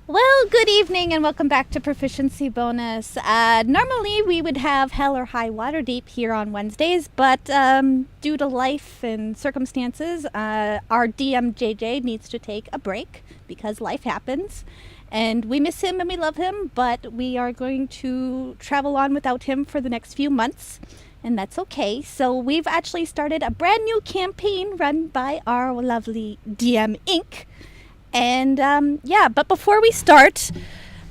Well, good evening and welcome back to Proficiency Bonus. Normally we would have Hell or High Water Deep here on Wednesdays, but due to life and circumstances, our DM JJ needs to take a break because life happens. And we miss him and we love him, but we are going to travel on without him for the next few months. And that's okay. So we've actually started a brand new campaign run by our lovely DM Inc. And but before we start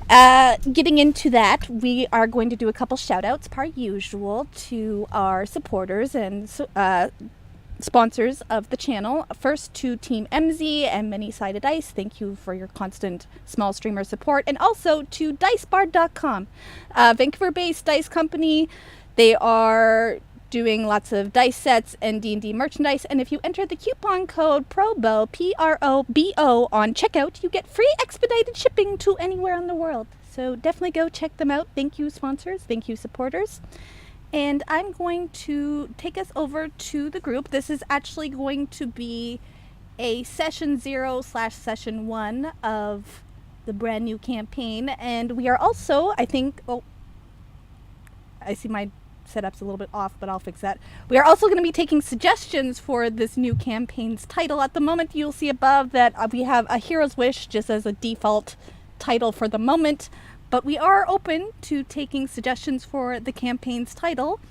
getting into that, we are going to do a couple shout outs per usual to our supporters and sponsors of the channel. First to Team MZ and Many Sided Dice. Thank you for your constant small streamer support. And also to dicebard.com, Vancouver based dice company. They are doing lots of dice sets and D&D merchandise, and if you enter the coupon code PROBO, PROBO, on checkout, you get free expedited shipping to anywhere in the world. So definitely go check them out. Thank you, sponsors. Thank you, supporters. And I'm going to take us over to the group. This is actually going to be a session 0/session 1 of the brand new campaign, and we are also, I see my setup's a little bit off, but I'll fix that. We are also going to be taking suggestions for this new campaign's title. At the moment, you'll see above that we have a Hero's Wish just as a default title for the moment, but we are open to taking suggestions for the campaign's title.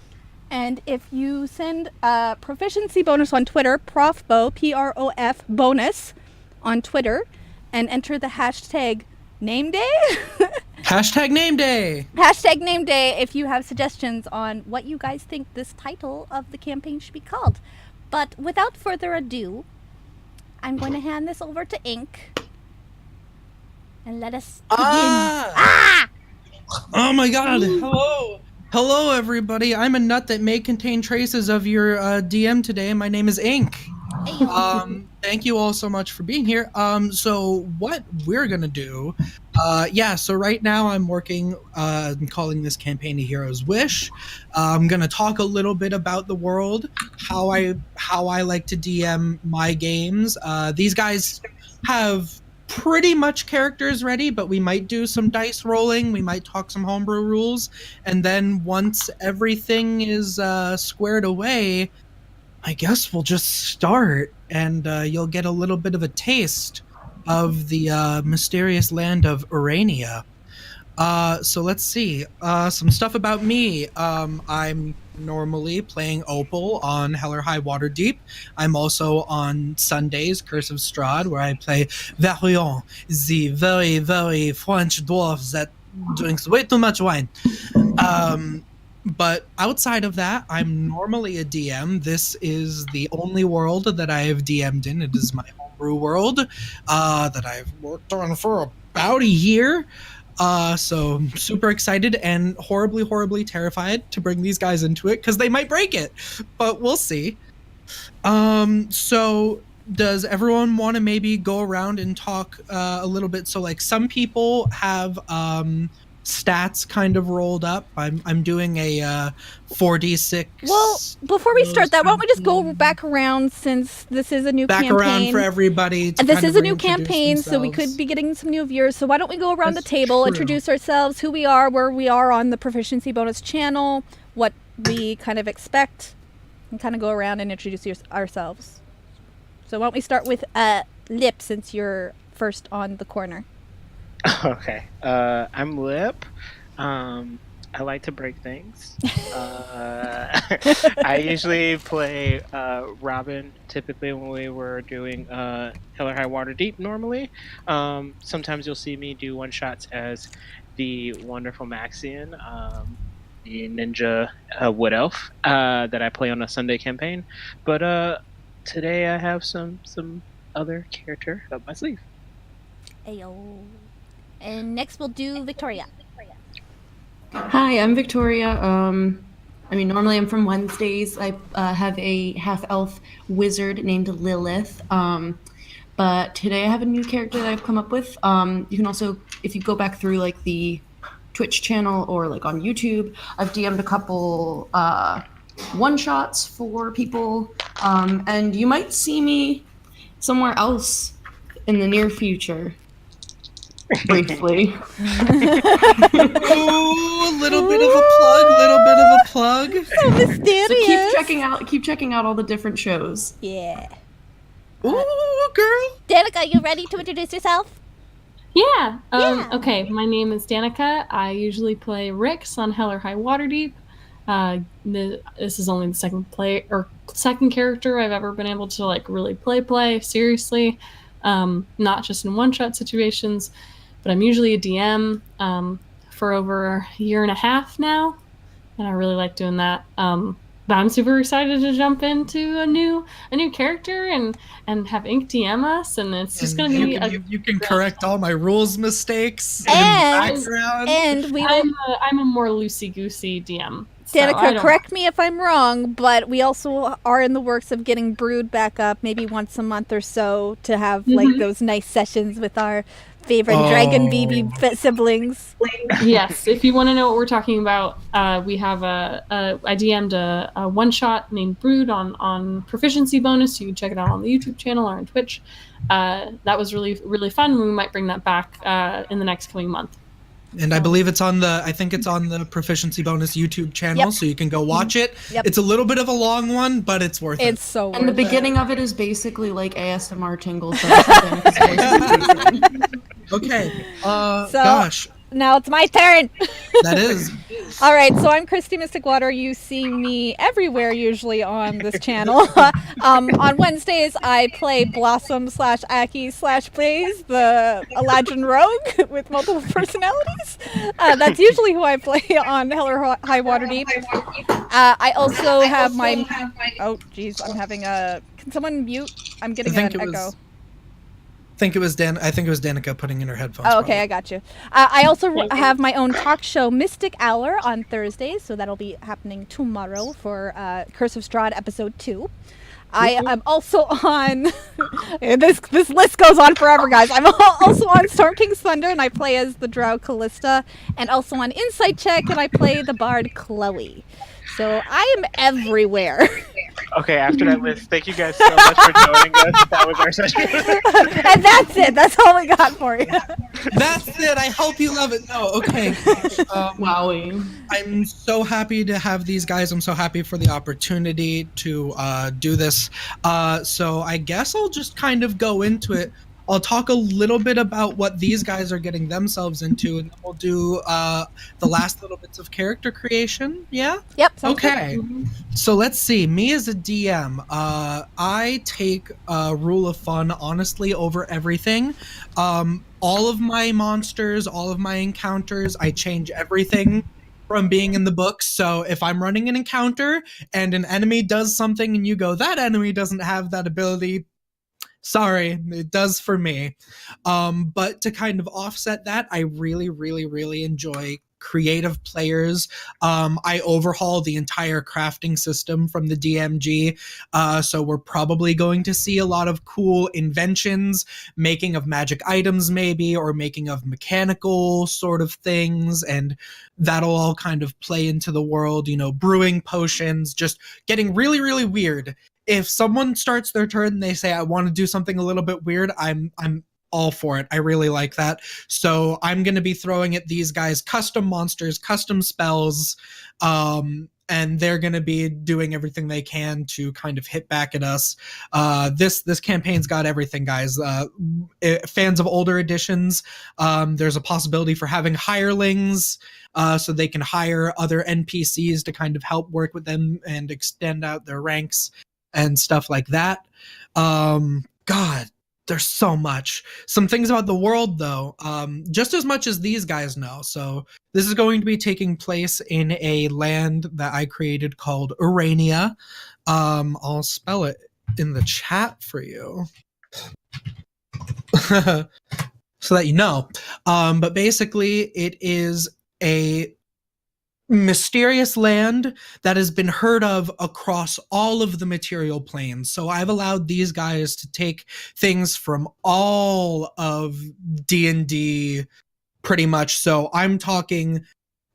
And if you send a Proficiency Bonus on Twitter, ProfBo, PROF bonus on Twitter, and enter the hashtag name day. Hashtag name day. Hashtag name day if you have suggestions on what you guys think this title of the campaign should be called. But without further ado, I'm going to hand this over to Ink. And let us begin. Oh my god. Hello. Hello, everybody. I'm a nut that may contain traces of your DM today. My name is Ink. Thank you all so much for being here. So what we're gonna do, so right now I'm working, calling this campaign A Hero's Wish. I'm gonna talk a little bit about the world, how I like to DM my games. These guys have pretty much characters ready, but we might do some dice rolling, we might talk some homebrew rules, and then once everything is squared away, I guess we'll just start, and you'll get a little bit of a taste of the mysterious land of Urania. So let's see. Some stuff about me. I'm normally playing Opal on Hell or High Water Deep. I'm also on Sundays, Curse of Strahd, where I play Variant, the very, very French dwarf that drinks way too much wine. But outside of that, I'm normally a DM. This is the only world that I have DM'd in. It is my homebrew world that I've worked on for about a year. So I'm super excited and horribly, horribly terrified to bring these guys into it because they might break it. But we'll see. So does everyone want to maybe go around and talk a little bit? So like some people have stats kind of rolled up. I'm doing a 4d6. Well, before we start that, why don't we just go back around, since this is a new campaign. Back around for everybody. This is a new campaign, so we could be getting some new viewers. So why don't we go around the table, introduce ourselves, who we are, where we are on the Proficiency Bonus channel, what we kind of expect, and kind of go around and introduce ourselves. So why don't we start with Lip, since you're first on the corner. Okay. I'm Lip. I like to break things. I usually play Robin, typically when we were doing Hell or High Water Deep normally. Sometimes you'll see me do one-shots as the wonderful Maxian, the ninja wood elf that I play on a Sunday campaign. But today I have some other character up my sleeve. Ayo. And next we'll do Victoria. Hi, I'm Victoria. Normally I'm from Wednesdays. I have a half-elf wizard named Lilith. But today I have a new character that I've come up with. You can also, if you go back through like the Twitch channel or like on YouTube, I've DM'd a couple one-shots for people. And you might see me somewhere else in the near future. briefly. Ooh, a little bit of a plug. So mysterious. So keep checking out all the different shows. Yeah. Ooh, girl. Danica, you ready to introduce yourself? Yeah. Yeah. Okay, my name is Danica. I usually play Rix on Hell or High Waterdeep. This is only the second character I've ever been able to like really play seriously, not just in one-shot situations, but I'm usually a DM for over a year and a half now, and I really like doing that. But I'm super excited to jump into a new character and have Ink DM us, and it's just going to be you can correct all my rules mistakes And- in the background. And we will... I'm a more loosey-goosey DM. so I Danica, don't- correct me if I'm wrong, but we also are in the works of getting Brood back up maybe once a month or so to have like those nice sessions with our favorite Dragon BB siblings. Yes, if you want to know what we're talking about, we have I DM'd a one-shot named Brood on Proficiency Bonus. You can check it out on the YouTube channel or on Twitch. That was really, really fun. We might bring that back in the next coming month. And I believe it's on the Proficiency Bonus YouTube channel, so you can go watch it. Yep. It's a little bit of a long one, but it's worth it. It's so worth And the it. beginning of it is basically like ASMR tingles. But Danica's voice is Okay. So- Gosh, Now it's my turn. that is. All right, so I'm Christy Mystic Water. You see me everywhere usually on this channel. On Wednesdays, I play Blossom / Aki / Blaze, the Eladrin Rogue with multiple personalities. That's usually who I play on Hell or High Waterdeep. I also have my... Oh, geez, I'm having a... Can someone mute? I'm getting an echo. I think it was Danica putting in her headphones. Oh, okay, I got you. I also have my own talk show, Mystic Hour, on Thursdays, so that'll be happening tomorrow for Curse of Strahd episode 2. I am also on... this list goes on forever, guys. I'm also on Storm King's Thunder, and I play as the Drow Callista, and also on Insight Check, and I play the Bard Chloe. So I am everywhere. Okay, after that list, thank you guys so much for joining us. That was our session. And that's it. That's all we got for you. That's it. I hope you love it. No, okay. Wowie. I'm so happy to have these guys. I'm so happy for the opportunity to do this. So I guess I'll just kind of go into it. I'll talk a little bit about what these guys are getting themselves into, and then we'll do the last little bits of character creation. Yeah? Yep. Okay. So let's see. Me as a DM, I take rule of fun honestly over everything. All of my monsters, all of my encounters, I change everything from being in the books. So if I'm running an encounter and an enemy does something and you go, that enemy doesn't have that ability, sorry, it does for me. But to kind of offset that, I really, really, really enjoy creative players. I overhaul the entire crafting system from the DMG. So we're probably going to see a lot of cool inventions, making of magic items maybe, or making of mechanical sort of things. And that'll all kind of play into the world, brewing potions, just getting really, really weird. If someone starts their turn and they say, I want to do something a little bit weird, I'm all for it. I really like that. So I'm going to be throwing at these guys custom monsters, custom spells, and they're going to be doing everything they can to kind of hit back at us. This campaign's got everything, guys. Fans of older editions, there's a possibility for having hirelings, so they can hire other NPCs to kind of help work with them and extend out their ranks and stuff like that. God, there's so much. Some things about the world, though, just as much as these guys know. So this is going to be taking place in a land that I created called Urania. I'll spell it in the chat for you. So that you know. But basically, it is a mysterious land that has been heard of across all of the material planes. So I've allowed these guys to take things from all of D&D pretty much. So I'm talking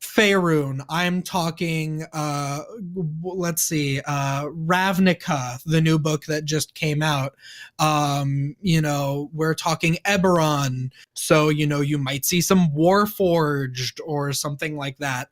Faerun. I'm talking, let's see, Ravnica, the new book that just came out. We're talking Eberron. So, you might see some Warforged or something like that.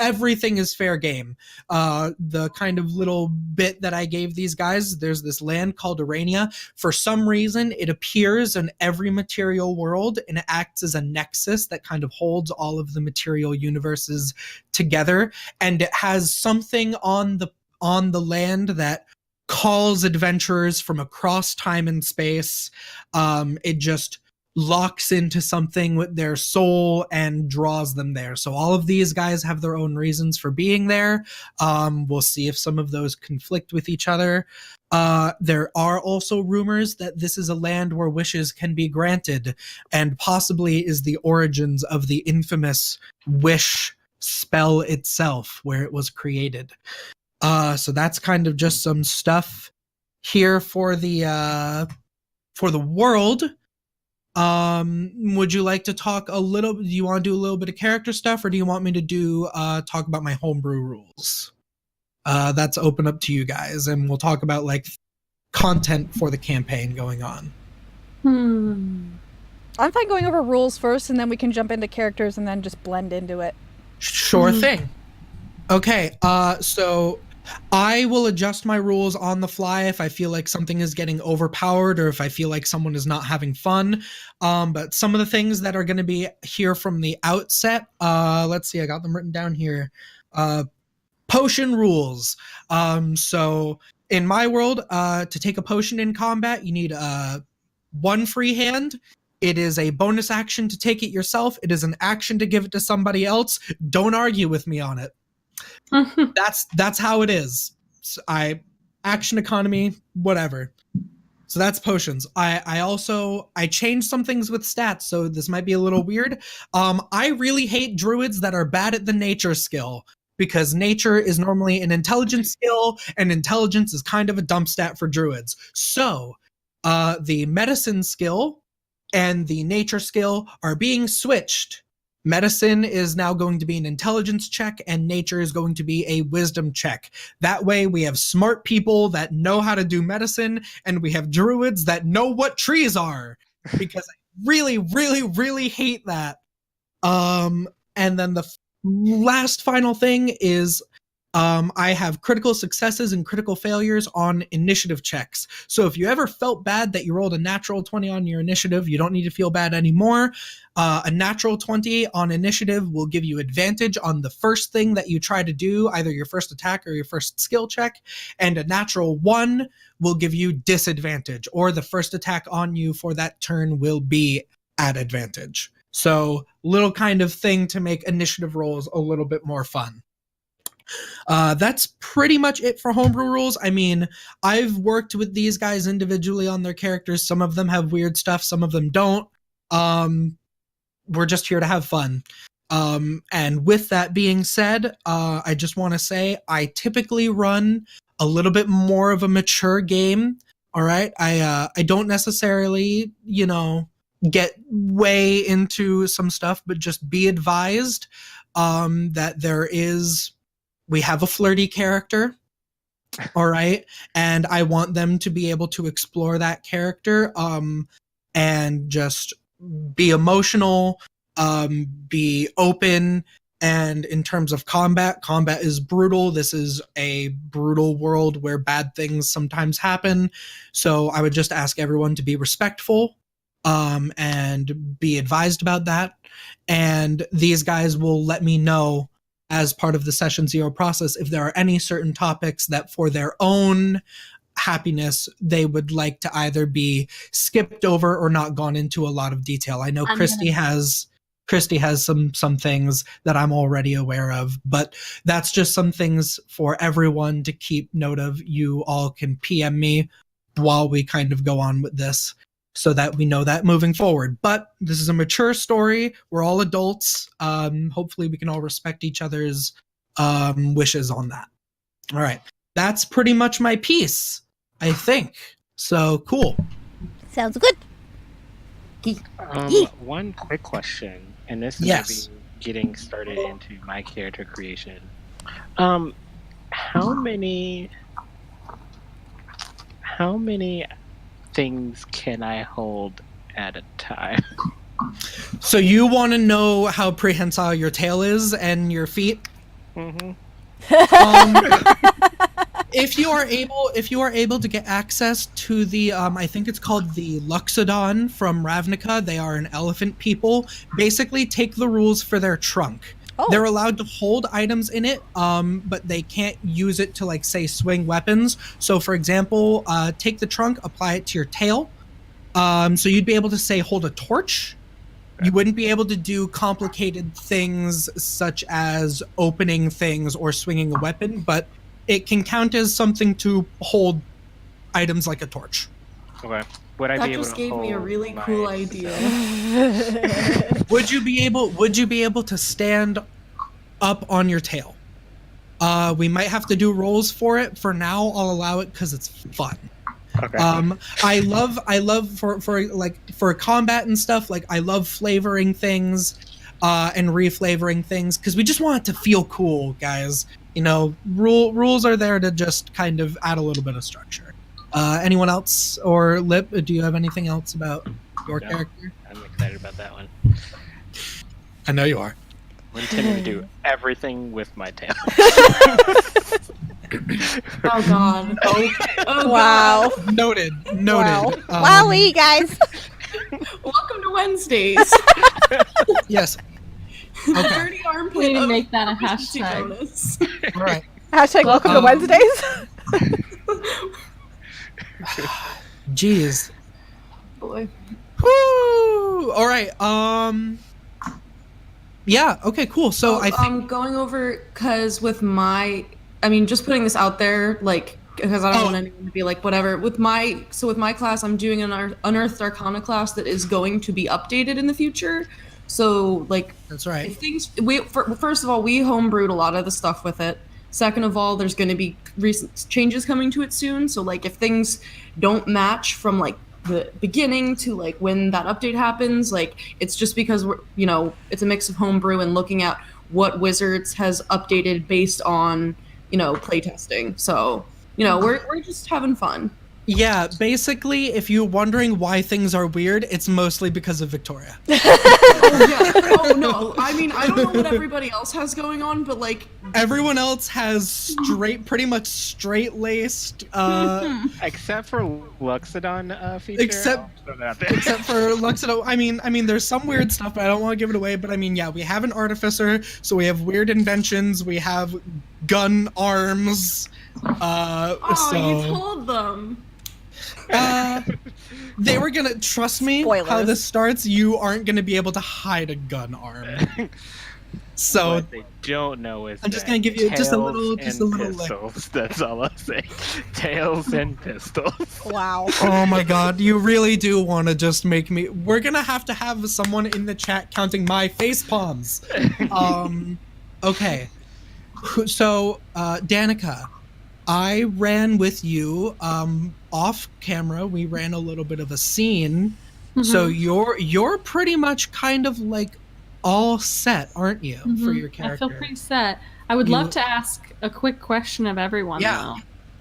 Everything is fair game. The kind of little bit that I gave these guys, there's this land called Arania. For some reason, it appears in every material world, and it acts as a nexus that kind of holds all of the material universes together. And it has something on the land that calls adventurers from across time and space. It just locks into something with their soul and draws them there. So all of these guys have their own reasons for being there. We'll see if some of those conflict with each other. There are also rumors that this is a land where wishes can be granted, and possibly is the origins of the infamous wish spell itself, where it was created. So that's kind of just some stuff here for the world. Would you like to talk a little? Do you want to do a little bit of character stuff, or do you want me to talk about my homebrew rules? That's open up to you guys, and we'll talk about like content for the campaign going on. I'm fine going over rules first, and then we can jump into characters and then just blend into it. Sure thing. Okay, so I will adjust my rules on the fly if I feel like something is getting overpowered or if I feel like someone is not having fun. But some of the things that are going to be here from the outset, let's see, I got them written down here. Potion rules. So in my world, to take a potion in combat, you need one free hand. It is a bonus action to take it yourself. It is an action to give it to somebody else. Don't argue with me on it. That's how it is. Action economy, whatever. So that's potions. I changed some things with stats, so this might be a little weird. I really hate druids that are bad at the nature skill, because nature is normally an intelligence skill, and intelligence is kind of a dump stat for druids. So the medicine skill and the nature skill are being switched. Medicine is now going to be an intelligence check, and nature is going to be a wisdom check. That way we have smart people that know how to do medicine, and we have druids that know what trees are, because I really, really, really hate that. And then the last final thing is I have critical successes and critical failures on initiative checks. So if you ever felt bad that you rolled a natural 20 on your initiative, you don't need to feel bad anymore. A natural 20 on initiative will give you advantage on the first thing that you try to do, either your first attack or your first skill check. And a natural 1 will give you disadvantage, or the first attack on you for that turn will be at advantage. So little kind of thing to make initiative rolls a little bit more fun. That's pretty much it for homebrew rules. I mean, I've worked with these guys individually on their characters. Some of them have weird stuff, some of them don't. We're just here to have fun. And with that being said, I just want to say I typically run a little bit more of a mature game. All right. I don't necessarily, get way into some stuff, but just be advised that we have a flirty character, all right? And I want them to be able to explore that character and just be emotional, be open. And in terms of combat is brutal. This is a brutal world where bad things sometimes happen. So I would just ask everyone to be respectful and be advised about that. And these guys will let me know as part of the session 0 process if there are any certain topics that for their own happiness they would like to either be skipped over or not gone into a lot of detail. I know Christy has some things that I'm already aware of, but that's just some things for everyone to keep note of. You all can PM me while we kind of go on with this, so that we know that moving forward. But this is a mature story. We're all adults. Hopefully we can all respect each other's wishes on that. All right. That's pretty much my piece, I think. So cool. Sounds good. One quick question, and this is Yes. maybe getting started into my character creation. How many things can I hold at a time? So you want to know how prehensile your tail is and your feet? Mm-hmm. If you are able to get access to the I think it's called the Luxodon from Ravnica, they are an elephant people. Basically take the rules for their trunk. Oh. They're allowed to hold items in it, but they can't use it to, like, say, swing weapons. So for example, take the trunk, apply it to your tail. So you'd be able to, say, hold a torch. You wouldn't be able to do complicated things such as opening things or swinging a weapon, but it can count as something to hold items like a torch. Okay. Would I That be able just to gave me a hold really my- cool idea. Would you be able to stand up on your tail? We might have to do rolls for it. For now, I'll allow it because it's fun. Okay. I love for combat and stuff, like, I love flavoring things and reflavoring things because we just want it to feel cool, guys. You know, rules are there to just kind of add a little bit of structure. Anyone else, or Lip, do you have anything else about your No. character? I'm excited about that one. I know you are. I'm intending to do everything with my tail. Oh god. Oh Wow. God. Noted. Wow. Um, Wowee, guys. Welcome to Wednesdays. Yes. The Okay. dirty armpit We need to of make that a Proficiency hashtag. Bonus. All right. Hashtag welcome to Um, Wednesdays. Jeez. Boy. Woo! All right. Yeah. Okay. Cool. So I think. Going over, because with my, I mean, just putting this out there, like, because I don't want anyone to be like, whatever. With my class, I'm doing an Unearthed Arcana class that is going to be updated in the future. So, like, That's right. if things, first of all, we homebrewed a lot of the stuff with it. Second of all, there's going to be recent changes coming to it soon. So, like, if things don't match from, like, the beginning to, like, when that update happens, like, it's just because we're, you know, it's a mix of homebrew and looking at what Wizards has updated based on, you know, playtesting. So, you know, we're just having fun. Yeah. Basically, if you're wondering why things are weird, it's mostly because of Victoria. Oh, yeah. Oh, no. I mean, I don't know what everybody else has going on, but, like, Everyone else has pretty much straight-laced, Except for Luxodon feature. Except- I'll throw that out there. except for Luxodon. I mean, there's some weird stuff, but I don't want to give it away. But I mean, yeah, we have an artificer, so we have weird inventions. We have gun arms. oh, you told them. They were gonna trust me. Spoilers. How this starts, you aren't gonna be able to hide a gun arm. So What they don't know is I'm just that gonna give you just a little tails lick. and pistols. That's all I'll say. Tails and pistols. Wow. Oh my god, you really do want to just make me. We're gonna have to have someone in the chat counting my face palms. Okay. So, Danica, I ran with you off camera. We ran a little bit of a scene. So you're pretty much kind of like all set, aren't you, for your character? I feel pretty set. I would love to ask a quick question of everyone, though.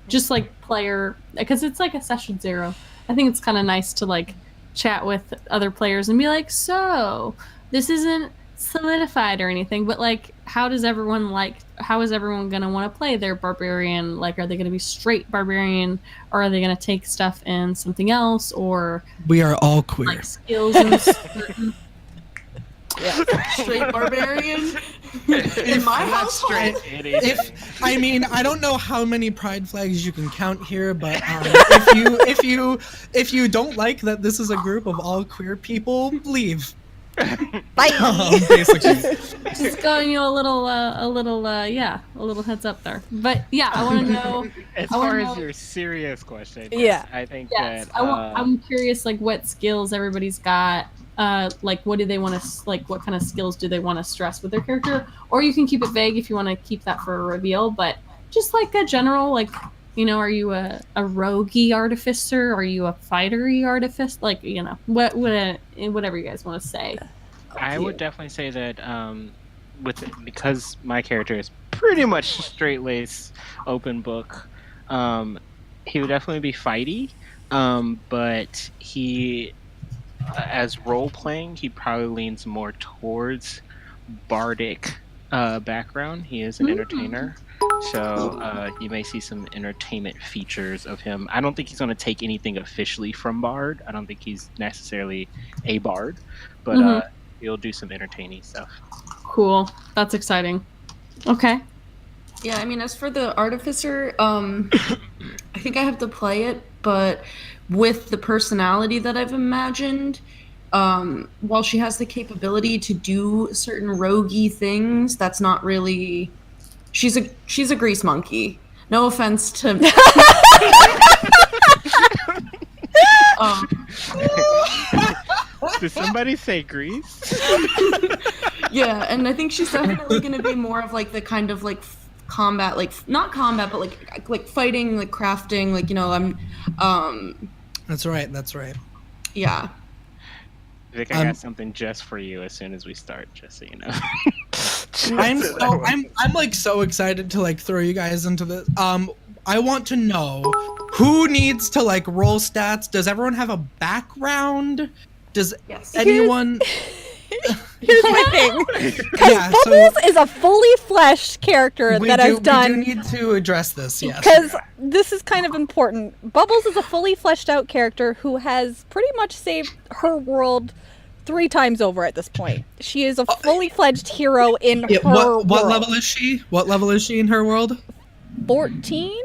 Just like player, because it's like a session 0. I think it's kind of nice to like chat with other players and be like, so this isn't solidified or anything, but like, how is everyone gonna want to play their barbarian? Like, are they gonna be straight barbarian, or are they gonna take stuff in something else, or We are all queer. like skills in certain? Straight barbarian. In my household. I mean, I don't know how many pride flags you can count here, but if you don't like that this is a group of all queer people, leave. Bye. Basically. Just giving you a little heads up there. But yeah, I want to know. As I wanna far as know- your serious question, Yeah. I think Yes, that I'm curious, like what skills everybody's got. Like what do they want to like? What kind of skills do they want to stress with their character? Or you can keep it vague if you want to keep that for a reveal. But just like a general, like, you know, are you a roguey artificer? Are you a fightery artificer? Like, you know, whatever you guys want to say. I would definitely say that because my character is pretty much straight-laced, open book. He would definitely be fighty, but he, as role-playing, he probably leans more towards bardic background. He is an entertainer, so you may see some entertainment features of him. I don't think he's going to take anything officially from Bard. I don't think he's necessarily a Bard, but he'll do some entertaining stuff. Cool. That's exciting. Okay. Yeah, I mean, as for the Artificer, I think I have to play it, but with the personality that I've imagined, while she has the capability to do certain roguey things, that's not really... She's a grease monkey. No offense to... Did somebody say grease? Yeah, and I think she's definitely going to be more of like the kind of like combat, like not combat, but like fighting, like crafting, like, you know, That's right. yeah. Vic, I got something just for you as soon as we start, just so you know. I'm like so excited to like throw you guys into this. I want to know who needs to like roll stats. Does everyone have a background? Does anyone? Here's my thing. Because Bubbles is a fully fleshed character that I've done. We do need to address this, yes. Because this is kind of important. Bubbles is a fully fleshed out character who has pretty much saved her world 3 times over at this point. She is a fully fledged hero in her world. What level is she? What level is she in her world? 14?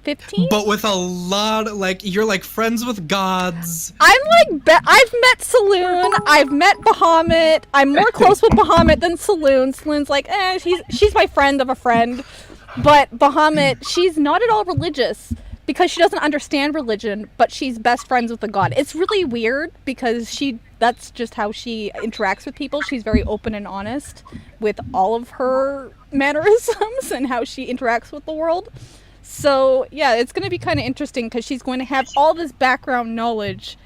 15? But with a lot of, like, you're like friends with gods. I'm like, I've met Saloon, I've met Bahamut, I'm more close with Bahamut than Saloon. Saloon's like, she's my friend of a friend. But Bahamut, she's not at all religious because she doesn't understand religion, but she's best friends with the god. It's really weird because that's just how she interacts with people. She's very open and honest with all of her mannerisms and how she interacts with the world. So, yeah, it's going to be kind of interesting because she's going to have all this background knowledge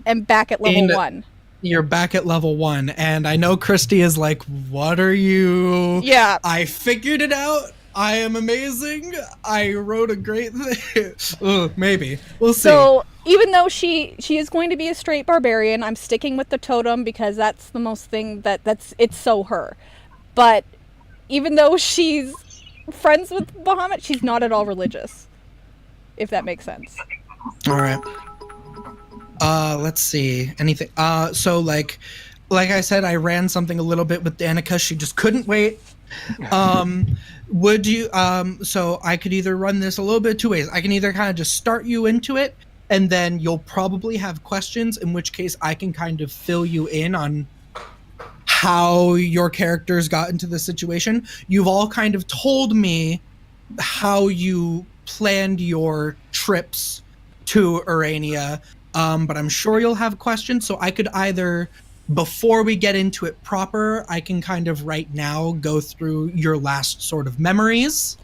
and back at level 1. You're back at level 1, and I know Christy is like, what are you? Yeah. I figured it out. I am amazing. I wrote a great thing. Maybe. We'll see. So, even though she is going to be a straight barbarian, I'm sticking with the totem because that's the most thing it's so her. But even though she's friends with Bahamut, she's not at all religious, if that makes sense. All right. Let's see. Anything? So like I said, I ran something a little bit with Danica. She just couldn't wait. Would you? So I could either run this a little bit 2 ways. I can either kind of just start you into it, and then you'll probably have questions. In which case, I can kind of fill you in on how your characters got into the situation. You've all kind of told me how you planned your trips to Urania, but I'm sure you'll have questions, so I could either, before we get into it proper, I can kind of right now go through your last sort of memories,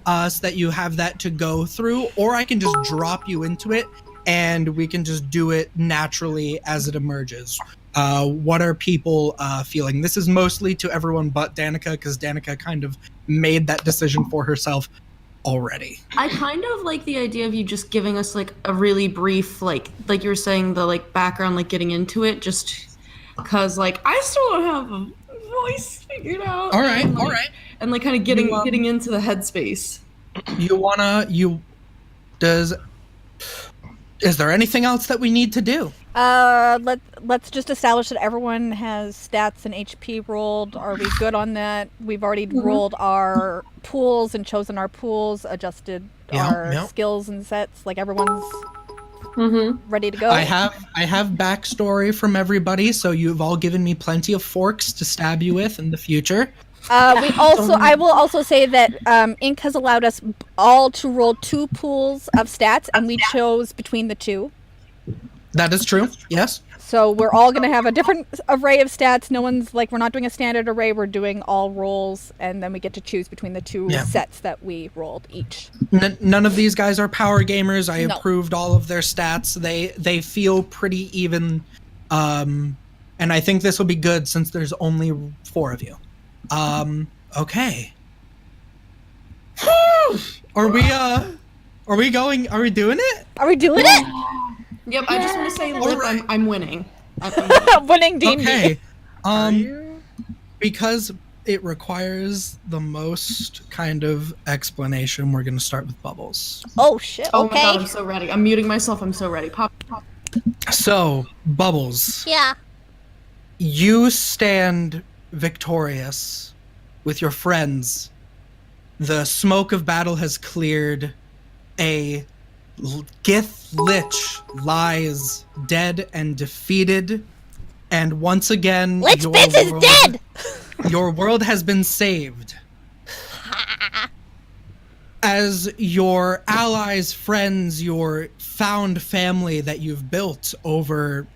so that you have that to go through, or I can just drop you into it, and we can just do it naturally as it emerges. What are people feeling? This is mostly to everyone but Danica, because Danica kind of made that decision for herself already. I kind of like the idea of you just giving us like a really brief, like you were saying, the like background, like getting into it, just because like I still don't have a voice figured out. All right, and like kind of getting into the headspace. Is there anything else that we need to do? Let's just establish that everyone has stats and HP rolled. Are we good on that? We've already rolled our pools and chosen our pools, adjusted our skills and sets. Like everyone's ready to go. I have backstory from everybody, so you've all given me plenty of forks to stab you with in the future. I will also say that Ink has allowed us all to roll 2 pools of stats, and we chose between the 2. That is true. Yes. So we're all going to have a different array of stats. No one's like, we're not doing a standard array. We're doing all rolls, and then we get to choose between the 2 sets that we rolled each. None of these guys are power gamers. I approved all of their stats. They feel pretty even, and I think this will be good since there's only 4 of you. Okay. Are we doing it? Are we doing it? Yep, I just want to say, Lip, Alright. I'm winning. Winning D&D. Okay. Are you? Because it requires the most kind of explanation, we're going to start with Bubbles. Oh shit. Oh Okay. my god, I'm so ready. I'm muting myself. I'm so ready. Pop. So, Bubbles, Yeah. you stand victorious with your friends. The smoke of battle has cleared. A Gith Lich lies dead and defeated. And once again, Lich Bitch is dead! Your world has been saved. As your allies, friends, your found family that you've built over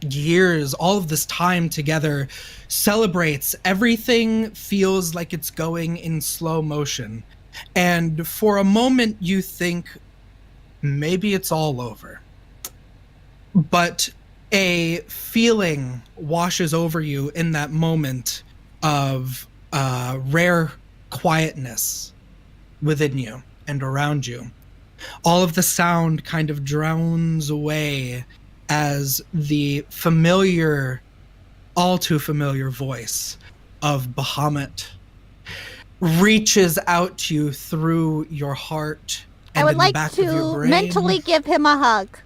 years, all of this time together, celebrates, everything feels like it's going in slow motion. And for a moment, you think maybe it's all over. But a feeling washes over you in that moment of rare quietness within you and around you. All of the sound kind of drowns away as the familiar, all too familiar voice of Bahamut reaches out to you through your heart and I would in like the back of your to brain. mentally give him a hug.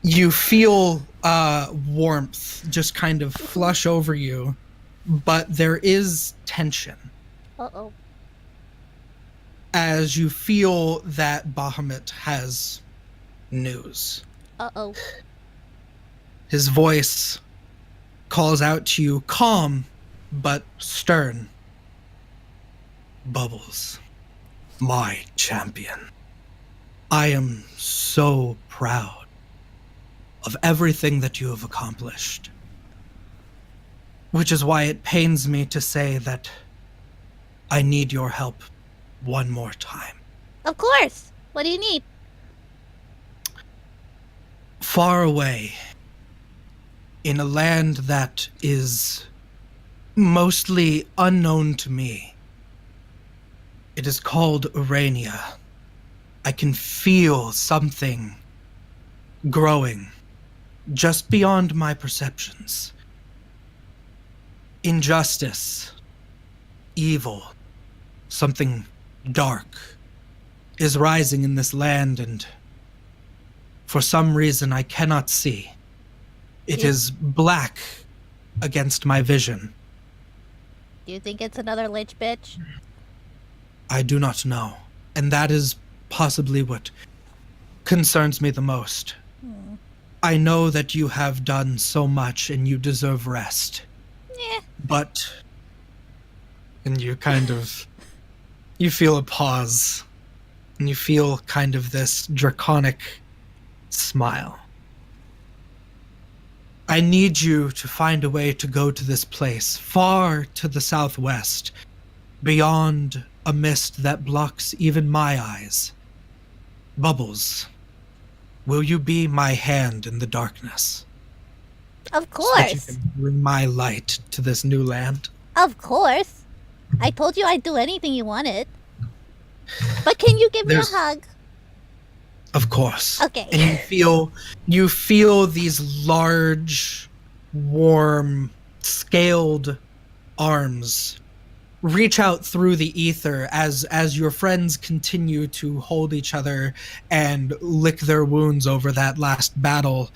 You feel warmth just kind of flush over you, but there is tension Uh-oh. as you feel that Bahamut has news. Uh-oh. His voice calls out to you, calm but stern. Bubbles, my champion. I am so proud of everything that you have accomplished. Which is why it pains me to say that I need your help one more time. Of course. What do you need? Far away, in a land that is mostly unknown to me, it is called Urania. I can feel something growing just beyond my perceptions. Injustice, evil, something dark is rising in this land, and for some reason I cannot see. It is black against my vision. Do you think it's another Lich Bitch? I do not know, and that is possibly what concerns me the most. I know that you have done so much and you deserve rest. Yeah. But... And you kind of... You feel a pause. And you feel kind of this draconic smile. I need you to find a way to go to this place, far to the southwest, beyond a mist that blocks even my eyes. Bubbles, will you be my hand in the darkness? Of So that course. you can bring my light to this new land? Of course. I told you I'd do anything you wanted. But can you give me a hug? Of course. Okay. And you feel these large, warm, scaled arms reach out through the ether as your friends continue to hold each other and lick their wounds over that last battle.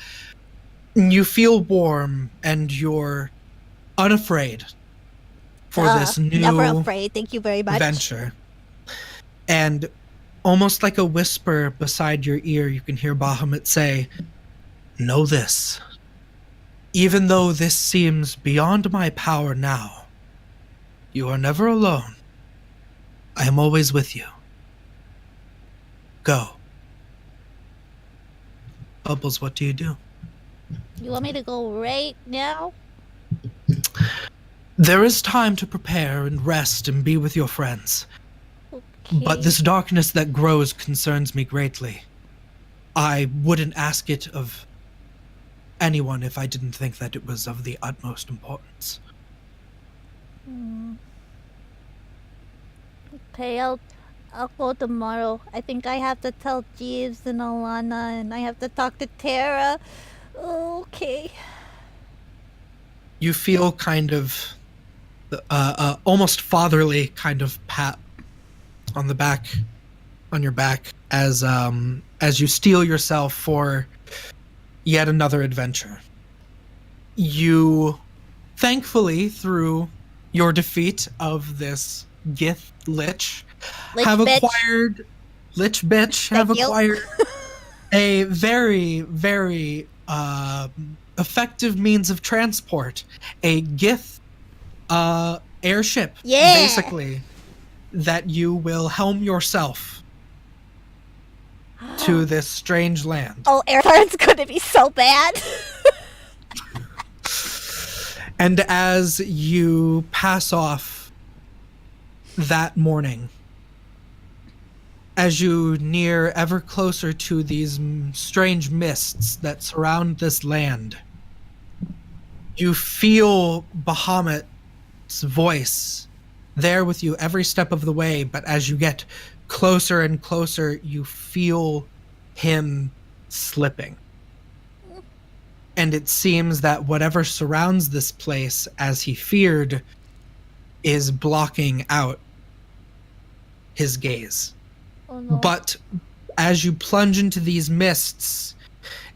You feel warm and you're unafraid for this new Never afraid. Thank you very much. venture. And almost like a whisper beside your ear, you can hear Bahamut say, "Know this. Even though this seems beyond my power now, you are never alone. I am always with you. Go." Bubbles, what do you do? You want me to go right now? There is time to prepare and rest and be with your friends. Okay. But this darkness that grows concerns me greatly. I wouldn't ask it of anyone if I didn't think that it was of the utmost importance. Okay, I'll go tomorrow. I think I have to tell Jeeves and Alana, and I have to talk to Tara. Okay. You feel kind of almost fatherly kind of pat on your back as you steel yourself for yet another adventure. You, thankfully, through your defeat of this Gith Lich, have acquired a very, very effective means of transport, a Gith airship, basically, that you will helm yourself to this strange land. Oh, airline's gonna be so bad. And as you pass off that morning, as you near ever closer to these strange mists that surround this land, you feel Bahamut's voice there with you every step of the way, but as you get closer and closer, you feel him slipping. And it seems that whatever surrounds this place, as he feared, is blocking out his gaze. Oh, no. But as you plunge into these mists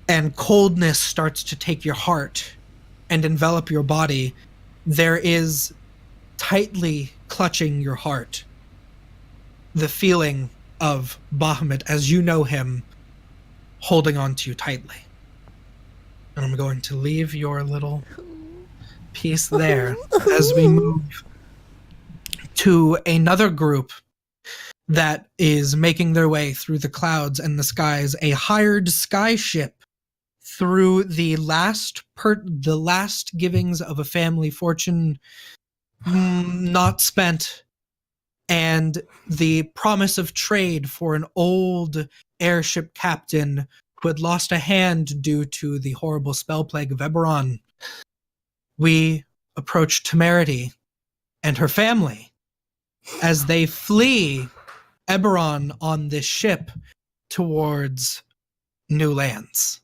and coldness starts to take your heart and envelop your body, there is tightly clutching your heart the feeling of Bahamut, as you know him, holding on to you tightly. And I'm going to leave your little piece there as we move to another group that is making their way through the clouds and the skies, a hired sky ship through the last givings of a family fortune not spent, and the promise of trade for an old airship captain who had lost a hand due to the horrible spell plague of Eberron. We approach Temerity and her family as they flee Eberron on this ship towards new lands.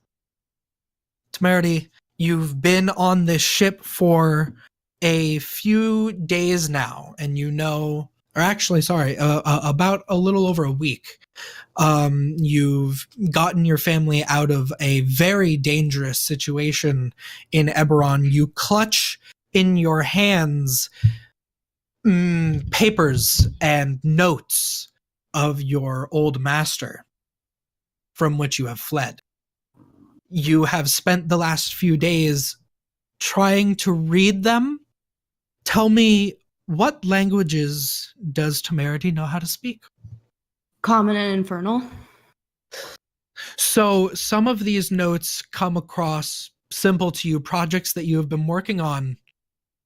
Temerity, you've been on this ship for a few days now, and about a little over a week. You've gotten your family out of a very dangerous situation in Eberron. You clutch in your hands papers and notes of your old master from which you have fled. You have spent the last few days trying to read them. Tell me, what languages does Temerity know how to speak? Common and Infernal. So some of these notes come across simple to you, projects that you have been working on,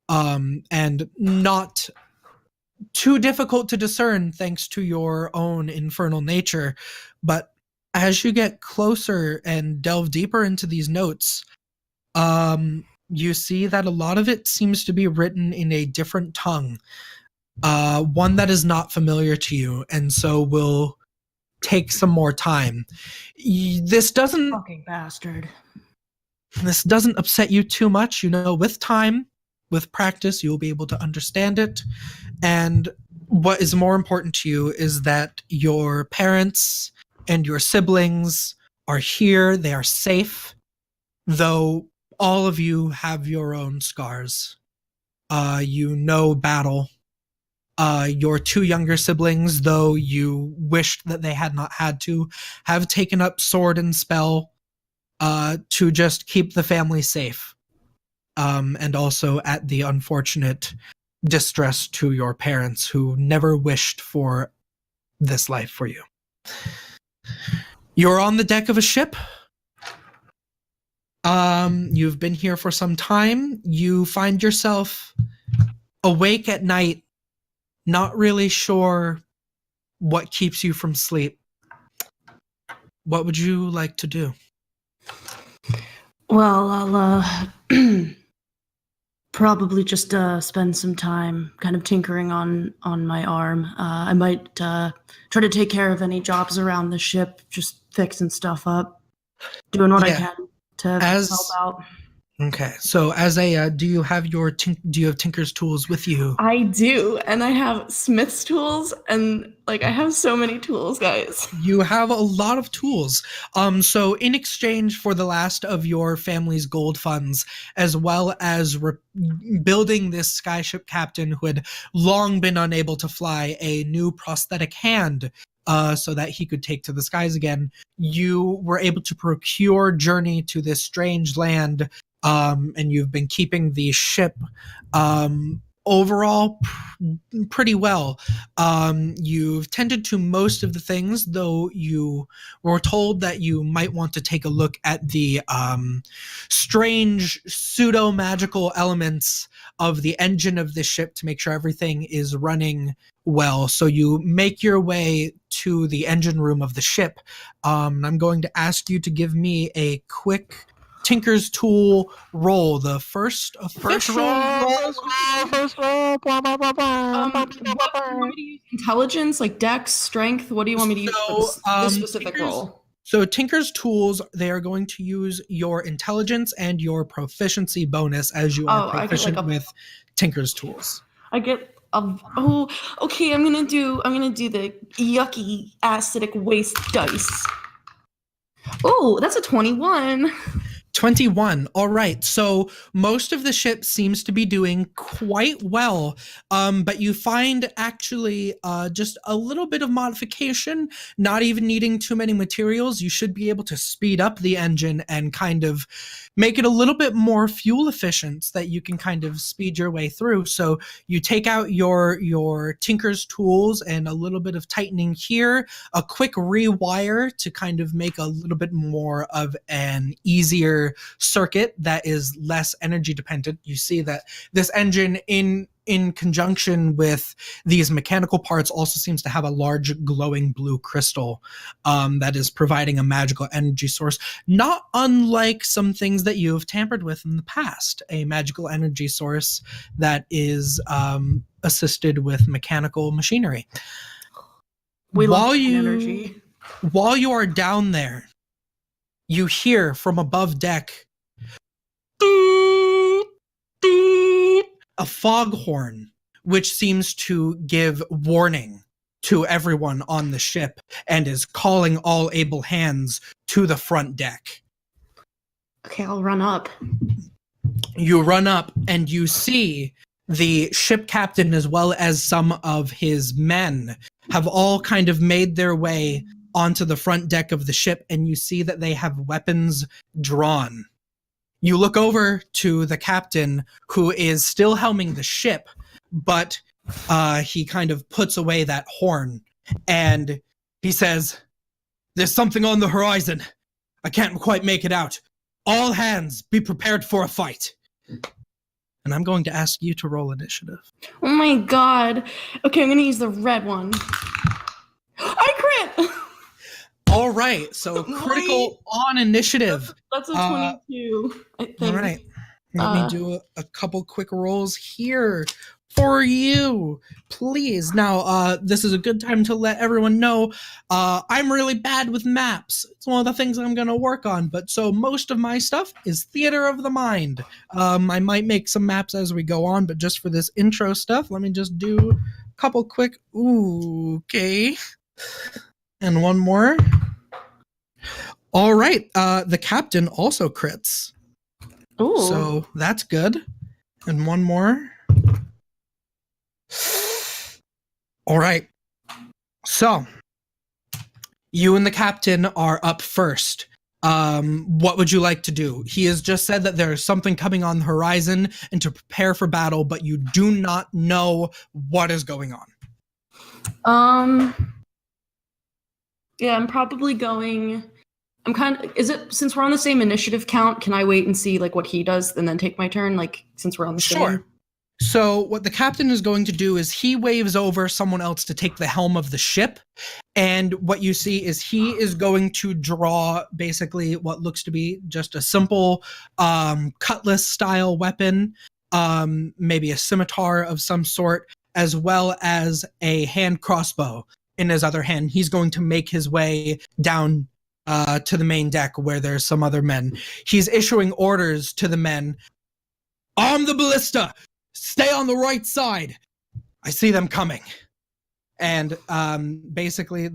and not too difficult to discern thanks to your own infernal nature. But as you get closer and delve deeper into these notes, you see that a lot of it seems to be written in a different tongue, one that is not familiar to you, and so will take some more time. This doesn't Fucking bastard. This doesn't upset you too much. With time, with practice, you'll be able to understand it. And what is more important to you is that your parents and your siblings are here. They are safe, though all of you have your own scars. Battle. Your two younger siblings, though you wished that they had not had to, have taken up sword and spell to just keep the family safe. And also at the unfortunate distress to your parents, who never wished for this life for you. You're on the deck of a ship. You've been here for some time. You find yourself awake at night, not really sure what keeps you from sleep. What would you like to do? Well, I'll Probably just spend some time kind of tinkering on my arm. I might try to take care of any jobs around the ship, just fixing stuff up, doing what I can to help out. Okay, so as a, do you have Tinker's tools with you? I do, and I have Smith's tools, and like I have so many tools, guys. You have a lot of tools. So in exchange for the last of your family's gold funds, as well as building this skyship captain who had long been unable to fly a new prosthetic hand, so that he could take to the skies again, you were able to procure journey to this strange land. And you've been keeping the ship overall pretty well. You've tended to most of the things, though you were told that you might want to take a look at the strange pseudo-magical elements of the engine of the ship to make sure everything is running well. So you make your way to the engine room of the ship. I'm going to ask you to give me a quick Tinker's tool roll. The first official roll. Intelligence, like Dex, Strength. What do you want me to use for this specific roll? So Tinker's tools, they are going to use your intelligence and your proficiency bonus as you are proficient with Tinker's tools. I get okay. I'm gonna do the yucky acidic waste dice. Oh, that's a 21. 21. All right. So most of the ship seems to be doing quite well, but you find actually just a little bit of modification, not even needing too many materials. You should be able to speed up the engine and kind of make it a little bit more fuel efficient so that you can kind of speed your way through. So you take out your Tinker's tools and a little bit of tightening here, a quick rewire to kind of make a little bit more of an easier circuit that is less energy dependent. You see that this engine in conjunction with these mechanical parts also seems to have a large glowing blue crystal that is providing a magical energy source, not unlike some things that you have tampered with in the past, a magical energy source that is assisted with mechanical machinery. While you are down there, you hear from above deck a foghorn, which seems to give warning to everyone on the ship and is calling all able hands to the front deck. Okay, I'll run up. You run up and you see the ship captain as well as some of his men have all kind of made their way onto the front deck of the ship, and you see that they have weapons drawn. You look over to the captain, who is still helming the ship, but he kind of puts away that horn, and he says, "There's something on the horizon. I can't quite make it out. All hands, be prepared for a fight." And I'm going to ask you to roll initiative. Oh my god. Okay, I'm going to use the red one. I crit! All right, so critical on initiative. That's a 22, I think. All right, let me do a couple quick rolls here for you, please. Now, this is a good time to let everyone know I'm really bad with maps. It's one of the things I'm going to work on, but so most of my stuff is theater of the mind. I might make some maps as we go on, but just for this intro stuff, let me just do a couple quick, okay. And one more. All right. The captain also crits. Ooh. So that's good. And one more. All right. So you and the captain are up first. What would you like to do? He has just said that there is something coming on the horizon and to prepare for battle, but you do not know what is going on. Yeah, I'm probably going. Since we're on the same initiative count, can I wait and see like what he does and then take my turn? Like since we're on the same. Sure. So what the captain is going to do is he waves over someone else to take the helm of the ship. And what you see is he is going to draw basically what looks to be just a simple cutlass style weapon. maybe a scimitar of some sort, as well as a hand crossbow in his other hand. He's going to make his way down to the main deck where there's some other men. He's issuing orders to the men. Arm the ballista! Stay on the right side! I see them coming. And basically it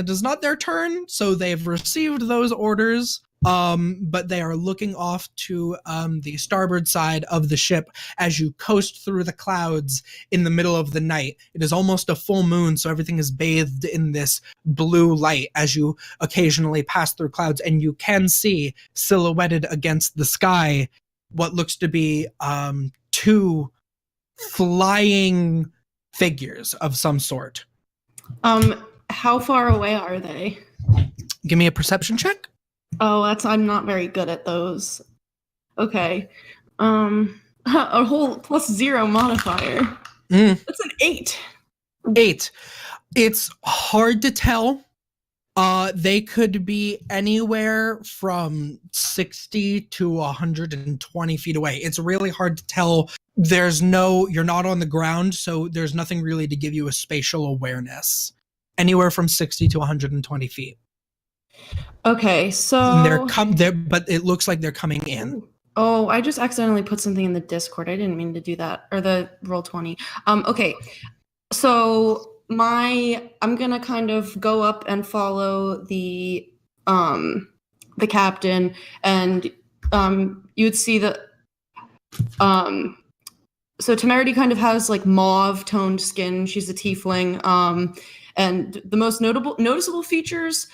is not their turn, so they've received those orders, but they are looking off to the starboard side of the ship as you coast through the clouds in the middle of the night. It is almost a full moon, so everything is bathed in this blue light as you occasionally pass through clouds, and you can see silhouetted against the sky what looks to be two flying figures of some sort. How far away are they? Give me a perception check. Oh, I'm not very good at those. Okay. A whole +0 modifier. That's an 8. 8. It's hard to tell. They could be anywhere from 60 to 120 feet away. It's really hard to tell. You're not on the ground, so there's nothing really to give you a spatial awareness. Anywhere from 60 to 120 feet. Okay, so but it looks like they're coming in. Oh, I just accidentally put something in the Discord. I didn't mean to do that, or the Roll20. Okay, so I'm gonna kind of go up and follow the captain, and you'd see that so Temerity kind of has like mauve toned skin. She's a tiefling, and the most noticeable features,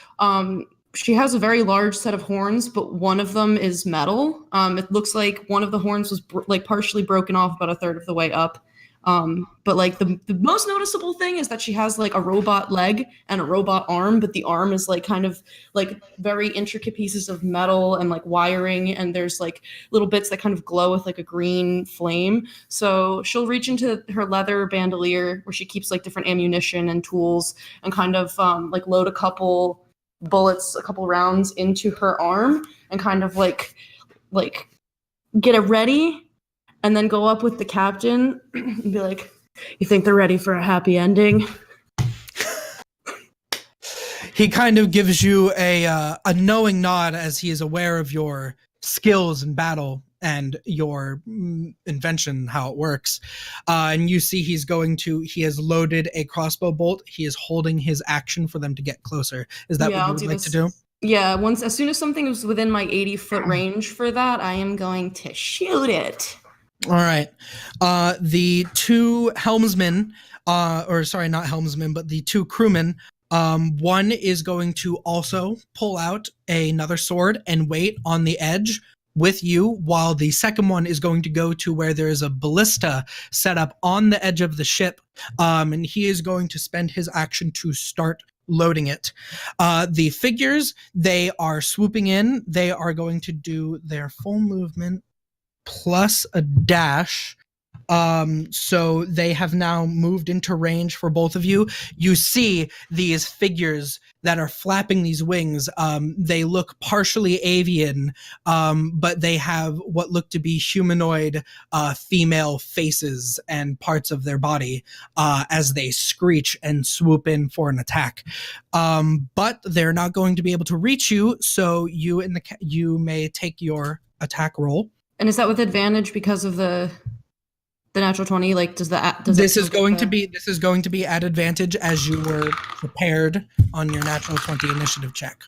she has a very large set of horns, but one of them is metal. It looks like one of the horns was partially broken off about a third of the way up. But like the most noticeable thing is that she has like a robot leg and a robot arm, but the arm is like kind of like very intricate pieces of metal and like wiring, and there's like little bits that kind of glow with like a green flame. So she'll reach into her leather bandolier where she keeps like different ammunition and tools, and kind of like load a couple rounds into her arm and kind of like get it ready. And then go up with the captain and be like, "You think they're ready for a happy ending?" He kind of gives you a knowing nod as he is aware of your skills in battle and your invention, how it works. And you see he has loaded a crossbow bolt. He is holding his action for them to get closer. Is that what you would like to do? Yeah, as soon as something is within my 80-foot range for that, I am going to shoot it. All right. The two helmsmen, not helmsmen, but the two crewmen, one is going to also pull out another sword and wait on the edge with you, while the second one is going to go to where there is a ballista set up on the edge of the ship, and he is going to spend his action to start loading it. The figures, they are swooping in. They are going to do their full movement plus a dash. So they have now moved into range for both of you. You see these figures that are flapping these wings. They look partially avian, but they have what look to be humanoid female faces and parts of their body as they screech and swoop in for an attack. But they're not going to be able to reach you, so you may take your attack roll. And is that with advantage because of the natural 20? Like, this is going to be at advantage as you were prepared on your natural 20 initiative check.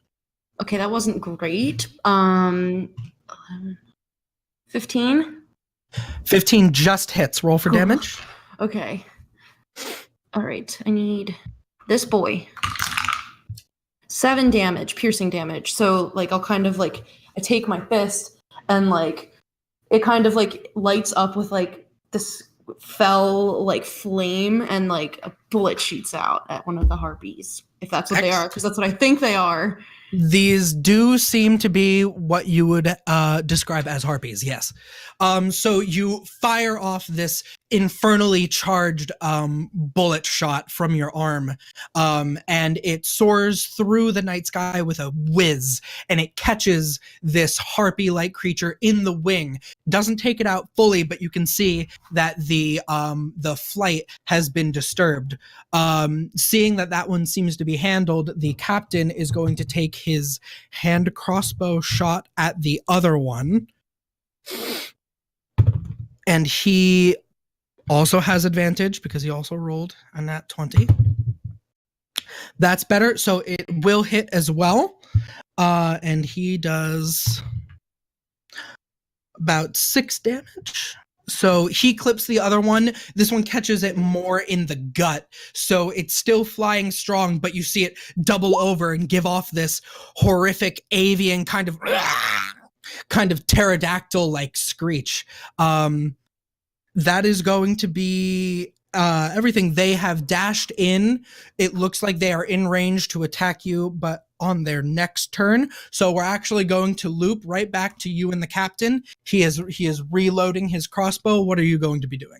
Okay, that wasn't great. 15. 15 just hits. Roll for damage. Okay. All right. I need this boy. 7 damage, piercing damage. So like I'll kind of like I take my fist and like it kind of like lights up with like this fell like flame, and like bullet shoots out at one of the harpies, if that's what they are, because that's what I think they are. These do seem to be what you would describe as harpies, yes. So you fire off this infernally charged bullet shot from your arm, and it soars through the night sky with a whiz, and it catches this harpy-like creature in the wing. Doesn't take it out fully, but you can see that the flight has been disturbed. Seeing that one seems to be handled, the captain is going to take his hand crossbow shot at the other one. And he also has advantage because he also rolled a nat 20. That's better, so it will hit as well. And he does about 6 damage. So he clips the other one. This one catches it more in the gut. So it's still flying strong, but you see it double over and give off this horrific avian kind of pterodactyl-like screech. That is going to be everything. They have dashed in. It looks like they are in range to attack you, but on their next turn. So we're actually going to loop right back to you and the captain. He is reloading his crossbow. What are you going to be doing?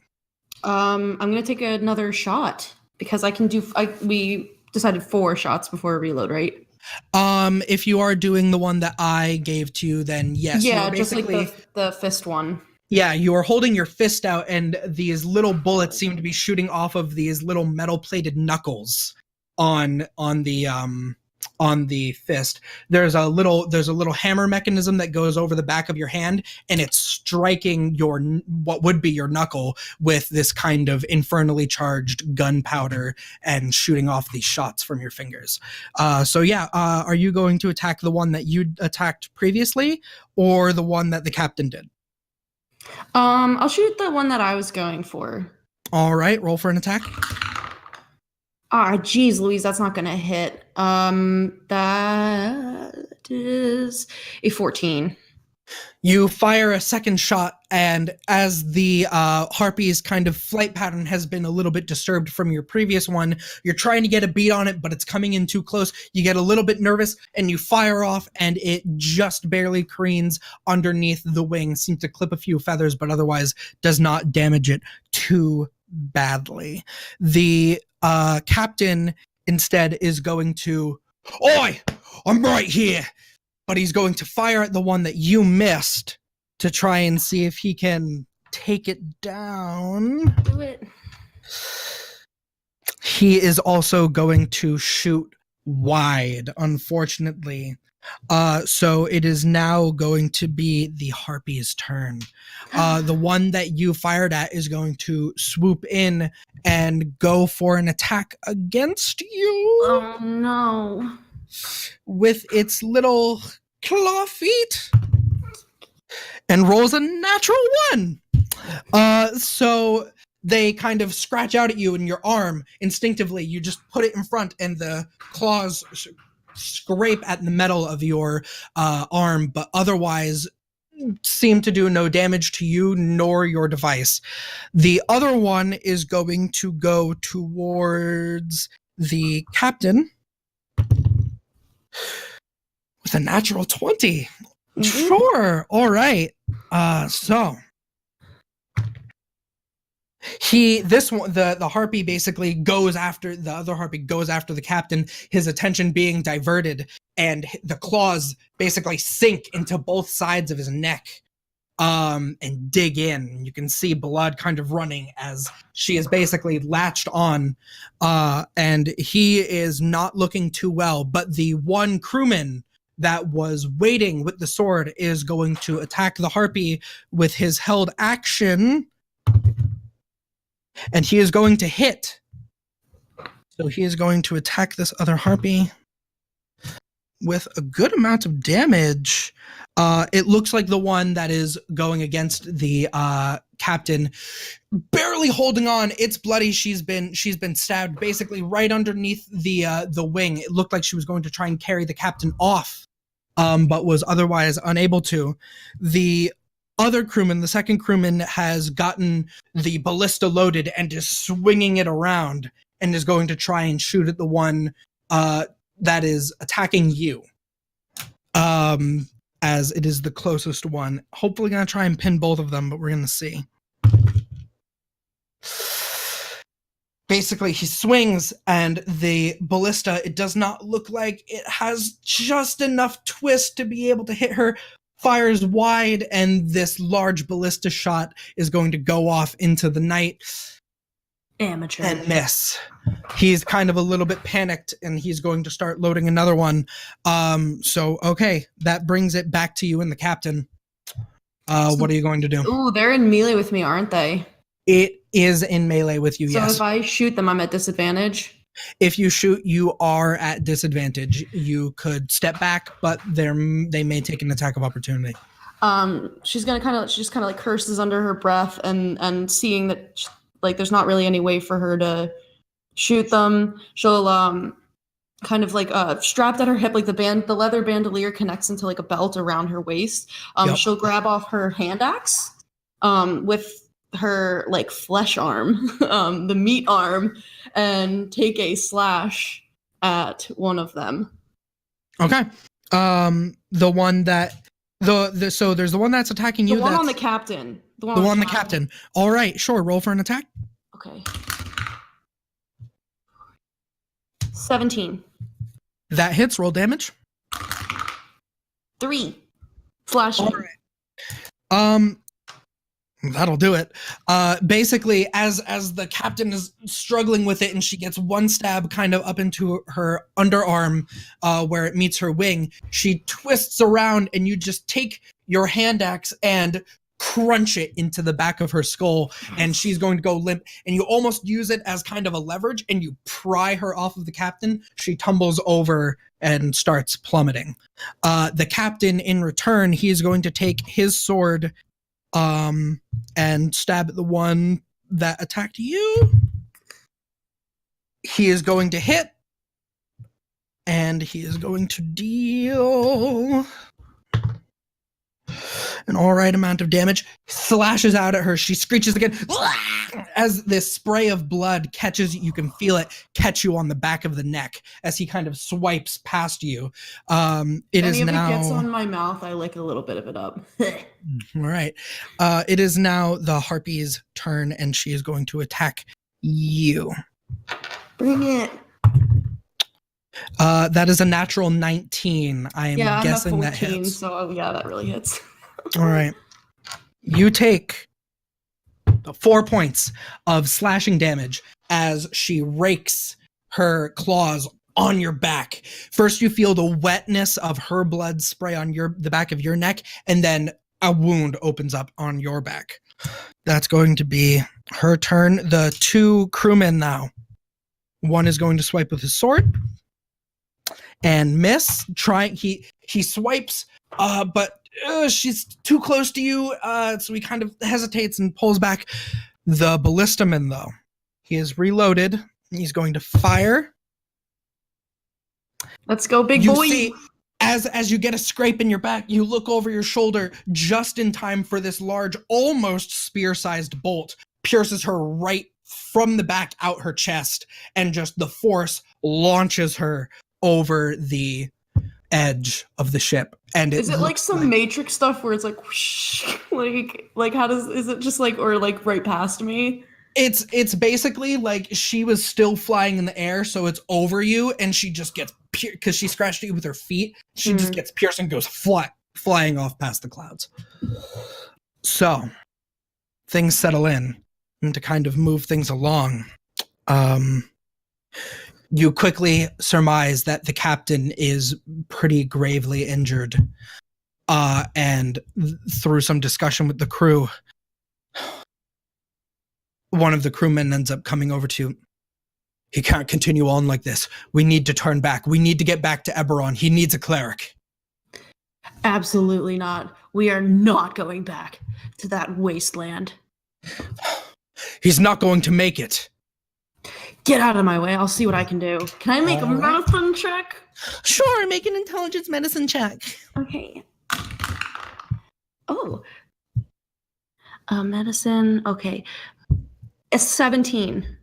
I'm going to take another shot because I can do. We decided 4 shots before reload, right? If you are doing the one that I gave to you, then yes. Yeah, just like the fist one. Yeah, you are holding your fist out, and these little bullets seem to be shooting off of these little metal-plated knuckles on the fist. There's a little hammer mechanism that goes over the back of your hand, and it's striking what would be your knuckle with this kind of infernally charged gunpowder and shooting off these shots from your fingers. Are you going to attack the one that you attacked previously, or the one that the captain did? I'll shoot the one that I was going for. All right, roll for an attack. Geez, Louise, that's not gonna hit. That is a 14. You fire a second shot, and as the harpy's kind of flight pattern has been a little bit disturbed from your previous one, you're trying to get a beat on it, but it's coming in too close. You get a little bit nervous, and you fire off, and it just barely careens underneath the wing. Seems to clip a few feathers, but otherwise does not damage it too badly. The captain instead is going to, "Oi, I'm right here," but he's going to fire at the one that you missed to try and see if he can take it down. Do it. He is also going to shoot wide, unfortunately. So it is now going to be the harpy's turn. The one that you fired at is going to swoop in and go for an attack against you. Oh no. With its little claw feet, and rolls a natural 1. So they kind of scratch out at you in your arm instinctively. You just put it in front, and the claws scrape at the metal of your arm, but otherwise seem to do no damage to you nor your device. The other one is going to go towards the captain with a natural 20. Sure. All right. So the harpy basically goes after the other harpy, goes after the captain, his attention being diverted, and the claws basically sink into both sides of his neck and dig in. You can see blood kind of running as she is basically latched on, and he is not looking too well, but the one crewman that was waiting with the sword is going to attack the harpy with his held action, and he is going to hit. So he is going to attack this other harpy with a good amount of damage. It looks like the one that is going against the captain, barely holding on. It's bloody. She's been stabbed basically right underneath the wing. It looked like she was going to try and carry the captain off, but was otherwise unable to. The other crewman, the second crewman, has gotten the ballista loaded and is swinging it around. and is going to try and shoot at the one that is attacking you. As it is the closest one. Hopefully gonna try and pin both of them, but we're gonna see. Basically, he swings, and the ballista, it does not look like it has just enough twist to be able to hit her, fires wide, and this large ballista shot is going to go off into the night. Amateur. And miss. He's kind of a little bit panicked, and he's going to start loading another one. Okay, that brings it back to you and the captain. What are you going to do? Ooh, they're in melee with me, aren't they? It is in melee with you, So yes. if I shoot them, I'm at disadvantage? If you shoot, you are at disadvantage. You could step back, but they may take an attack of opportunity. She just kind of like curses under her breath, and seeing that like there's not really any way for her to shoot them, she'll kind of like strapped at her hip, like the leather bandolier connects into like a belt around her waist. Yep. She'll grab off her hand axe with her like flesh arm, the meat arm, and take a slash at one of them. Okay. The one that so there's the one that's attacking you. The one on the captain. The one on the captain. All right, sure. Roll for an attack. Okay. 17. That hits. Roll damage. 3. Slashing. All right. That'll do it. Basically, as the captain is struggling with it, and she gets one stab kind of up into her underarm, where it meets her wing, she twists around, and you just take your hand axe and crunch it into the back of her skull, and she's going to go limp, and you almost use it as kind of a leverage, and you pry her off of the captain. She tumbles over and starts plummeting. The captain, in return, he's going to take his sword and stab at the one that attacked you. He is going to hit, and he is going to deal an all right amount of damage. Slashes out at her. She screeches again as this spray of blood catches you. You can feel it catch you on the back of the neck as he kind of swipes past you. If it gets on my mouth, I lick a little bit of it up. All right. It is now the harpy's turn, and she is going to attack you. Bring it. That is a natural 19. I'm guessing I'm a 14, that hits. So yeah, that really hits. All right. You take 4 points of slashing damage as she rakes her claws on your back. First, you feel the wetness of her blood spray on the back of your neck, and then a wound opens up on your back. That's going to be her turn. The 2 crewmen now. One is going to swipe with his sword and miss. He swipes, but she's too close to you, so he kind of hesitates and pulls back. The ballistaman, though, he is reloaded. He's going to fire. Let's go, big boy. See, as you get a scrape in your back, you look over your shoulder just in time for this large, almost spear-sized bolt pierces her right from the back out her chest, and just the force launches her over the edge of the ship. And is it like some Matrix stuff where it's like whoosh, like how is it just like, or like right past me? It's basically like she was still flying in the air, so it's over you, and she just gets because she scratched you with her feet. She just gets pierced and goes flying off past the clouds. So things settle in, and to kind of move things along, you quickly surmise that the captain is pretty gravely injured, and through some discussion with the crew, one of the crewmen ends up coming over to you. He can't continue on like this. We need to turn back. We need to get back to Eberron. He needs a cleric. Absolutely not. We are not going back to that wasteland. He's not going to make it. Get out of my way. I'll see what I can do. Can I make a medicine check? Sure, make an intelligence medicine check. Okay. Oh. Medicine. Okay. A 17.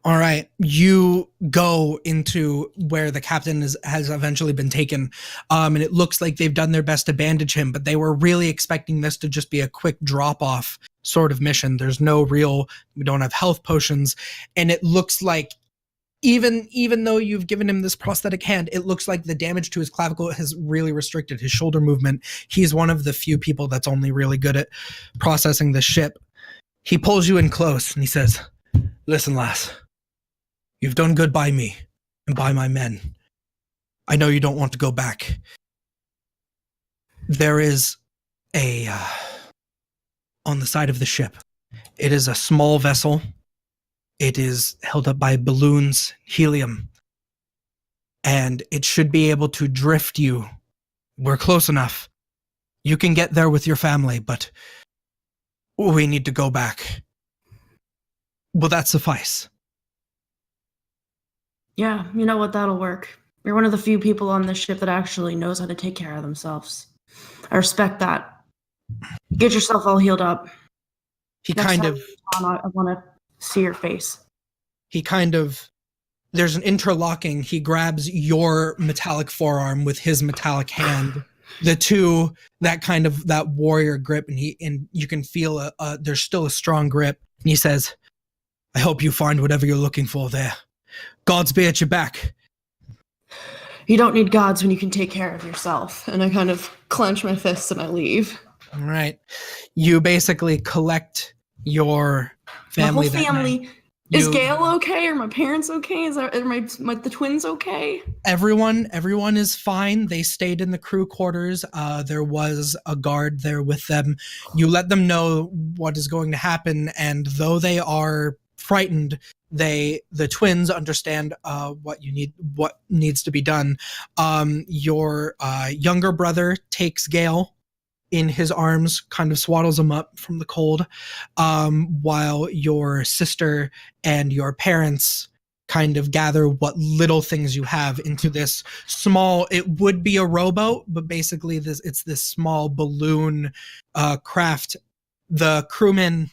All right, you go into where the captain has eventually been taken, and it looks like they've done their best to bandage him, but they were really expecting this to just be a quick drop-off sort of mission. There's no real, we don't have health potions, and it looks like even though you've given him this prosthetic hand, it looks like the damage to his clavicle has really restricted his shoulder movement. He's one of the few people that's only really good at processing the ship. He pulls you in close, and he says, "Listen, lass. You've done good by me and by my men. I know you don't want to go back. There is on the side of the ship. It is a small vessel. It is held up by balloons, helium, and it should be able to drift you. We're close enough. You can get there with your family, but we need to go back. Will that suffice?" Yeah, you know what? That'll work. You're one of the few people on this ship that actually knows how to take care of themselves. I respect that. Get yourself all healed up. He Next kind time of... you come on, I want to see your face. There's an interlocking. He grabs your metallic forearm with his metallic hand. The two, that warrior grip, and you can feel there's still a strong grip. And he says, "I hope you find whatever you're looking for there. Gods be at your back." You don't need gods when you can take care of yourself. And I kind of clench my fists and I leave. All right. You basically collect your family. My whole family. Is Gail okay? Are my parents okay? Are the twins okay? Everyone is fine. They stayed in the crew quarters. There was a guard there with them. You let them know what is going to happen, and though they are frightened, the twins understand what needs to be done. Your younger brother takes Gail in his arms, kind of swaddles him up from the cold, while your sister and your parents kind of gather what little things you have into this small, it would be a rowboat, but basically it's this small balloon craft. The crewmen,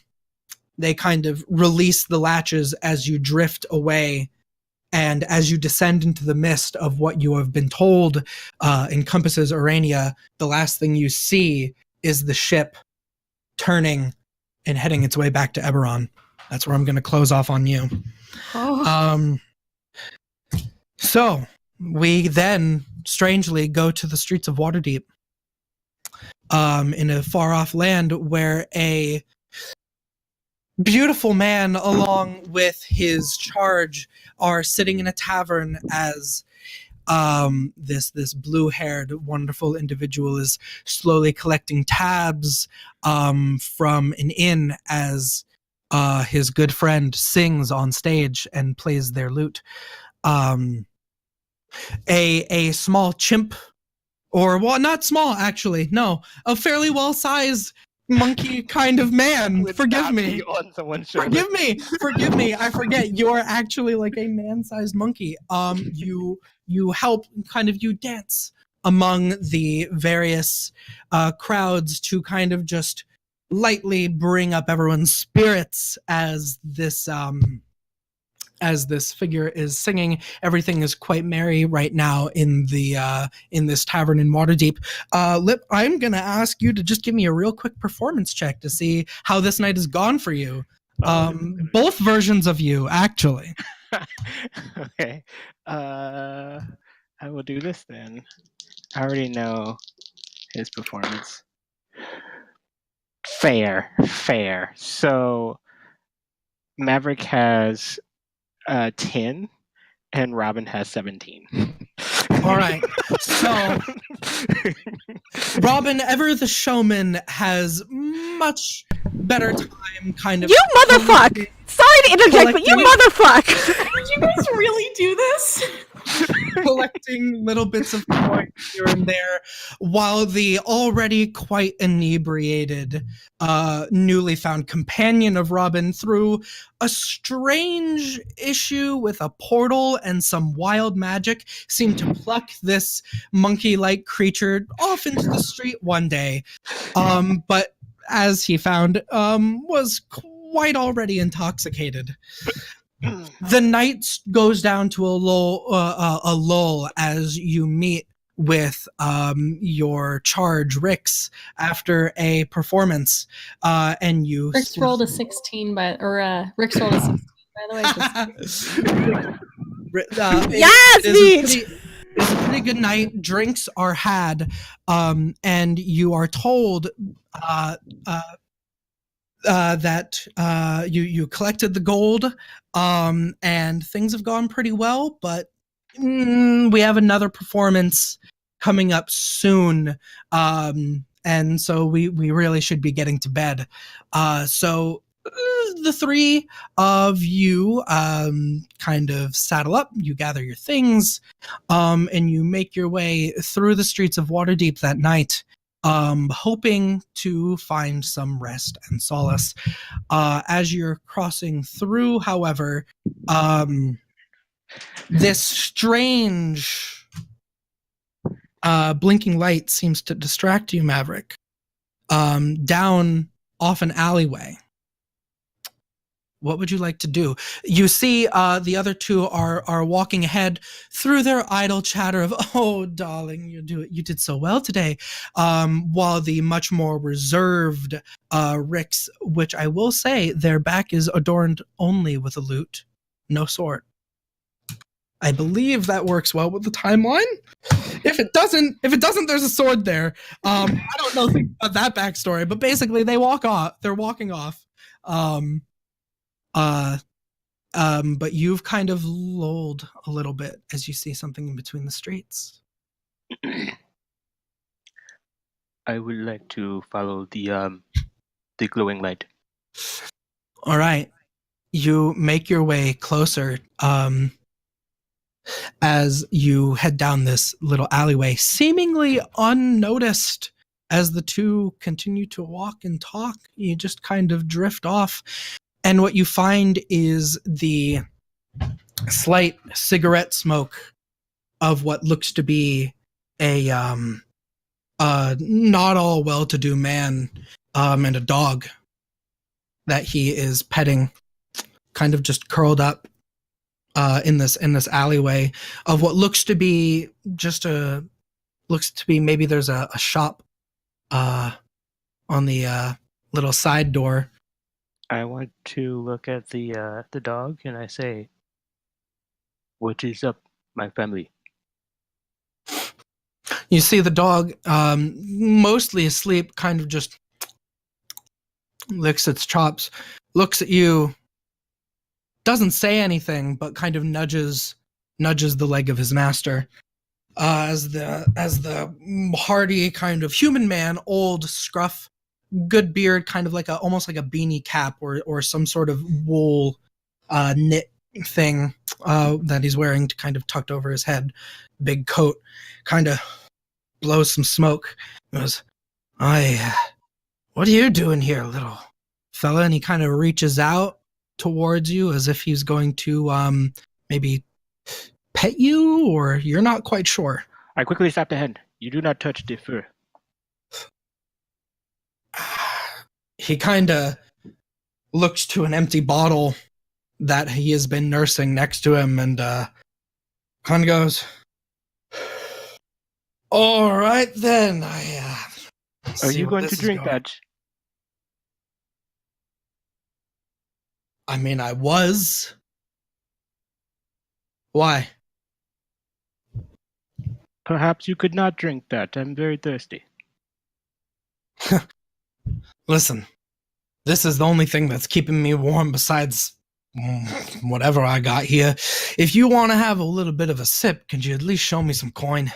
they kind of release the latches as you drift away, and as you descend into the mist of what you have been told encompasses Urania, the last thing you see is the ship turning and heading its way back to Eberron. That's where I'm going to close off on you. Oh. So we then strangely go to the streets of Waterdeep, in a far off land where a beautiful man along with his charge are sitting in a tavern as this blue-haired wonderful individual is slowly collecting tabs from an inn as his good friend sings on stage and plays their lute. A small chimp, or well, not small actually, no, a fairly well-sized monkey kind of man. Forgive me. Forgive me. I forget. You're actually like a man-sized monkey. You help you dance among the various crowds to kind of just lightly bring up everyone's spirits as this figure is singing. Everything is quite merry right now in this tavern in Waterdeep. Lip, I'm gonna ask you to just give me a real quick performance check to see how this night has gone for you. Both versions of you, actually. Okay. I will do this then. I already know his performance. Fair. So Maverick has 10 and Robin has 17. All right. So Robin, ever the showman, has much better time kind of... You motherfuck! Sorry to interject, but you motherfuck! Did you guys really do this? Collecting little bits of coin here and there, while the already quite inebriated newly found companion of Robin, through a strange issue with a portal and some wild magic, seemed to pluck this monkey-like creature off into the street one day, but as he found, was quite already intoxicated. The night goes down to a lull as you meet with your charge, Rix, after a performance, and you. Rick's rolled a 16 Rick's rolled a 16 by the way. Yes, it's a pretty good night. Drinks are had, and you are told that you collected the gold, and things have gone pretty well, but we have another performance coming up soon, and so we really should be getting to bed. So the three of you kind of saddle up, you gather your things, and you make your way through the streets of Waterdeep that night, hoping to find some rest and solace. As you're crossing through, however, this strange blinking light seems to distract you, Maverick, down off an alleyway. What would you like to do? You see the other two are walking ahead through their idle chatter of, "Oh, darling, you did so well today," while the much more reserved Ricks, which I will say their back is adorned only with a lute, no sword. I believe that works well with the timeline. If it doesn't, there's a sword there. I don't know about that backstory, but basically they walk off. They're walking off. But you've kind of lulled a little bit as you see something in between the streets. I would like to follow the glowing light. All right, you make your way closer. As you head down this little alleyway, seemingly unnoticed, as the two continue to walk and talk, you just kind of drift off. And what you find is the slight cigarette smoke of what looks to be a not all well-to-do man and a dog that he is petting, kind of just curled up in this alleyway of what looks to be maybe there's a shop on the little side door. I want to look at the dog and I say, "What is up, my family?" You see the dog, mostly asleep, kind of just licks its chops, looks at you, doesn't say anything, but kind of nudges the leg of his master. As the hardy kind of human man, old, scruff, good beard, kind of like almost like a beanie cap or some sort of wool knit thing that he's wearing, to kind of tucked over his head, big coat, kind of blows some smoke. He goes, "What are you doing here, little fella?" And he kind of reaches out towards you as if he's going to maybe pet you, or you're not quite sure. I quickly slapped the hand. "You do not touch the fur." He kind of looks to an empty bottle that he has been nursing next to him and kind of goes, "All right then, Are you going to drink that? I mean, I was. Why? Perhaps you could not drink that. I'm very thirsty. Listen, this is the only thing that's keeping me warm besides whatever I got here. If you want to have a little bit of a sip, could you at least show me some coin?"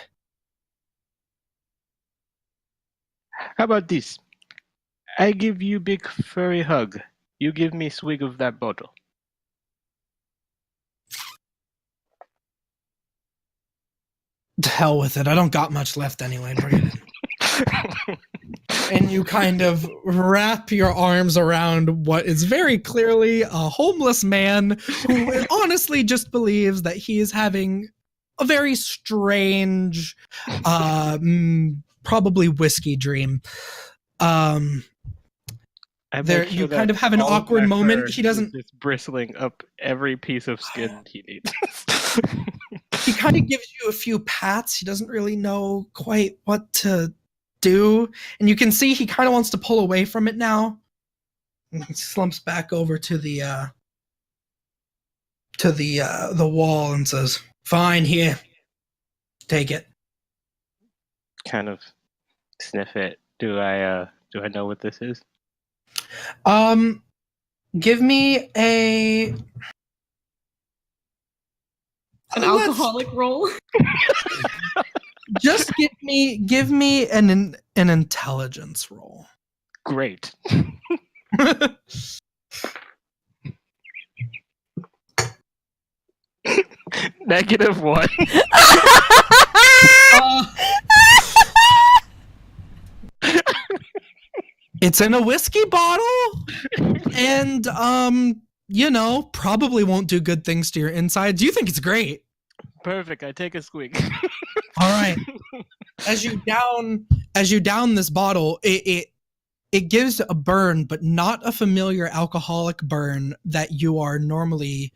How about this? I give you big furry hug. You give me swig of that bottle. To hell with it. I don't got much left anyway. Bring it in. And you kind of wrap your arms around what is very clearly a homeless man who honestly just believes that he is having a very strange, probably whiskey dream. I There, make sure you that kind of have an all of awkward my moment. fur He doesn't. is just bristling up every piece of skin he needs. He kind of gives you a few pats. He doesn't really know quite what to do, and you can see he kind of wants to pull away from it now. And he slumps back over to the wall and says, "Fine, here, take it." Kind of sniff it. Do I know what this is? Give me an alcoholic roll. Just give me an intelligence roll. Great. -1. It's in a whiskey bottle, and probably won't do good things to your insides. You think it's great. Perfect. I take a swig. All right. As you down this bottle, it gives a burn, but not a familiar alcoholic burn that you are normally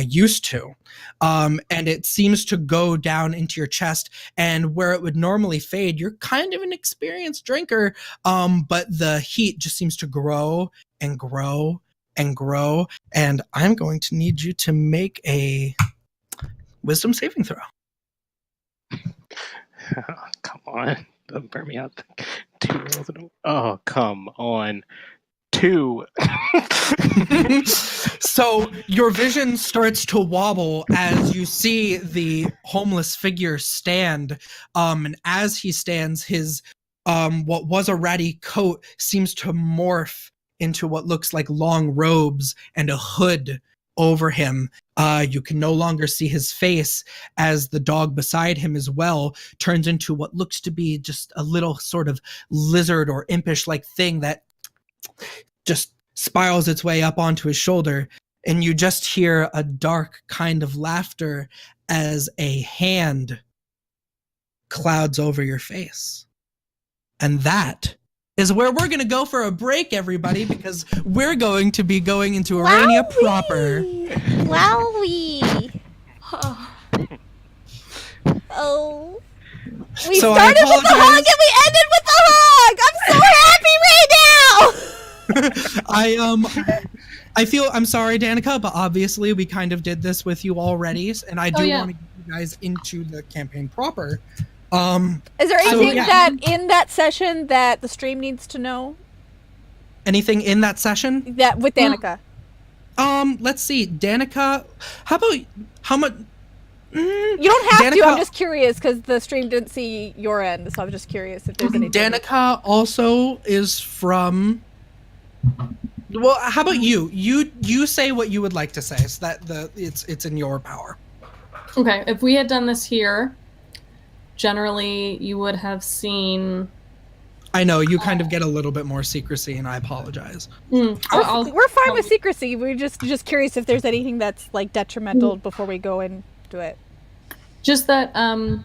used to. And it seems to go down into your chest, and where it would normally fade, you're kind of an experienced drinker, but the heat just seems to grow and grow and grow, and I'm going to need you to make a wisdom saving throw. Oh, come on. Don't burn me out. 2 rolls in a... Oh, come on. 2. So your vision starts to wobble as you see the homeless figure stand. And as he stands, his what was a ratty coat seems to morph into what looks like long robes and a hood over him. You can no longer see his face, as the dog beside him as well turns into what looks to be just a little sort of lizard or impish-like thing that just spirals its way up onto his shoulder. And you just hear a dark kind of laughter as a hand clouds over your face. And that is where we're going to go for a break, everybody, because we're going to be going into Arania proper. Wowie! Oh. We So started with the hug and we ended with the hug! I'm so happy right now! I'm sorry, Danica, but obviously we kind of did this with you already, and I do want to get you guys into the campaign proper. Is there anything that in that session that the stream needs to know? Anything in that session? That with Danica. Let's see, Danica. How much? You don't have Danica, to. I'm just curious because the stream didn't see your end, so I'm just curious if there's anything. Danica also is from. Well, how about you? You say what you would like to say, so that it's in your power. Okay, if we had done this here, generally you would have seen. I know you kind of get a little bit more secrecy, and I apologize. We're fine with secrecy. We're just curious if there's anything that's like detrimental before we go into it. Just that the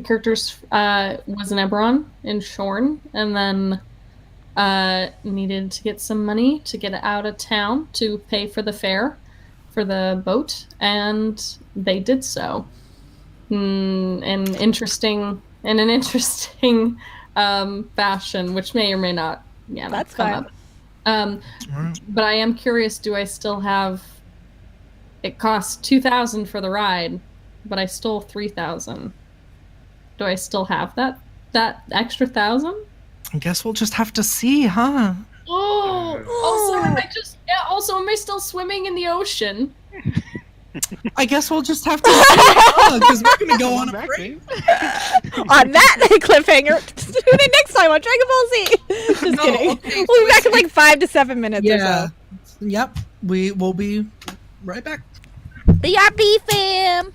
characters was an Eberron in Shorn, and then needed to get some money to get out of town to pay for the fare for the boat, and they did so. In an interesting fashion, which may or may not that's come fine. up. But I am curious, do I still have... It costs 2,000 for the ride, but I stole 3,000. Do I still have that extra 1,000? I guess we'll just have to see, huh? Also, am I still swimming in the ocean? I guess we'll just have to see, because we're gonna go on a break. On that cliffhanger, tune in next time on Dragon Ball Z. Just kidding. Okay, We'll be back in like 5 to 7 minutes or so. Yep. We will be right back. BRB fam.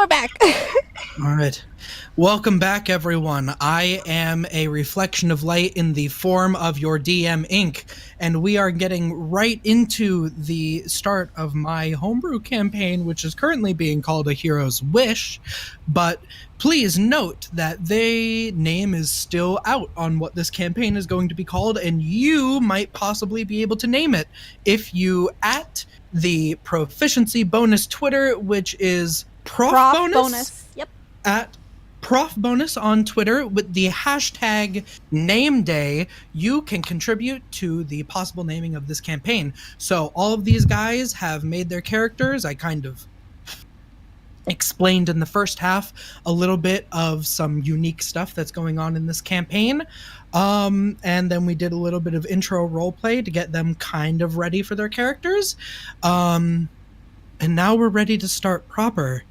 we're back. All right. Welcome back, everyone. I am a reflection of light in the form of your DM Inc., and we are getting right into the start of my homebrew campaign, which is currently being called A Hero's Wish. But please note that the name is still out on what this campaign is going to be called, and you might possibly be able to name it if you at the Proficiency Bonus Twitter, which is Prof Bonus. Yep. At Prof Bonus on Twitter with the hashtag name day, you can contribute to the possible naming of this campaign. So all of these guys have made their characters. I kind of explained in the first half a little bit of some unique stuff that's going on in this campaign. And then we did a little bit of intro roleplay to get them kind of ready for their characters. And now we're ready to start proper.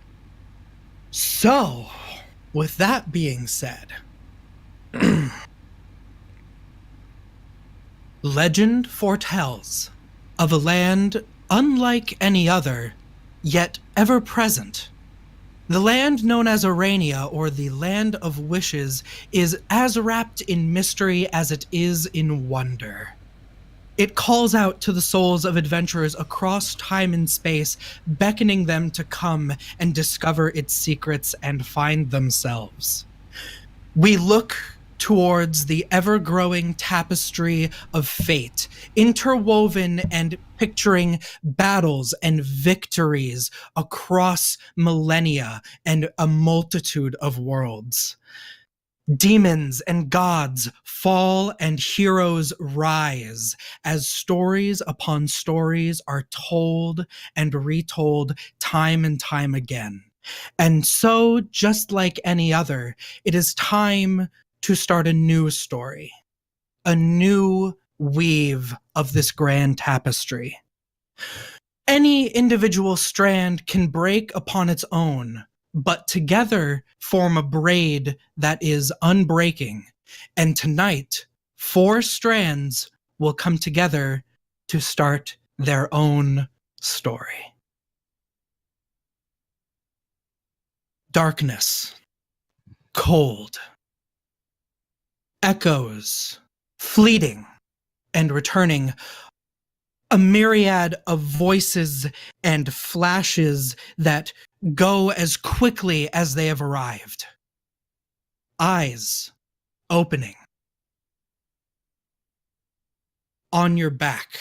So, with that being said, legend foretells of a land unlike any other, yet ever present. The land known as Arania, or the Land of Wishes, is as wrapped in mystery as it is in wonder. It calls out to the souls of adventurers across time and space, beckoning them to come and discover its secrets and find themselves. We look towards the ever-growing tapestry of fate, interwoven and picturing battles and victories across millennia and a multitude of worlds. Demons and gods fall and heroes rise as stories upon stories are told and retold time and time again. And so, just like any other, it is time to start a new story, a new weave of this grand tapestry. Any individual strand can break upon its own, but together form a braid that is unbreaking. And tonight, 4 strands will come together to start their own story. Darkness, cold, echoes, fleeting and returning, a myriad of voices and flashes that go as quickly as they have arrived. Eyes opening. On your back,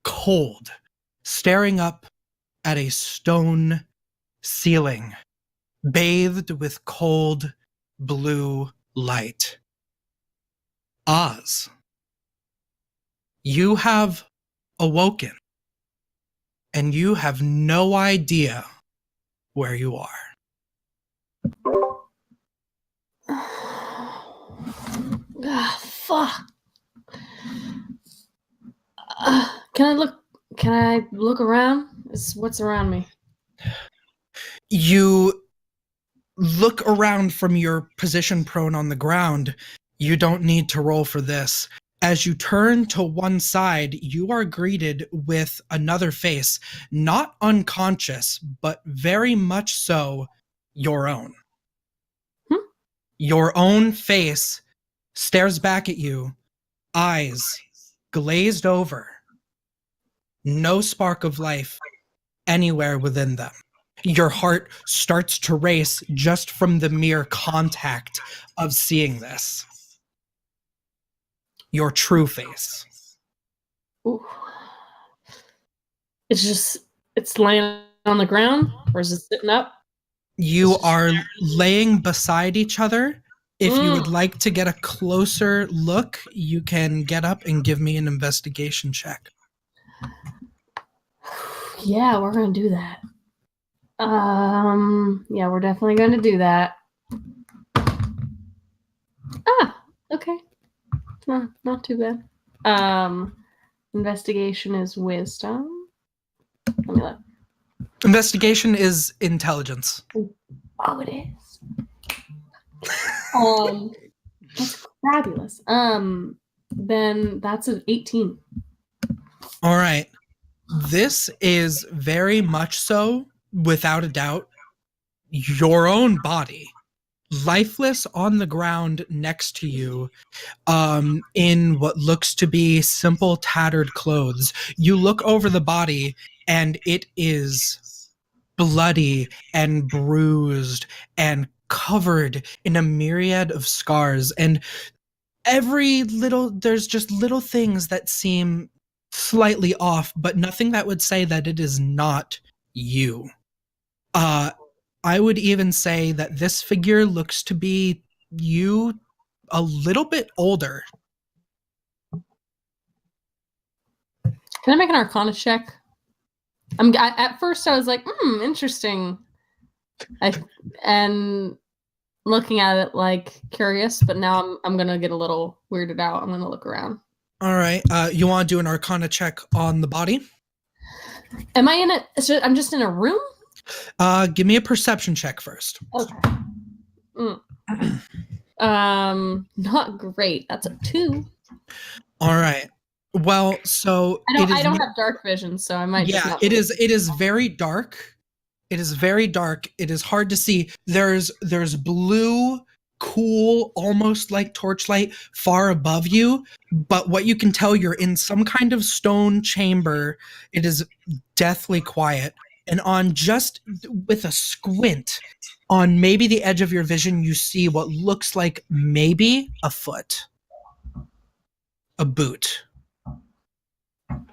cold, staring up at a stone ceiling, bathed with cold blue light. Oz, you have awoken, and you have no idea where you are. Fuck. Can I look around? What's around me? You look around from your position prone on the ground. You don't need to roll for this. As you turn to one side, you are greeted with another face, not unconscious, but very much so your own. Your own face stares back at you, eyes glazed over, no spark of life anywhere within them. Your heart starts to race just from the mere contact of seeing this. Your true face. Ooh. It's laying on the ground, or is it sitting up? You are laying beside each other. If you would like to get a closer look, you can get up and give me an investigation check. Yeah, we're gonna do that. Yeah, we're definitely gonna do that. Okay. Not too bad. Investigation is wisdom. Let me look. Investigation is intelligence. Oh, it is. That's fabulous. Then that's an 18. All right. This is very much so, without a doubt, your own body, lifeless on the ground next to you, in what looks to be simple tattered clothes. You look over the body and it is bloody and bruised and covered in a myriad of scars, and there's just little things that seem slightly off, but nothing that would say that it is not you. I would even say that this figure looks to be you a little bit older. Can I make an Arcana check? At first I was like, interesting. And looking at it like curious, but now I'm gonna get a little weirded out. I'm gonna look around. All right. You want to do an Arcana check on the body? Am I in it? I'm just in a room? Give me a perception check first. Okay. Not great. That's a 2. All right. Well, so I don't have dark vision, so I might. Yeah, it is very dark. It is very dark. It is hard to see. There's blue, cool, almost like torchlight far above you, but what you can tell, you're in some kind of stone chamber. It is deathly quiet, and on just with a squint, on maybe the edge of your vision, you see what looks like maybe a foot, a boot.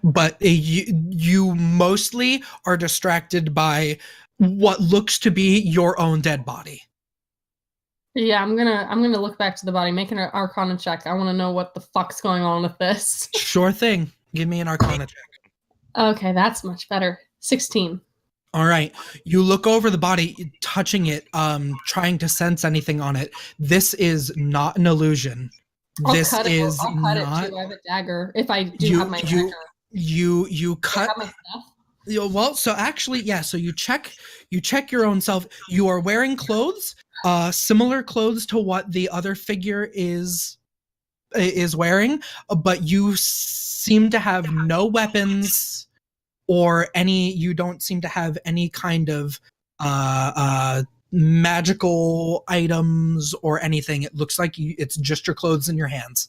But you mostly are distracted by what looks to be your own dead body. Yeah, I'm gonna look back to the body, make an Arcana check. I want to know what the fuck's going on with this. Sure thing. Give me an Arcana check. Okay, that's much better. 16. All right. You look over the body, touching it, trying to sense anything on it. This is not an illusion. I'll This cut is I'll cut not. it too. I have a dagger. If I do have my dagger. You cut. Have my stuff? Well, so actually, yeah. So you check your own self. You are wearing clothes, similar clothes to what the other figure is wearing, but you seem to have no weapons or any. You don't seem to have any kind of magical items or anything. It looks like it's just your clothes in your hands.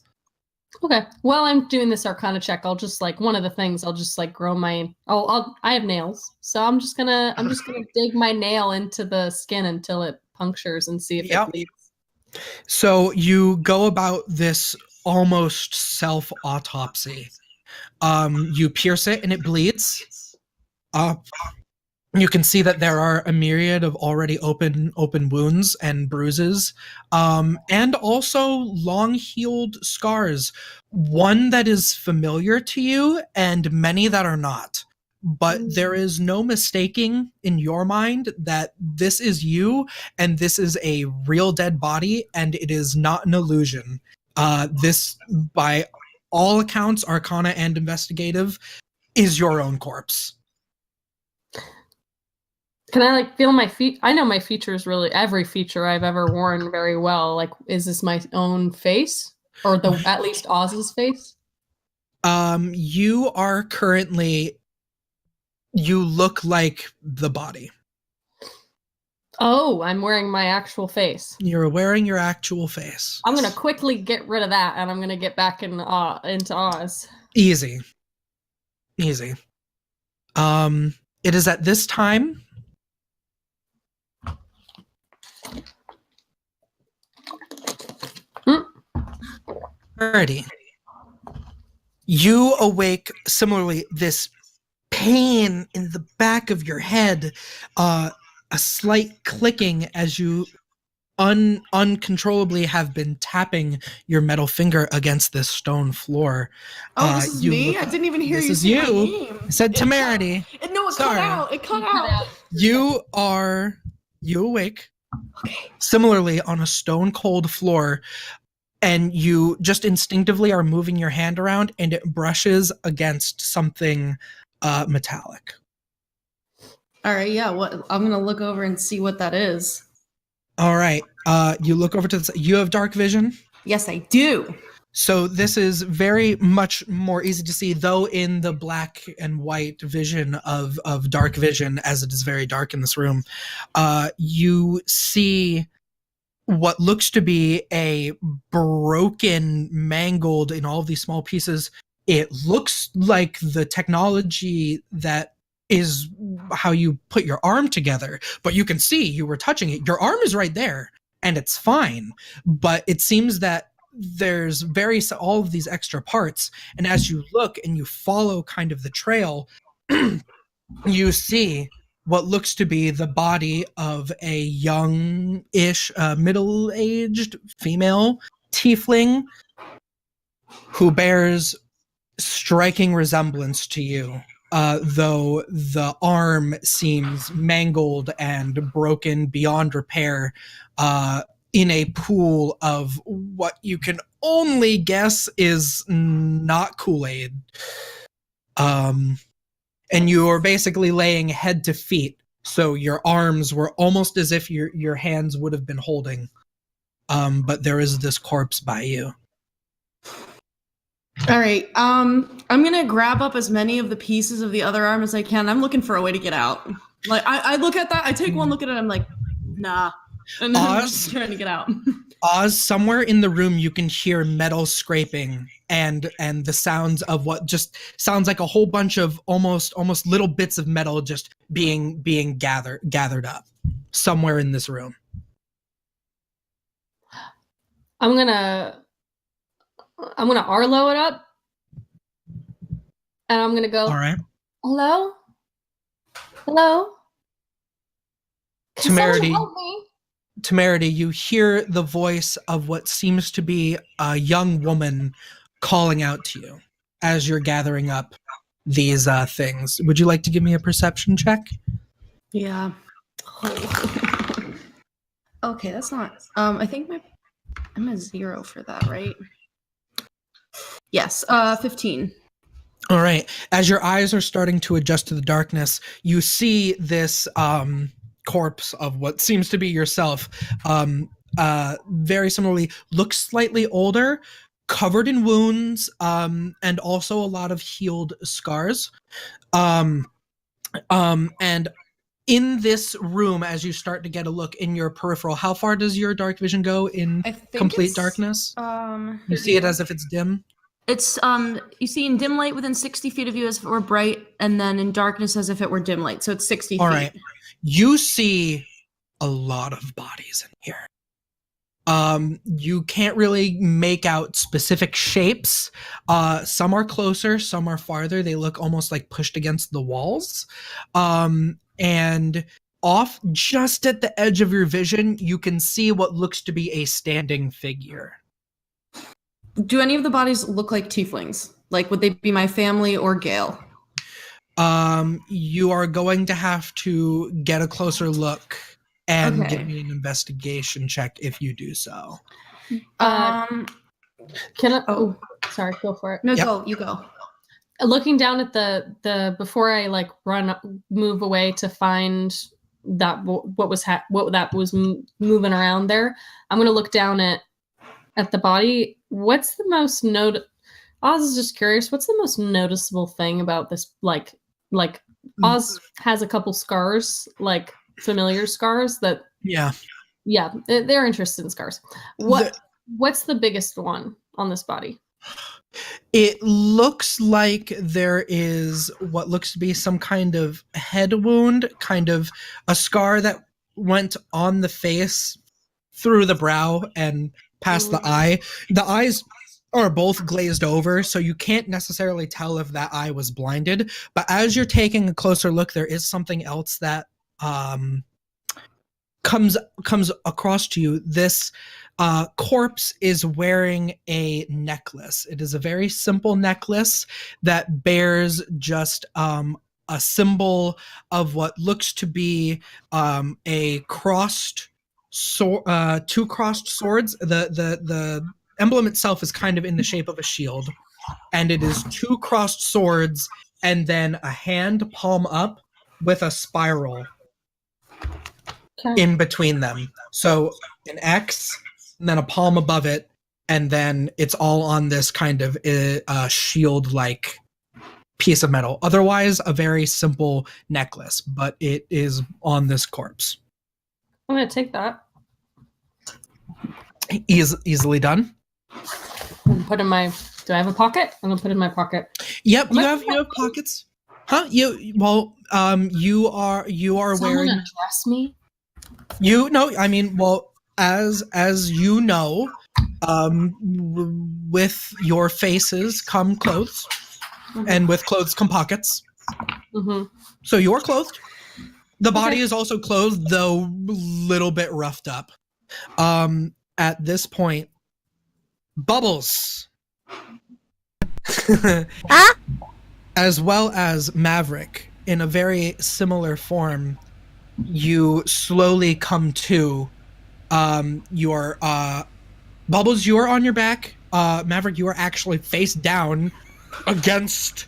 Okay. While I'm doing this Arcana check, I'll just one of the things I'll just grow my. I have nails, so I'm just gonna dig my nail into the skin until it punctures and see if it bleeds. So you go about this almost self-autopsy. You pierce it and it bleeds. You can see that there are a myriad of already open wounds and bruises, and also long-healed scars. One that is familiar to you, and many that are not. But there is no mistaking in your mind that this is you, and this is a real dead body, and it is not an illusion. This, by all accounts, Arcana and investigative, is your own corpse. Can I feel my feet? I know my features really. Every feature I've ever worn very well. Is this my own face, or at least Oz's face? You are currently. You look like the body. Oh, I'm wearing my actual face. You're wearing your actual face. I'm gonna quickly get rid of that, and I'm gonna get back into Oz. Easy. It is at this time. Temerity. You awake similarly, this pain in the back of your head, a slight clicking as you uncontrollably have been tapping your metal finger against this stone floor. This is me? I didn't even hear you say my name. I said Temerity. No, cut out. It cut out. You awake, similarly on a stone cold floor, and you just instinctively are moving your hand around and it brushes against something metallic. All right, yeah, I'm going to look over and see what that is. All right. You look over to the side. You have dark vision? Yes, I do. So this is very much more easy to see, though in the black and white vision of dark vision, as it is very dark in this room, you see what looks to be a broken, mangled in all of these small pieces. It looks like the technology that is how you put your arm together, but you can see you were touching it. Your arm is right there and it's fine, but it seems that there's all of these extra parts. And as you look and you follow kind of the trail, you see what looks to be the body of a young-ish, middle-aged female tiefling who bears striking resemblance to you, though the arm seems mangled and broken beyond repair, in a pool of what you can only guess is not Kool-Aid. And you are basically laying head to feet, so your arms were almost as if your hands would have been holding. But there is this corpse by you. All right. I'm gonna grab up as many of the pieces of the other arm as I can. I'm looking for a way to get out. Like I look at that, I take one look at it, I'm like, nah. And then I'm just trying to get out. Oz, somewhere in the room you can hear metal scraping and the sounds of what just sounds like a whole bunch of almost little bits of metal just being gathered up somewhere in this room. I'm gonna Arlo it up, and I'm gonna go. All right. Hello. Can someone help me? Temerity, you hear the voice of what seems to be a young woman calling out to you as you're gathering up these things. Would you like to give me a perception check? Yeah. Oh. Okay, that's not. I think I'm a 0 for that, right? Yes. 15. All right. As your eyes are starting to adjust to the darkness, you see this corpse of what seems to be yourself. Very similarly, looks slightly older, covered in wounds, and also a lot of healed scars. And in this room, as you start to get a look in your peripheral, how far does your dark vision go in complete darkness? You see it as if it's dim? It's you see in dim light within 60 feet of you as if it were bright, and then in darkness as if it were dim light. So it's 60 feet. All right. You see a lot of bodies in here. You can't really make out specific shapes. Some are closer, some are farther. They look almost like pushed against the walls. And off just at the edge of your vision, you can see what looks to be a standing figure. Do any of the bodies look like tieflings? Like, would they be my family or Gale? You are going to have to get a closer look and give me an investigation check if you do so. Can I? Oh, sorry. Go for it. No, go. You go. Looking down at the before I like move away to find that what was moving around there. I'm gonna look down at the body. What's the most Oz is just curious. What's the most noticeable thing about this? Like Oz has a couple scars, like familiar scars that. Yeah, they're interested in scars. What's the biggest one on this body? It looks like there is what looks to be some kind of head wound, kind of a scar that went on the face through the brow and past the eye. The eyes are both glazed over, so you can't necessarily tell if that eye was blinded. But as you're taking a closer look, there is something else that comes across to you. This corpse is wearing a necklace. It is a very simple necklace that bears just a symbol of what looks to be a crossed two crossed swords. The emblem itself is kind of in the shape of a shield, and it is two crossed swords and then a hand palm up with a spiral in between them. So an X and then a palm above it and then it's all on this kind of shield-like piece of metal. Otherwise, a very simple necklace, but it is on this corpse. I'm gonna take that. Easily done. Put in my. Do I have a pocket? I'm gonna put it in my pocket. Yep, you have pockets. Huh? You are Someone wearing. address me. As you know, with your faces come clothes, and with clothes come pockets. Mm-hmm. So you're clothed. The body Okay. is also clothed, though a little bit roughed up. At this point, Bubbles, as well as Maverick, in a very similar form, you slowly come to. Your Bubbles, you are on your back. Maverick, you are actually face down against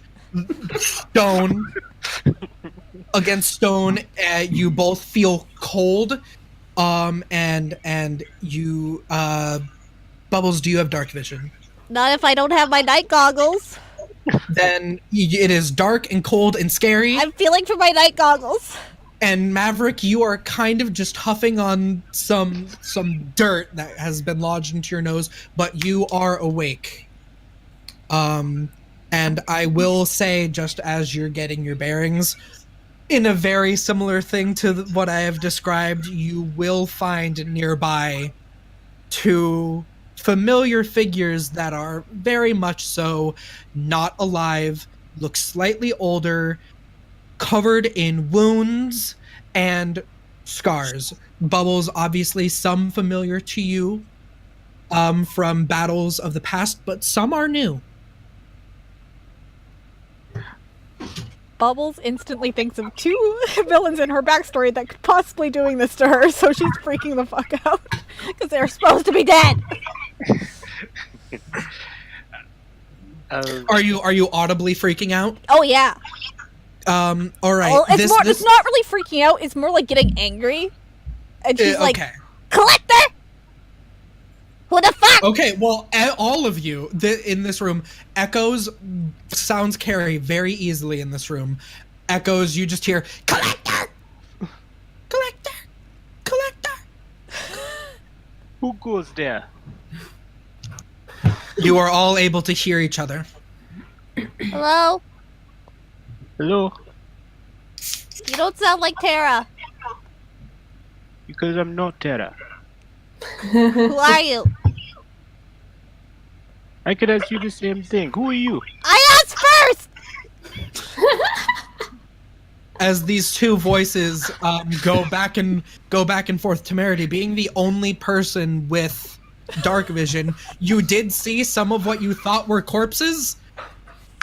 stone. You both feel cold. And you, Bubbles, do you have dark vision? Not if I don't have my night goggles. Then it is dark and cold and scary. I'm feeling for my night goggles. And Maverick, you are kind of just huffing on some dirt that has been lodged into your nose, but you are awake. And I will say, just as you're getting your bearings, in a very similar thing to what I have described, you will find nearby two familiar figures that are very much so not alive, look slightly older, covered in wounds and scars. Bubbles, obviously some familiar to you from battles of the past, but some are new. Bubbles instantly thinks of two villains in her backstory that could possibly doing this to her, so she's freaking the fuck out because they're supposed to be dead. Are you audibly freaking out? Oh yeah. All right. Well, it's not really freaking out. It's more like getting angry, and she's like, okay. "Collector, who the fuck?" Okay, well, all of you in this room, sounds carry very easily in this room. Echoes, you just hear, "Collector! Collector! Collector!" Who goes there? You are all able to hear each other. Hello. Hello? You don't sound like Tara. Because I'm not Terra. Who are you? I could ask you the same thing. Who are you? I asked first. As these two voices go back and forth, Temerity, being the only person with dark vision, you did see some of what you thought were corpses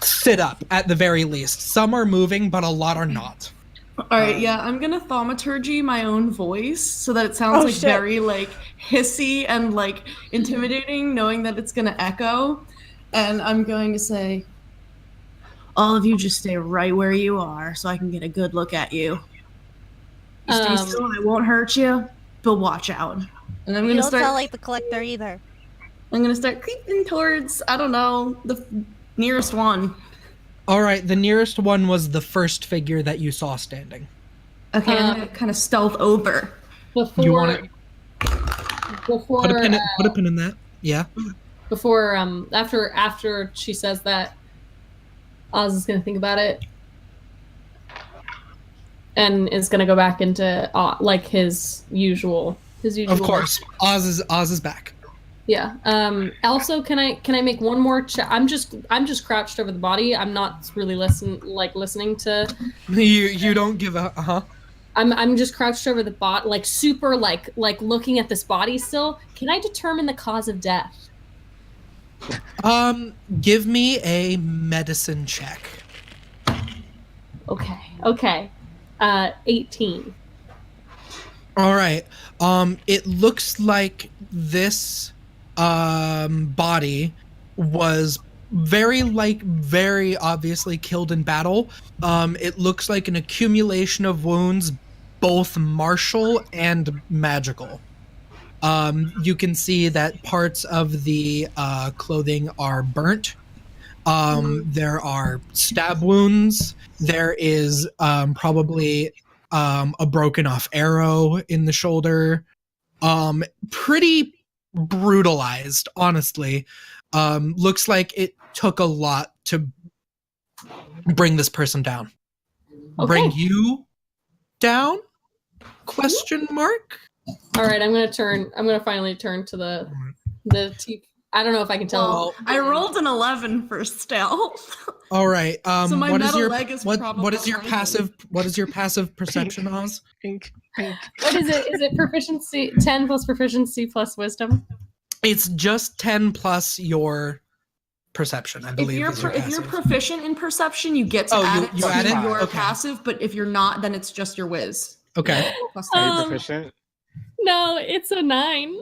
sit up at the very least. Some are moving, but a lot are not. Alright, yeah, I'm gonna thaumaturgy my own voice so that it sounds very like hissy and like intimidating, knowing that it's gonna echo. And I'm going to say, all of you just stay right where you are so I can get a good look at you. You stay still and I won't hurt you, but watch out. And I'm You gonna don't start sound like the collector either. I'm gonna start creeping towards, I don't know, the nearest one. All right, the nearest one was the first figure that you saw standing. Okay, I'm gonna kind of stealth over. Before, You want to before, put a pin in that? Yeah. Before, after she says that, Oz is gonna think about it, and is gonna go back into like his usual. Of course, Oz is back. Yeah. Also, can I make one more check? I'm just crouched over the body. I'm not really listening to. You don't give a huh. I'm just crouched over the bot, like super like looking at this body still. Can I determine the cause of death? Give me a medicine check. Okay. 18. All right. It looks like this body was very obviously killed in battle. It looks like an accumulation of wounds, both martial and magical. You can see that parts of the clothing are burnt. There are stab wounds. There is probably a broken off arrow in the shoulder. Pretty brutalized, honestly. Looks like it took a lot to bring this person down. Okay. Bring you down? Question mark? All right, I'm gonna finally turn to the I don't know if I can tell. Well, I rolled an 11 for stealth. All right. So my what is metal your leg is what probably is your behind passive? What is your passive perception, Oz? Pink. What is it? Is it proficiency 10 plus proficiency plus wisdom? It's just 10 plus your perception, I If believe. you're is your if you're passive. proficient in perception, you get to add it you to add it? your Okay. passive. But if you're not, then it's just your whiz. Okay. Plus Are 10. you proficient? No, it's a 9.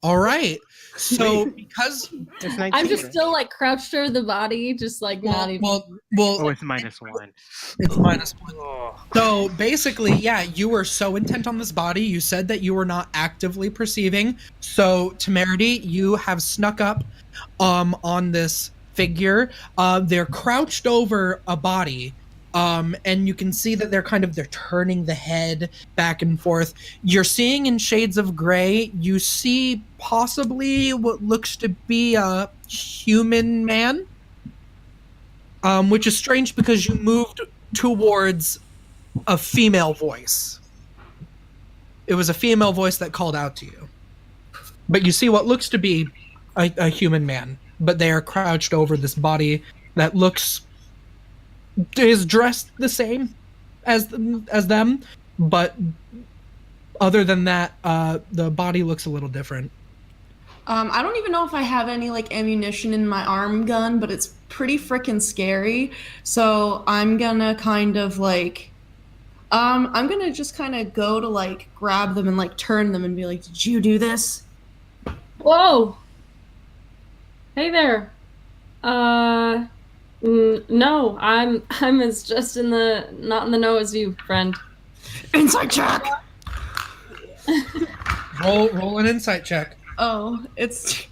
All right. So because It's 19. I'm just still like crouched over the body, just like not even. Oh, it's -1. it's -1. Oh. So basically, yeah, you were so intent on this body, you said that you were not actively perceiving. So Temerity, you have snuck up on this figure. They're crouched over a body. And you can see that they're turning the head back and forth. You're seeing in shades of gray, you see possibly what looks to be a human man. Which is strange because you moved towards a female voice. It was a female voice that called out to you. But you see what looks to be a human man, but they are crouched over this body that is dressed the same as them, but other than that, the body looks a little different. I don't even know if I have any like ammunition in my arm gun, but it's pretty freaking scary. So I'm gonna kind of like, I'm gonna just kind of go to like grab them and like turn them and be like, "Did you do this?" Whoa! Hey there. No, I'm as just not in the know as you, friend. Insight check. Roll an insight check. Oh, it's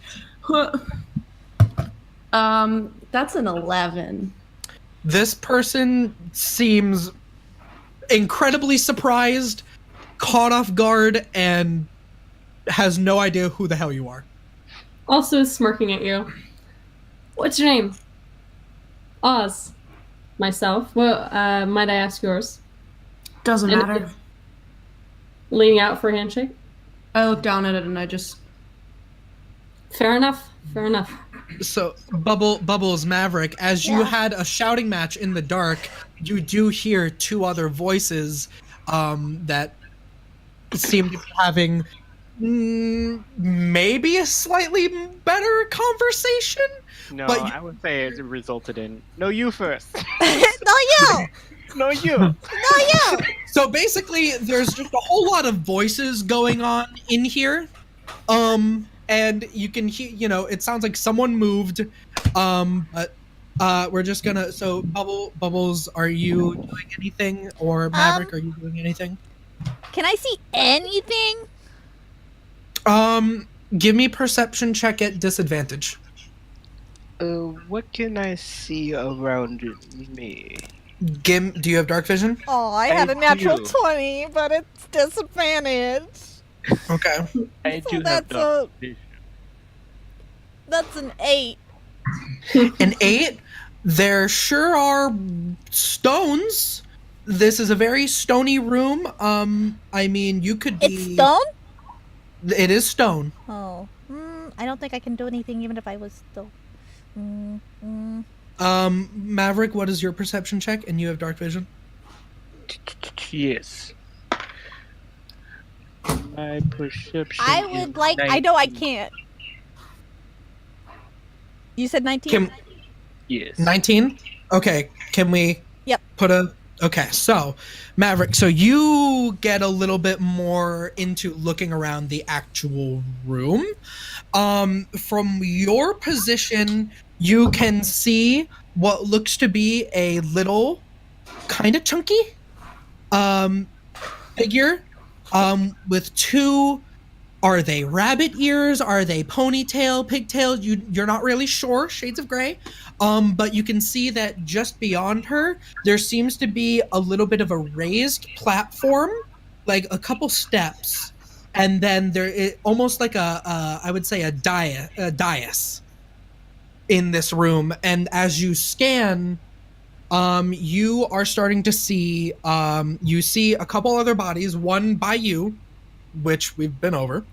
that's an 11. This person seems incredibly surprised, caught off guard, and has no idea who the hell you are. Also smirking at you. What's your name? Oz. Myself. Well, might I ask yours? Doesn't And matter. Leaning out for a handshake? I look down at it and I just. Fair enough. Fair enough. So, Bubbles, Maverick, as you had a shouting match in the dark, you do hear two other voices that seem to be having maybe a slightly better conversation. No, But I would say it resulted in no, you first. No, you! No, you. No, you! So basically, there's just a whole lot of voices going on in here. And you can hear, it sounds like someone moved. But we're just gonna. So, Bubbles, are you doing anything, or Maverick, are you doing anything? Can I see anything? Give me perception check at disadvantage. What can I see around me? Do you have dark vision? Oh, I had a natural do. 20, but it's disadvantage. Okay. I So do have that's dark vision. That's an 8. An 8. There sure are stones. This is a very stony room. I mean, you could be. It's stone? It is stone. Oh. I don't think I can do anything even if I was still. Maverick, what is your perception check? And you have dark vision. Yes. My perception. I would like. I know I can't. You said 19? Yes. 19? Okay, can we Yep. put a... Okay, so, Maverick, so you get a little bit more into looking around the actual room. From your position, you can see what looks to be a little, kind of chunky, figure, with two Are they rabbit ears? Are they ponytail, pigtail? You're not really sure. Shades of gray. But you can see that just beyond her, there seems to be a little bit of a raised platform, like a couple steps, and then almost like I would say a dais in this room. And as you scan, you are starting to see you see a couple other bodies, one by you, which we've been over,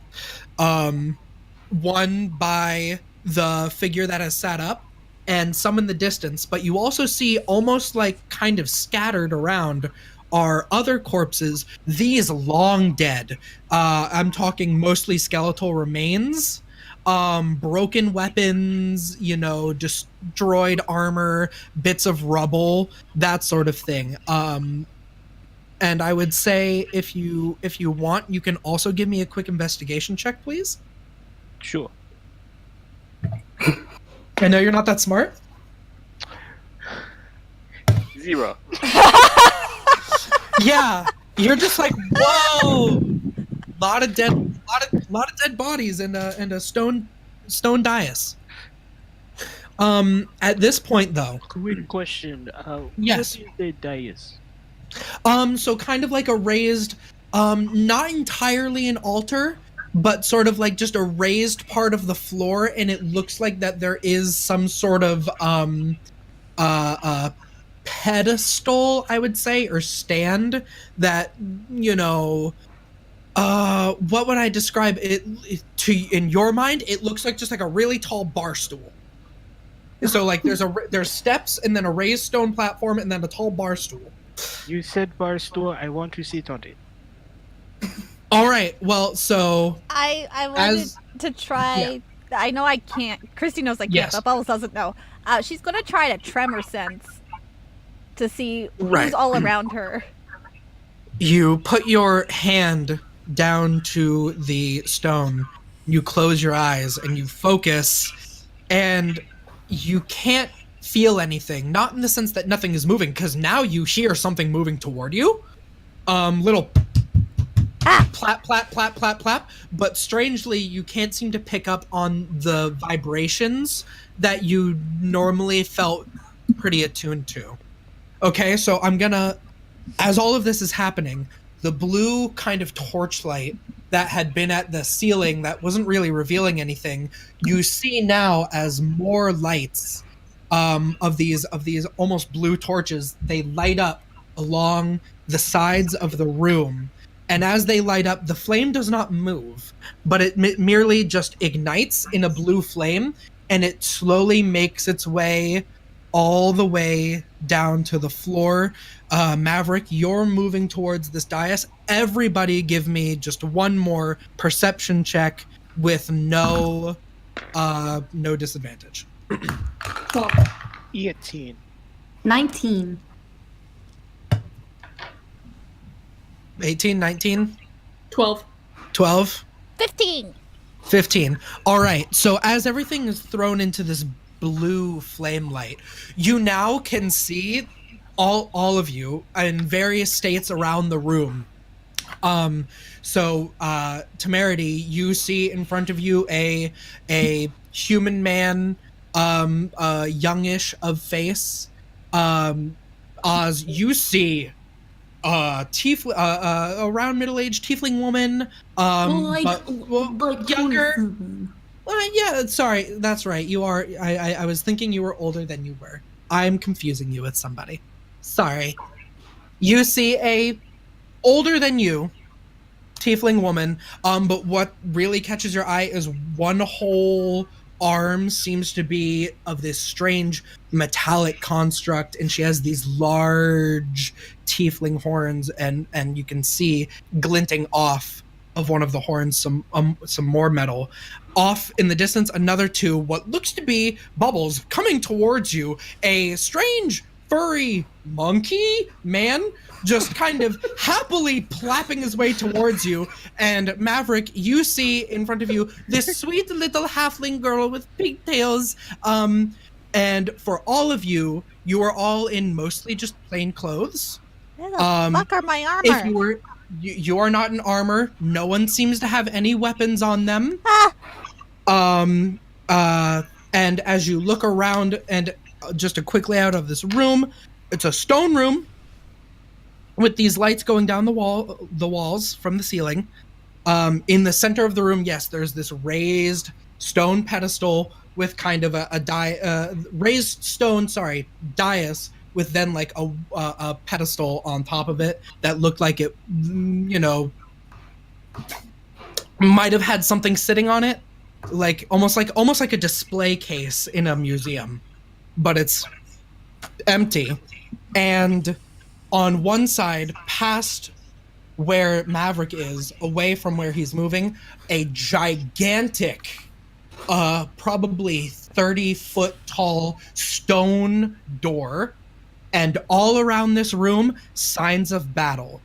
one by the figure that has sat up, and some in the distance. But you also see, almost like kind of scattered around, are other corpses, these long dead. I'm talking mostly skeletal remains, broken weapons, destroyed armor, bits of rubble, that sort of thing. And I would say, if you want, you can also give me a quick investigation check, please. Sure. I know you're not that smart. 0. Yeah, you're just like, whoa, lot of dead bodies and a stone dais. At this point, though, Quick question. Yes. What is the dais? So kind of like a raised, not entirely an altar, but sort of like just a raised part of the floor, and it looks like that there is some sort of pedestal, I would say, or stand that, what would I describe it to in your mind? It looks like just like a really tall bar stool. So like there's steps, and then a raised stone platform, and then a tall bar stool. You said bar stool. I want to sit on it. All right. Well, so I wanted to try. Yeah. I know I can't. Christy knows I can't, Yes. but Bubbles doesn't know. She's going to try to tremor sense to see who's Right. all around her. You put your hand down to the stone, you close your eyes, and you focus, and you can't feel anything. Not in the sense that nothing is moving, because now you hear something moving toward you. Little plap, plap, plap, plap, plap. But strangely, you can't seem to pick up on the vibrations that you normally felt pretty attuned to. Okay, so I'm gonna, as all of this is happening, the blue kind of torchlight that had been at the ceiling that wasn't really revealing anything, you see now as more lights of these almost blue torches, they light up along the sides of the room. And as they light up, the flame does not move, but it merely just ignites in a blue flame, and it slowly makes its way all the way down to the floor. Maverick, you're moving towards this dais. Everybody give me just one more perception check with no disadvantage. 18. 19. 18, 19, 12. 12, 15. 15. All right. So as everything is thrown into this blue flame light, you now can see all of you in various states around the room. Temerity, you see in front of you a human man, youngish of face. Oz, you see around middle-aged tiefling woman, younger. Yeah, sorry, that's right. You are. I was thinking you were older than you were. I'm confusing you with somebody. Sorry. You see a older than you tiefling woman, but what really catches your eye is one whole arm seems to be of this strange metallic construct, and she has these large tiefling horns, and you can see glinting off of one of the horns some more metal. Off in the distance, another two, what looks to be bubbles coming towards you. A strange furry monkey man just kind of happily plapping his way towards you. And Maverick, you see in front of you this sweet little halfling girl with pigtails. And for all of you, you are all in mostly just plain clothes. Where the fuck are my armor? If you were, you are not in armor. No one seems to have any weapons on them. And as you look around, and just a quick layout of this room, it's a stone room with these lights going down the walls from the ceiling. In the center of the room, yes, there's this raised stone pedestal with kind of a raised stone, dais, with then like a pedestal on top of it that looked like it, might have had something sitting on it, like almost like a display case in a museum, but it's empty. And on one side, past where Maverick is, away from where he's moving, a gigantic, probably 30-foot tall stone door, and all around this room, signs of battle.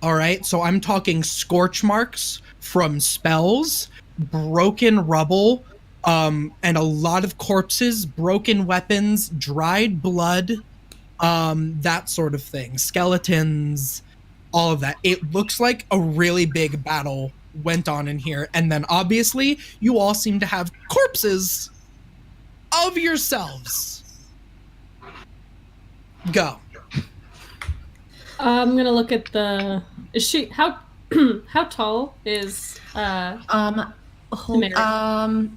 All right, so I'm talking scorch marks from spells, broken rubble, and a lot of corpses, broken weapons, dried blood, that sort of thing, skeletons, all of that. It looks like a really big battle went on in here, and then obviously you all seem to have corpses of yourselves. Go. I'm gonna look at the. Is she how tall is I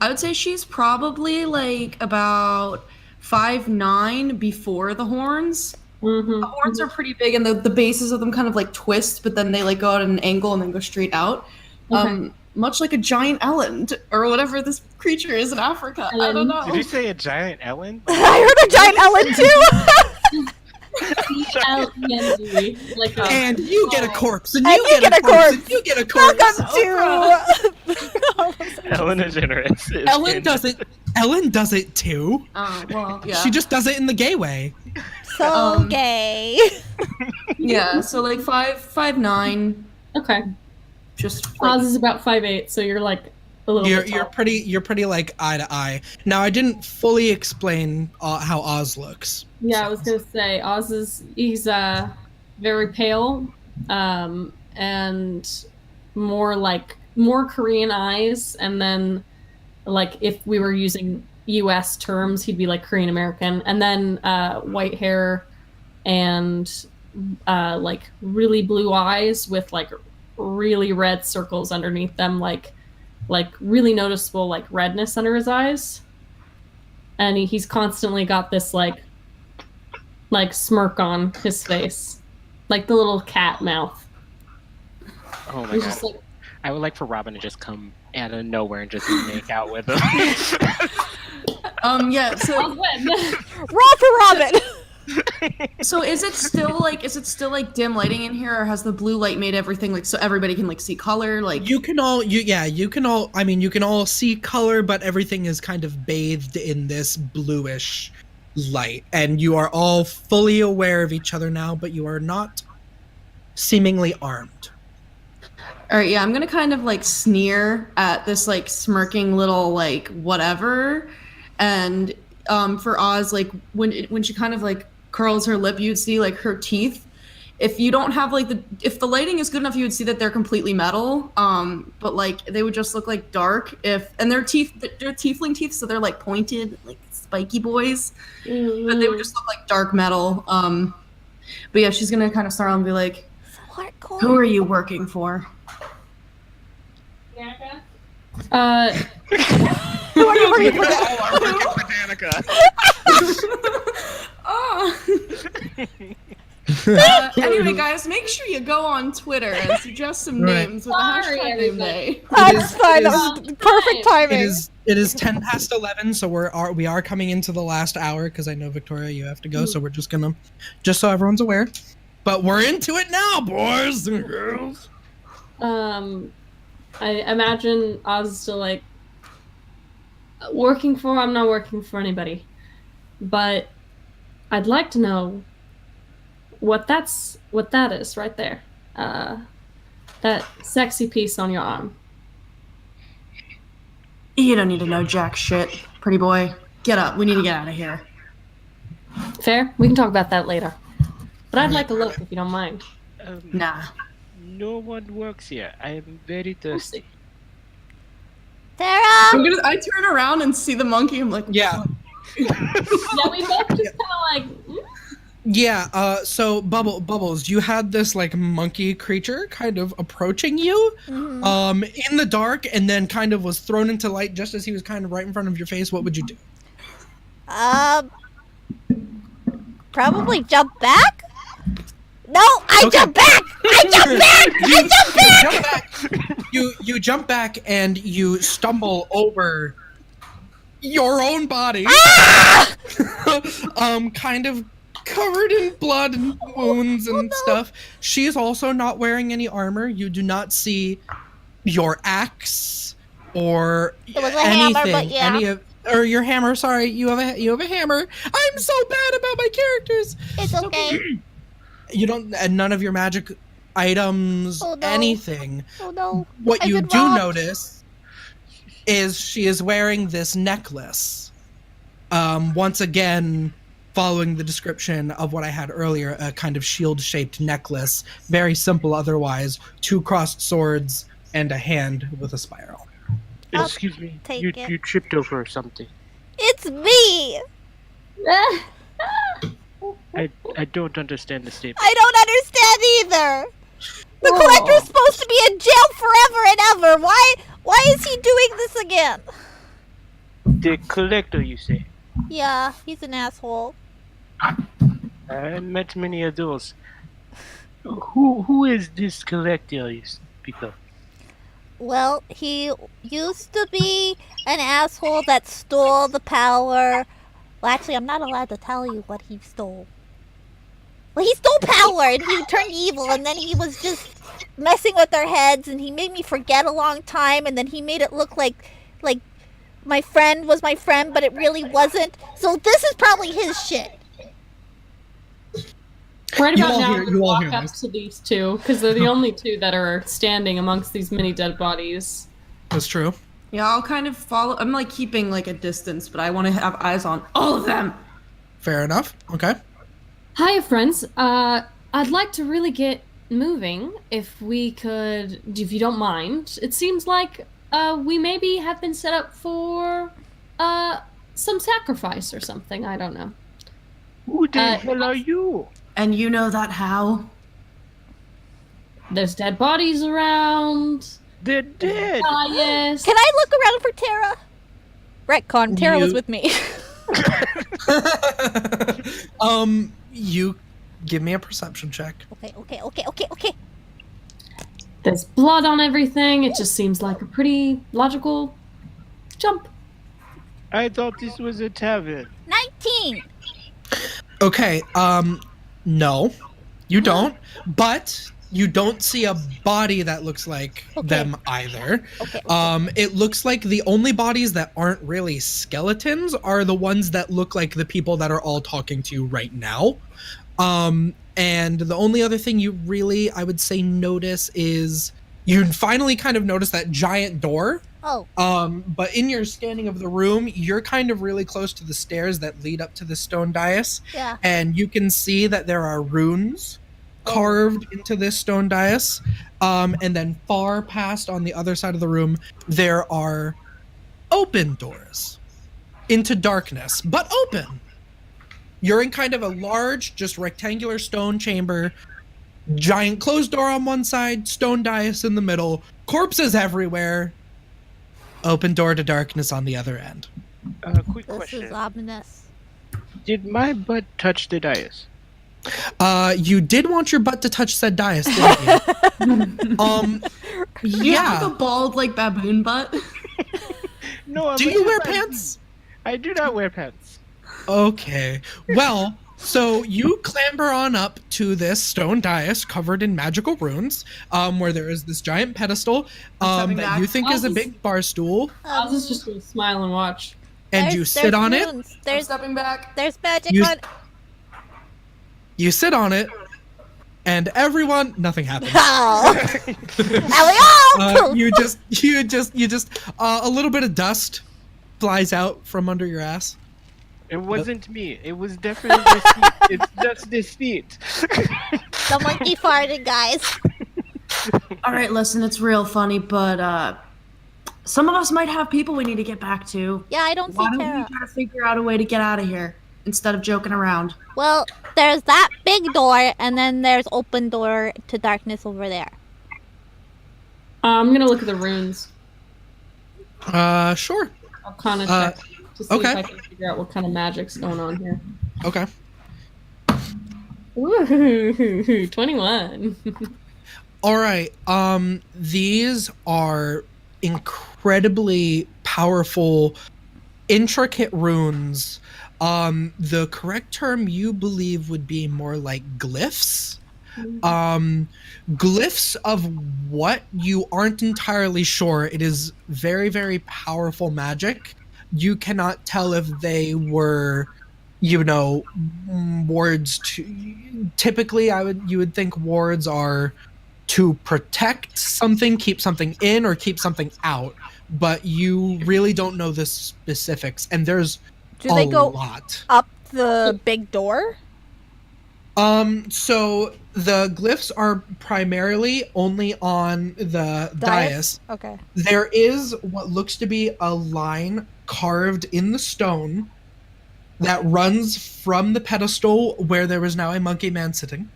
would say she's probably like about 5'9" before the horns. Mm-hmm. The horns are pretty big, and the bases of them kind of like twist, but then they like go out at an angle and then go straight out. Okay. Much like a giant eland or whatever this creature is in Africa. I don't know. Did you say a giant Ellen? I heard a giant Ellen too. E-L-E-N-D, like a, And you get a corpse, and And you get a corpse, and you get a corpse. Welcome to. Ellen DeGeneres. is Ellen in- does it. Ellen does it too. Oh, well, yeah. She just does it in the gay way. So gay. Yeah, so like 5'9". okay. Just Oz is about 5'8", so you're like a little bit You're tall. pretty like eye to eye. Now I didn't fully explain how Oz looks. Yeah, I was gonna say he's very pale, and more Korean eyes, and then like if we were using U.S. terms, he'd be like Korean American, and then white hair, and like really blue eyes with like really red circles underneath them, like really noticeable like redness under his eyes, and he's constantly got this like smirk on his face, like the little cat mouth. Oh my He's god. just like, I would like for Robin to just come out of nowhere and just make out with him. yeah, so I'll win. Roll for Robin. so is it still like dim lighting in here, or has the blue light made everything like so everybody can like see color? Like You can all I mean you can all see color, but everything is kind of bathed in this bluish light, and you are all fully aware of each other now, but you are not seemingly armed. All right, yeah, I'm gonna kind of like sneer at this like smirking little like whatever, and for Oz, like when she kind of like curls her lip, you'd see like her teeth. If you don't have like if the lighting is good enough, you would see that they're completely metal. But like they would just look like dark and they're tiefling teeth, so they're like pointed, like spiky boys. But they would just look like dark metal. But yeah, she's gonna kind of start and be like, Hardcore. "Who are you working for?" Who are you working for? Oh. Anyway, guys, make sure you go on Twitter and suggest some Right. names with the Sorry, hashtag name day. That's fine. it That is- was perfect timing. It is 10:11, so we are coming into the last hour, because I know Victoria, you have to go, so we're just so everyone's aware. But we're into it now, boys and girls. I imagine Oz is still like I'm not working for anybody, but I'd like to know what that is right there. That sexy piece on your arm. You don't need to know jack shit, pretty boy. Get up. We need to get out of here. Fair? We can talk about that later. But I'd like a look if you don't mind. Nah. No one works here. I am very thirsty. Tara! I turn around and see the monkey. I'm like, Yeah. Yeah, we both just kind of like. Yeah, so Bubbles, you had this like monkey creature kind of approaching you in the dark and then kind of was thrown into light just as he was kind of right in front of your face. What would you do? Probably jump back? No, I jump back! I jump back! You jump back and you stumble over your own body. Kind of covered in blood and wounds and stuff. She is also not wearing any armor. You do not see your axe or It was a anything. hammer, but yeah. Or your hammer. Sorry, you have a hammer. I'm so bad about my characters. It's okay. You don't, and none of your magic items, Oh, no. anything. Oh no. What I've you been do robbed. notice is she is wearing this necklace. Once again, following the description of what I had earlier, a kind of shield-shaped necklace, very simple otherwise, 2 crossed swords and a hand with a spiral. Excuse me. take You it. you tripped over something. It's me! I don't understand the statement. I don't understand either! The collector's supposed to be in jail forever and ever! Why is he doing this again? The collector, you say? Yeah, he's an asshole. I met many of those. Who is this collector you speak of? Well, he used to be an asshole that stole the power. Well, actually, I'm not allowed to tell you what he stole. Well, he stole power and he turned evil, and then he was just messing with our heads, and he made me forget a long time, and then he made it look like my friend was my friend, but it really wasn't. So this is probably his shit. Right You about all now, hear- we you all walk hear up this. to these two because they're the only two that are standing amongst these many dead bodies. That's true. yeah, I'll kind of follow. I'm like keeping like a distance, but I want to have eyes on all of them. Fair enough. Okay. Hiya, friends. I'd like to really get moving if we could, if you don't mind. It seems like we maybe have been set up for some sacrifice or something. I don't know. Who the hell are you? And you know that how? There's dead bodies around. They're dead. Yes. Can I look around for Tara? Retcon, Tara was You- with me. You give me a perception check. Okay. There's blood on everything. It just seems like a pretty logical jump. I thought this was a tavern. 19! Okay, no, you don't. But you don't see a body that looks like Okay. them either. Okay. It looks like the only bodies that aren't really skeletons are the ones that look like the people that are all talking to you right now. And the only other thing you really, I would say, notice is you finally kind of notice that giant door. Oh, But in your scanning of the room, you're kind of really close to the stairs that lead up to the stone dais. yeah. And you can see that there are runes carved into this stone dais. And then far past on the other side of the room, there are open doors into darkness, but open. You're in kind of a large, just rectangular stone chamber, giant closed door on one side, stone dais in the middle, corpses everywhere, open door to darkness on the other end. Quick This question. is ominous. Did my butt touch the dais? You did want your butt to touch said dais, didn't you? You have Yeah. like a bald like baboon butt. No. Do you wear pants? I do not wear pants. Okay. Well, so you clamber on up to this stone dais covered in magical runes, where there is this giant pedestal stepping that back. you think is a big bar stool, I was just gonna smile and watch. and you sit on it. runes. I'm There's stepping back. magic You- on. You sit on it, and everyone, nothing happens. Oh. Ellie, You just, a little bit of dust flies out from under your ass. It wasn't me. It was definitely this feet. It's just this feet. The monkey farted, guys. All right, listen, it's real funny, but some of us might have people we need to get back to. Yeah, I don't Why see don't we Tara. try to figure out a way to get out of here instead of joking around? Well, there's that big door, and then there's open door to darkness over there. I'm gonna look at the runes. Sure. I'll kind of check to see okay. if I can figure out what kind of magic's going on here. Okay. Woohoo! 21. All right. These are incredibly powerful, intricate runes. The correct term you believe would be more like glyphs. Glyphs of what you aren't entirely sure. It is very, very powerful magic. You cannot tell if they were, wards to. Typically, you would think wards are to protect something, keep something in, or keep something out. But you really don't know the specifics, and there's Do they go lot. up the big door? So the glyphs are primarily only on the dais. Okay. There is what looks to be a line carved in the stone that runs from the pedestal where there is now a monkey man sitting,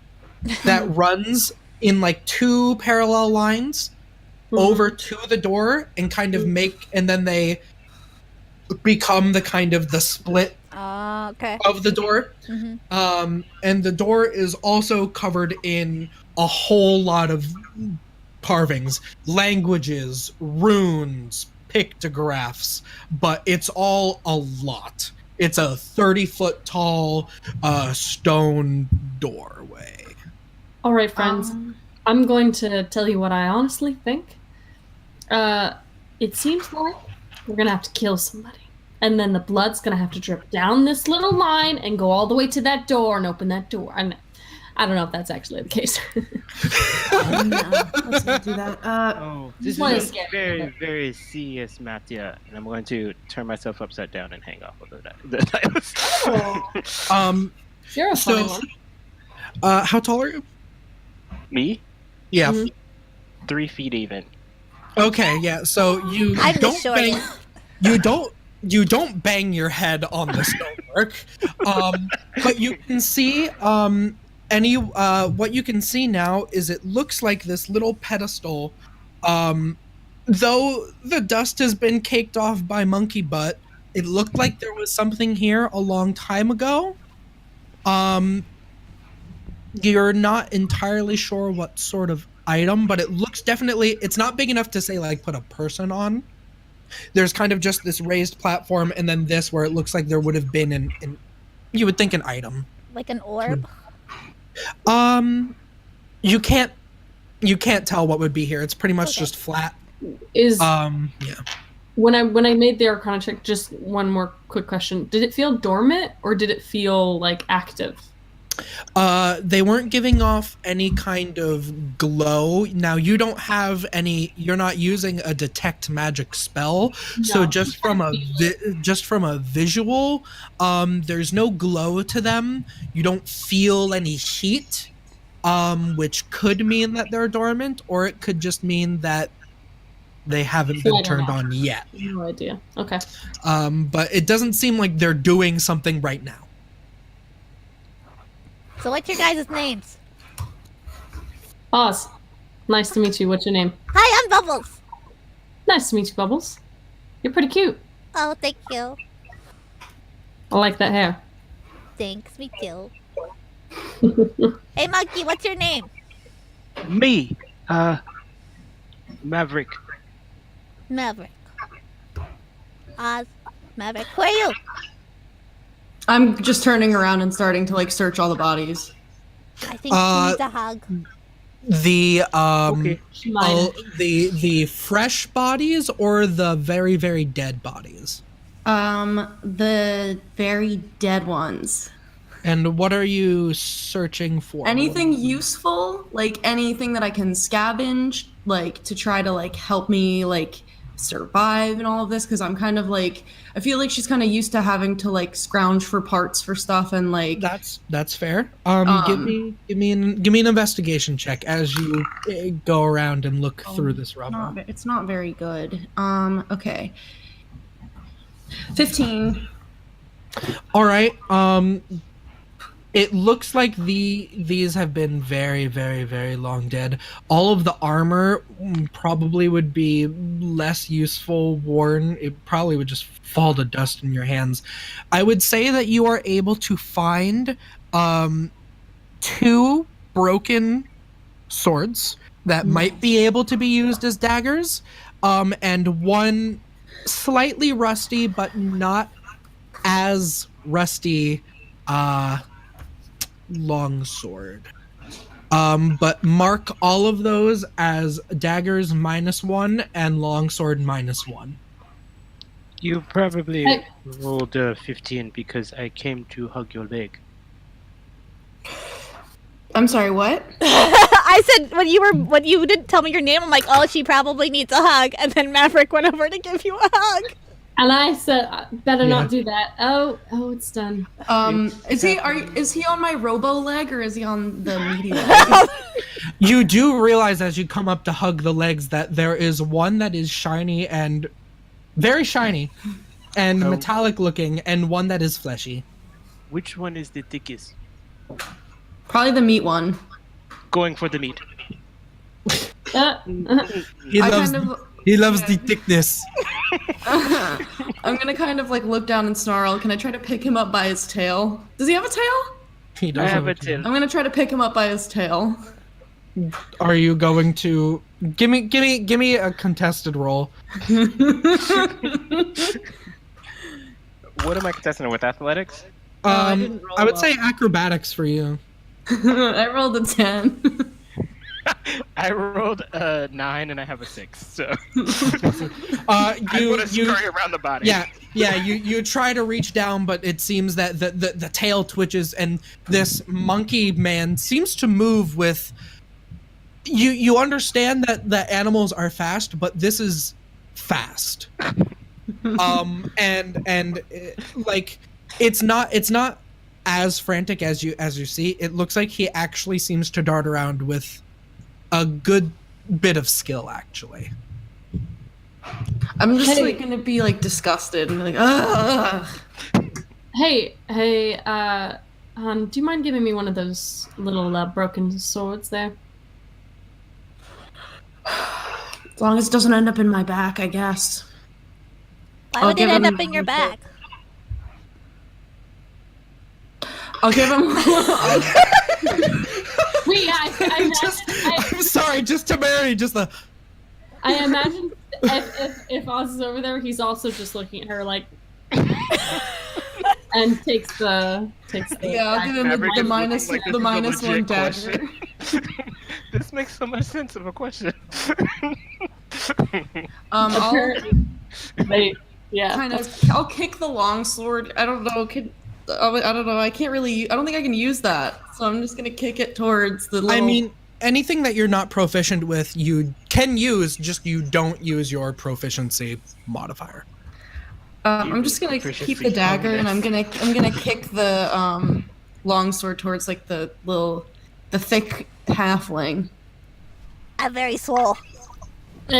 that runs in like two parallel lines over to the door and kind of and then they become the kind of the split Okay. of the door. And the door is also covered in a whole lot of carvings, languages, runes, pictographs, but it's all a lot. It's a 30-foot tall stone doorway. All right, friends. I'm going to tell you what I honestly think. It seems like we're going to have to kill somebody. And then the blood's going to have to drip down this little line and go all the way to that door and open that door. I don't know if that's actually the case. Let's not do that. This is a very, very serious matter, and I'm going to turn myself upside down and hang off of the dice. You're a funny one. How tall are you? Me? Yeah. 3 feet even. Okay, yeah. So you I'm the don't bang. shortest. You don't bang your head on the stonework, but you can see what you can see now is it looks like this little pedestal, though the dust has been caked off by monkey butt. It looked like there was something here a long time ago. You're not entirely sure what sort of item, but it looks definitely. It's not big enough to say like put a person on. There's kind of just this raised platform, and then this where it looks like there would have been an you would think an item. Like an orb? You can't tell what would be here. It's pretty much just flat. Yeah. When I made the Arcana check, just one more quick question. Did it feel dormant or did it feel like active? They weren't giving off any kind of glow. Now you don't have any. You're not using a detect magic spell, so just from a visual, there's no glow to them. You don't feel any heat, which could mean that they're dormant, or it could just mean that they haven't been turned on yet. No idea. Okay. But it doesn't seem like they're doing something right now. So what's your guys' names? Oz. Nice to meet you. What's your name? Hi, I'm Bubbles. Nice to meet you, Bubbles. You're pretty cute. Oh, thank you. I like that hair. Thanks, me too. Hey, Monkey, what's your name? Me, Maverick. Maverick. Oz, Maverick. Who are you? I'm just turning around and starting to like search all the bodies. I think she needs a hug. The Mine. the fresh bodies or the very, very dead bodies? The very dead ones. And what are you searching for? Anything useful, like anything that I can scavenge, like to try to like help me like survive in all of this? Because I'm kind of like, I feel like she's kind of used to having to like scrounge for parts for stuff and like. That's fair. Give me an investigation check as you go around and look through this rubble. It's not very good. Okay. 15. All right. It looks like these have been very, very, very long dead. All of the armor probably would be less useful worn. It probably would just fall to dust in your hands. I would say that you are able to find 2 broken swords that might be able to be used as daggers, and 1 slightly rusty but not as rusty long sword. But mark all of those as daggers -1 and longsword -1. You probably rolled a 15 because I came to hug your leg. I'm sorry, what? I said when you didn't tell me your name, I'm like, oh, she probably needs a hug, and then Maverick went over to give you a hug. And I said, better not do that. Oh, it's done. Is he on my robo leg or is he on the meaty leg? You do realize as you come up to hug the legs that there is one that is shiny and very shiny and metallic looking, and one that is fleshy. Which one is the thickest? Probably the meat one. Going for the meat. He loves the thickness. I'm gonna kind of like look down and snarl. Can I try to pick him up by his tail? Does he have a tail? He does have a tail. I'm gonna try to pick him up by his tail. Are you going to give me a contested roll? What am I contesting with? Athletics? I would say acrobatics for you. I rolled a 10. I rolled a 9 and I have a 6. So I put a scurry around the body. Yeah. You try to reach down, but it seems that the tail twitches, and this monkey man seems to move with. You understand that the animals are fast, but this is fast. Like it's not as frantic as you see. It looks like he actually seems to dart around with a good bit of skill, actually. I'm just like gonna be like disgusted and be like, ugh. Hey, do you mind giving me one of those little broken swords there? As long as it doesn't end up in my back, I guess. Why would it end up in your back? I'll give him. Wait, I'm sorry, just Temerity, just the. I imagine if Oz is over there, he's also just looking at her like, and takes the. Yeah, I'll give him the minus one dagger. This makes so much sense of a question. I'll kick the longsword. I don't know. I don't know. I can't really. I don't think I can use that. So I'm just gonna kick it towards the. Little... I mean, anything that you're not proficient with, you can use. Just you don't use your proficiency modifier. I'm just gonna keep the dagger, and I'm gonna kick the longsword towards like the thick halfling. I'm very swole. You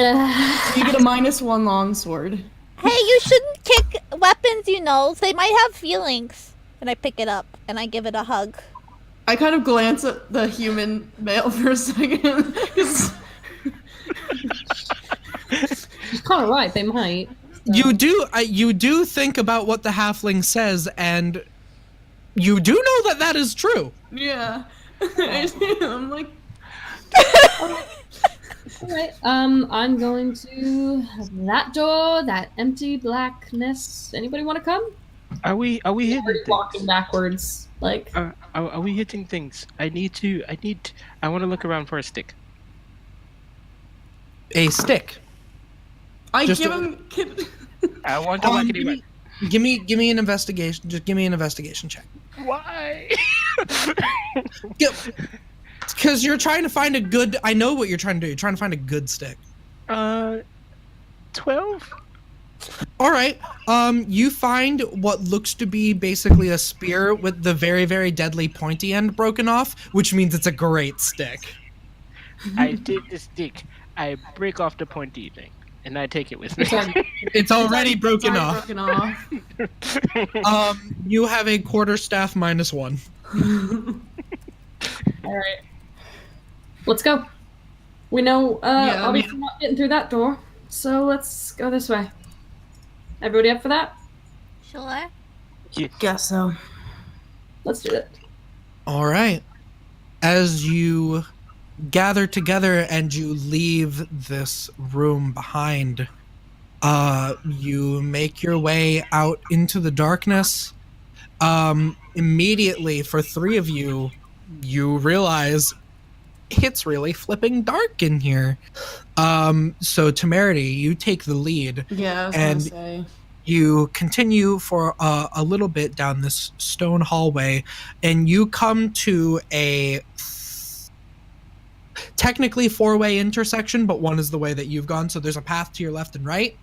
get a -1 longsword. Hey, you shouldn't kick weapons, you know. They might have feelings. And I pick it up and I give it a hug. I kind of glance at the human male for a second. She's kind of right. They might. So. You do think about what the halfling says, and you do know that is true. Yeah. I'm like. Alright, I'm going to that door, that empty blackness. Anybody want to come? Are we hitting things? Walking backwards, like. Are we hitting things? I want to look around for a stick. A stick. I give him. I want to look at him. Give me an investigation. Just give me an investigation check. Why? Because you're trying to find a good. I know what you're trying to do. You're trying to find a good stick. 12? All right. You find what looks to be basically a spear with the very, very deadly pointy end broken off, which means it's a great stick. I take the stick, I break off the pointy thing, and I take it with me. It's already broken It's off. already broken off. You have a quarterstaff -1. All right. Let's go. We know, Yeah, obviously not getting through that door, so let's go this way. Everybody up for that? Sure. Guess so. Let's do it. All right. As you gather together and you leave this room behind, you make your way out into the darkness. Immediately, for 3 of you, you realize it's really flipping dark in here. So Temerity, you take the lead. Yeah, I was And gonna say. you continue for a little bit down this stone hallway, and you come to a technically 4-way intersection, but one is the way that you've gone. So there's a path to your left and right,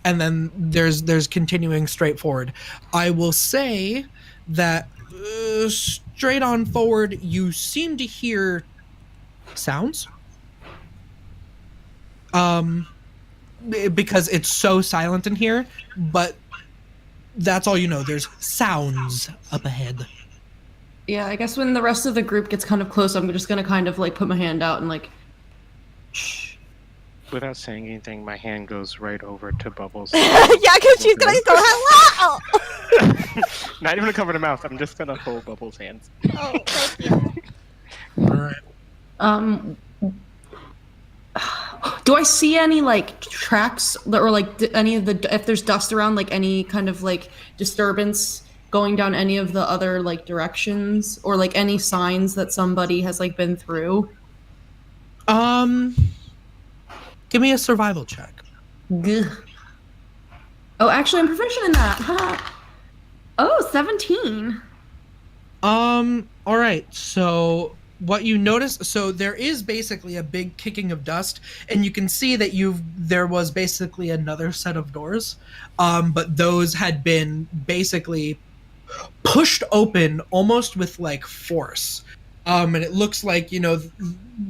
and then there's continuing straight forward. I will say that straight on forward, you seem to hear sounds. Because it's so silent in here, but that's all you know. There's sounds up ahead. Yeah, I guess when the rest of the group gets kind of close, I'm just gonna kind of like put my hand out and like, shh. Without saying anything, my hand goes right over to Bubbles. Yeah, because she's gonna go hello. Not even to cover the mouth, I'm just gonna hold Bubbles' hands. Oh, thank you. All right. Do I see any like tracks or like any of the, if there's dust around, like any kind of like disturbance going down any of the other like directions, or like any signs that somebody has like been through? Give me a survival check. Gah. Oh, actually, I'm proficient in that. Ha. Oh, 17. All right. So what you notice, so there is basically a big kicking of dust, and you can see that there was basically another set of doors, but those had been basically pushed open almost with like force. And it looks like,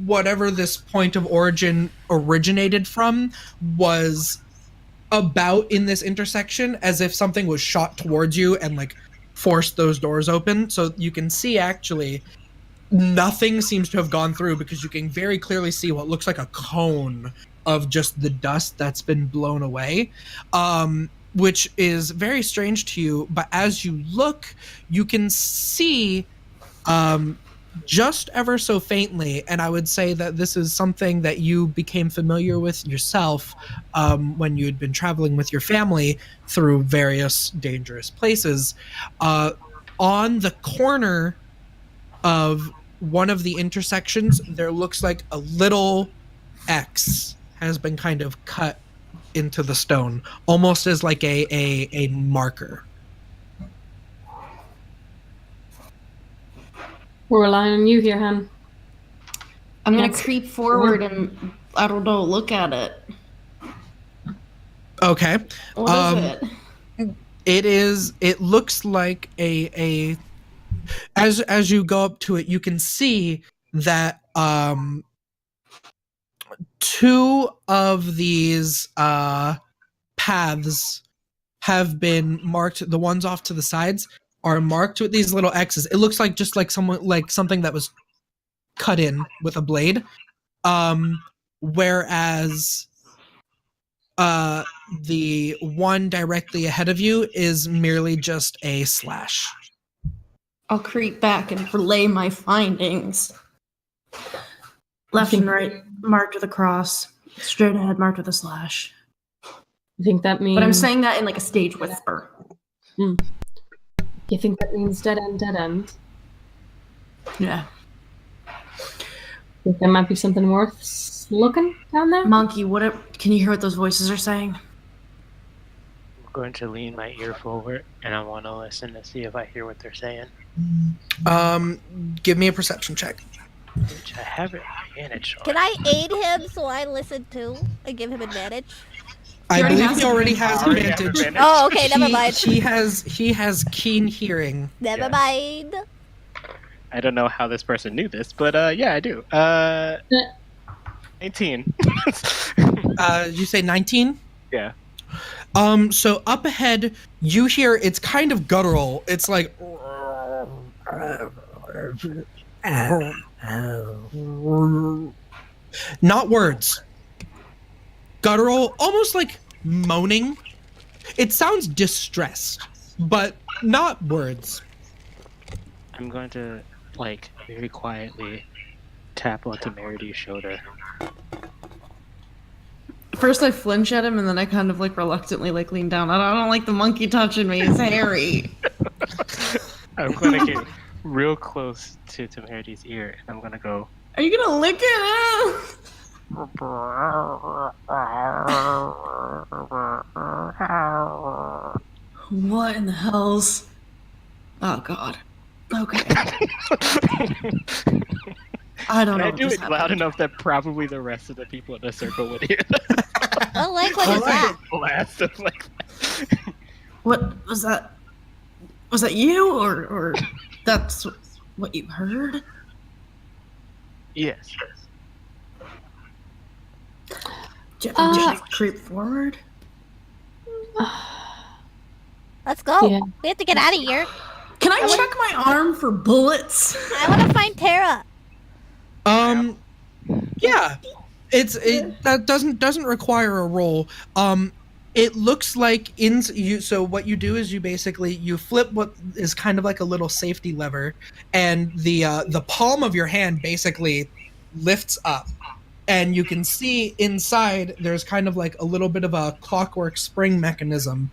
whatever this point of origin originated from was about in this intersection, as if something was shot towards you and like forced those doors open. So you can see actually nothing seems to have gone through, because you can very clearly see what looks like a cone of just the dust that's been blown away, which is very strange to you. But as you look, you can see just ever so faintly, and I would say that this is something that you became familiar with yourself when you had been traveling with your family through various dangerous places. On the corner of one of the intersections, there looks like a little X has been kind of cut into the stone, almost as like a marker. We're relying on you here, Han. I'm gonna That's- creep forward and, I don't know, look at it. Okay. What is it? It looks like as you go up to it, you can see that 2 of these paths have been marked. The ones off to the sides are marked with these little X's. It looks like just like something that was cut in with a blade. Whereas the one directly ahead of you is merely just a slash. I'll creep back and relay my findings. Left and right marked with a cross. Straight ahead marked with a slash. You think that means? But I'm saying that in like a stage whisper. You think that means dead end, dead end? Yeah. Think there might be something worth looking down there? Monkey, can you hear what those voices are saying? I'm going to lean my ear forward, and I want to listen to see if I hear what they're saying. Give me a perception check. Which I haven't managed on. Can I aid him so I listen too and give him advantage? I already believe has he already has Already has advantage. advantage. Oh, okay, never mind. He has keen hearing. Never Yeah. mind. I don't know how this person knew this, but yeah, I do. 19. Did you say 19? Yeah. So up ahead, you hear it's kind of guttural. It's like not words. Guttural, almost like moaning. It sounds distressed, but not words. I'm going to, very quietly tap on Temerity's shoulder. First I flinch at him and then I kind of reluctantly lean down. I don't like the monkey touching me. It's hairy. I'm going to get real close to Temerity's ear, and I'm going to go, Are you gonna lick it? What in the hells? Oh god. Okay. I don't Can know. I what do just it loud happened. enough that probably the rest of the people in the circle would hear? What language is that? Blast of What was that? Was that you or that's what you heard? Yes. Just creep forward. Let's go. Yeah. We have to get out of here. Can I check my arm for bullets? I want to find Tara. Yeah, that doesn't require a roll. It looks like so what you do is you flip what is kind of like a little safety lever, and the palm of your hand basically lifts up, and you can see inside there's kind of like a little bit of a clockwork spring mechanism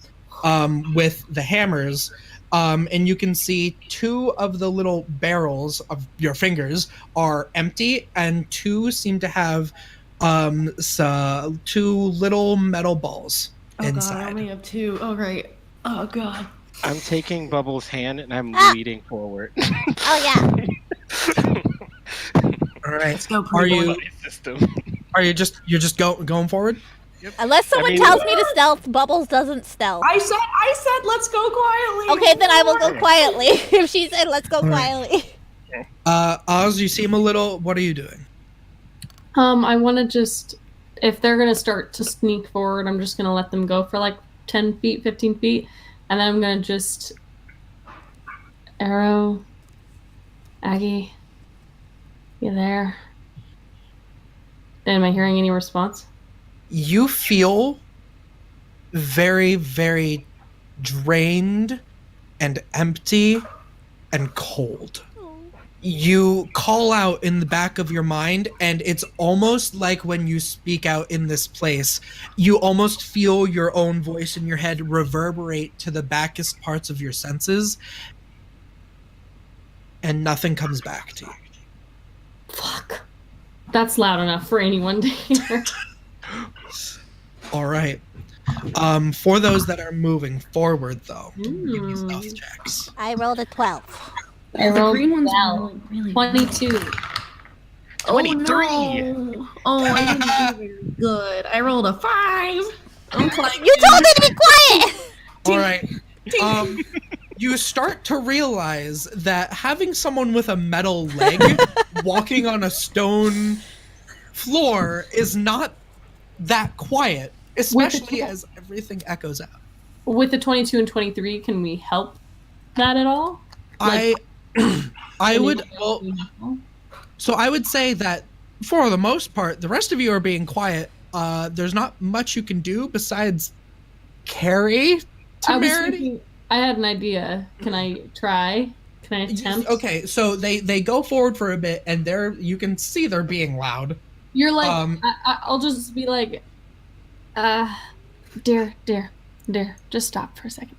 with the hammers. And you can see two of the little barrels of your fingers are empty, and two seem to have two little metal balls inside. God, I only have two. Oh right. Oh god. I'm taking Bubbles' hand, and I'm leading forward. Oh yeah. All right. Let's go. Are you System. you're just going forward? Unless someone tells me to stealth, Bubbles doesn't stealth. I said let's go quietly. Okay, then I will go quietly. If she said let's go quietly. Oz, you seem a little. What are you doing? I want to just, if they're gonna start to sneak forward, I'm just gonna let them go for 10 feet, 15 feet, and then I'm gonna just Arrow, Aggie, you there? Am I hearing any response? You feel very, very drained and empty and cold. You call out in the back of your mind, and it's almost like when you speak out in this place, you almost feel your own voice in your head reverberate to the backest parts of your senses, and nothing comes back to you. Fuck. That's loud enough for anyone to hear. All right. For those that are moving forward, though, give me stealth checks. I rolled a 12. I rolled green ones well. are really 22. 23. Oh, no. Oh, I didn't do very good. I rolled a 5. You told me to be quiet. All right. You start to realize that having someone with a metal leg walking on a stone floor is not that quiet, especially as everything echoes out. With the 22 and 23, can we help that at all? I would so I would say that for the most part, the rest of you are being quiet. There's not much you can do besides carry Temerity. I had an idea. Can I try? Can I attempt? Okay, so they go forward for a bit, and you can see they're being loud. You're like, I'll just be like, dear, just stop for a second.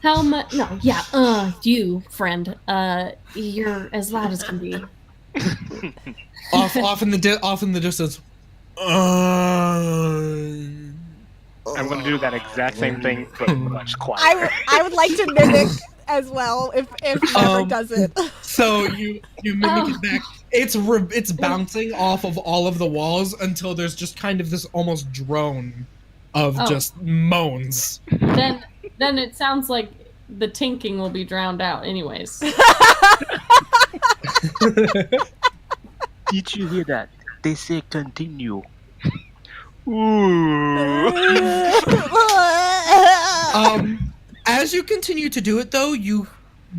How much? No, yeah, you friend, you're as loud as can be. off in the distance. I'm going to do that exact same thing, but much quieter. I would like to mimic as well if Maverick does it. So you mimic it back. It's bouncing off of all of the walls until there's just kind of this almost drone of just moans. Then it sounds like the tinking will be drowned out anyways. Did you hear that? They say continue. Ooh. As you continue to do it, though, you